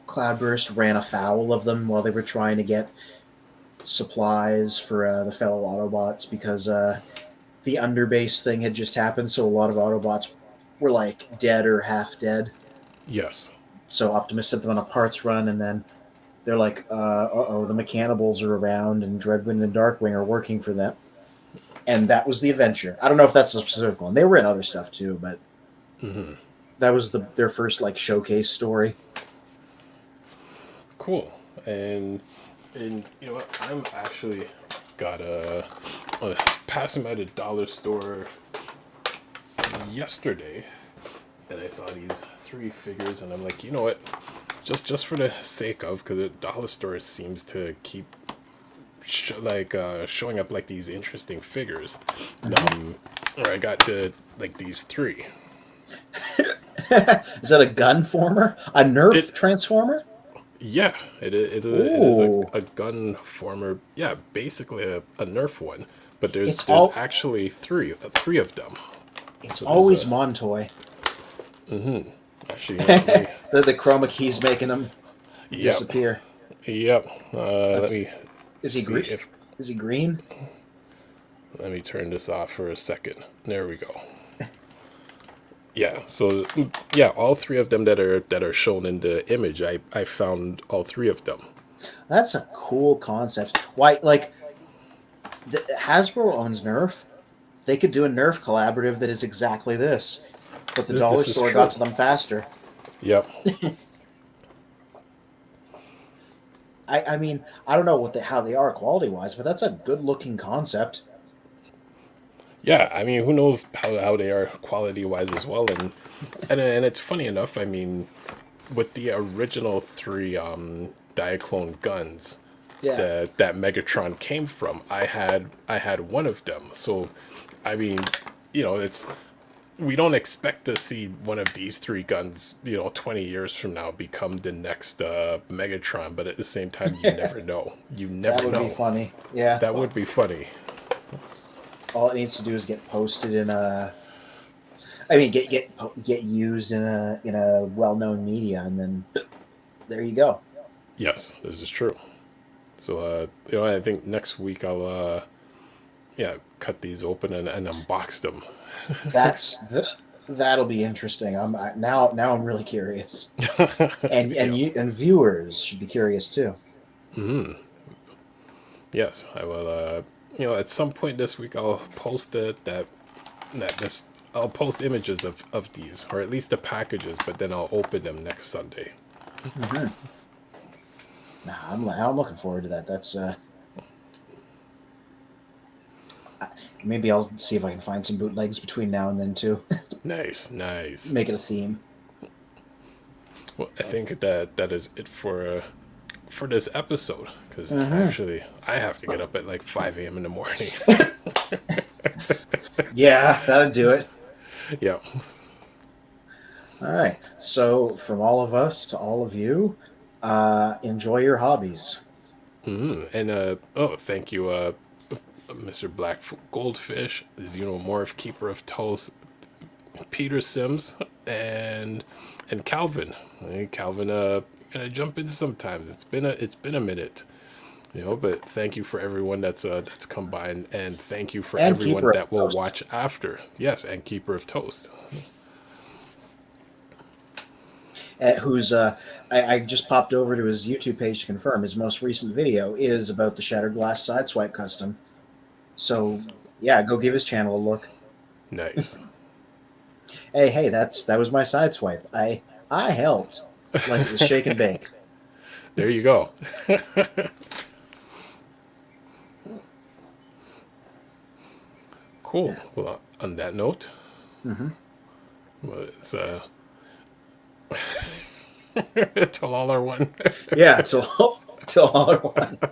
Cloudburst, ran afoul of them while they were trying to get supplies for the fellow Autobots, because the underbase thing had just happened, so a lot of Autobots were like dead or half dead. Yes. So Optimus sent them on a parts run, and then they're like, uh-oh, the Mechanibals are around, and Dreadwind and Darkwing are working for them. And that was the adventure. I don't know if that's a specific one. They were in other stuff too, but that was their first like showcase story. Cool. And you know what? I'm actually got passed them at a dollar store yesterday, and I saw these 3 figures, and I'm like, you know what? Just for the sake of, because the dollar store seems to keep showing up like these interesting figures. Or I got these 3. Is that a gun former? A Nerf Transformer? Yeah, it is a gun former. Yeah, basically a Nerf one. But there's actually three of them. It's so always Montoy. Mm-hmm. Actually, the chroma key's making them disappear. Yep. Let me. Is he green? Is he green? Let me turn this off for a second. There we go. Yeah. So yeah, all 3 of them that are shown in the image, I found all 3 of them. That's a cool concept. Why, like, Hasbro owns Nerf. They could do a Nerf collaborative that is exactly this, but the dollar store got to them faster. Yep. I mean, I don't know how they are quality-wise, but that's a good-looking concept. Yeah, I mean, who knows how they are quality-wise as well, and it's funny enough. I mean, with the original 3 Diaclone guns, that Megatron came from, I had one of them. So, I mean, you know, we don't expect to see one of these three guns, 20 years from now become the next Megatron, but at the same time, you never know. You never know. That would be funny. Yeah. That would be funny. All it needs to do is get posted in a. I mean, get used in a well-known media, and then there you go. Yes, this is true. So, I think next week I'll, cut these open and unbox them. That'll be interesting. Now I'm really curious, and viewers should be curious too. Mm-hmm. Yes, I will. At some point this week I'll post I'll post images of these, or at least the packages, but then I'll open them next Sunday. Mm-hmm. I'm looking forward to that. That's maybe I'll see if I can find some bootlegs between now and then too. Nice. Make it a theme. Well, I think that is it for this episode, because actually I have to get up at like 5 a.m. in the morning. Yeah, that'll do it. Yeah. All right. So from all of us to all of you, enjoy your hobbies. Mm-hmm. And thank you, Mr. Black Goldfish, Xenomorph, Keeper of Toast, Peter Sims, and Calvin. Calvin, gonna jump in sometimes. It's been a minute, But thank you for everyone that's come by, and thank you for everyone that will watch after. Yes, and Keeper of Toast. Who's I just popped over to his YouTube page to confirm his most recent video is about the Shattered Glass Sideswipe custom. So yeah, go give his channel a look. Nice. Hey, that was my Sideswipe. I helped, like it was shake and bake. There you go. Cool. Yeah. Well, on that note, well, it's Tilallareone. Yeah, Tilallareone.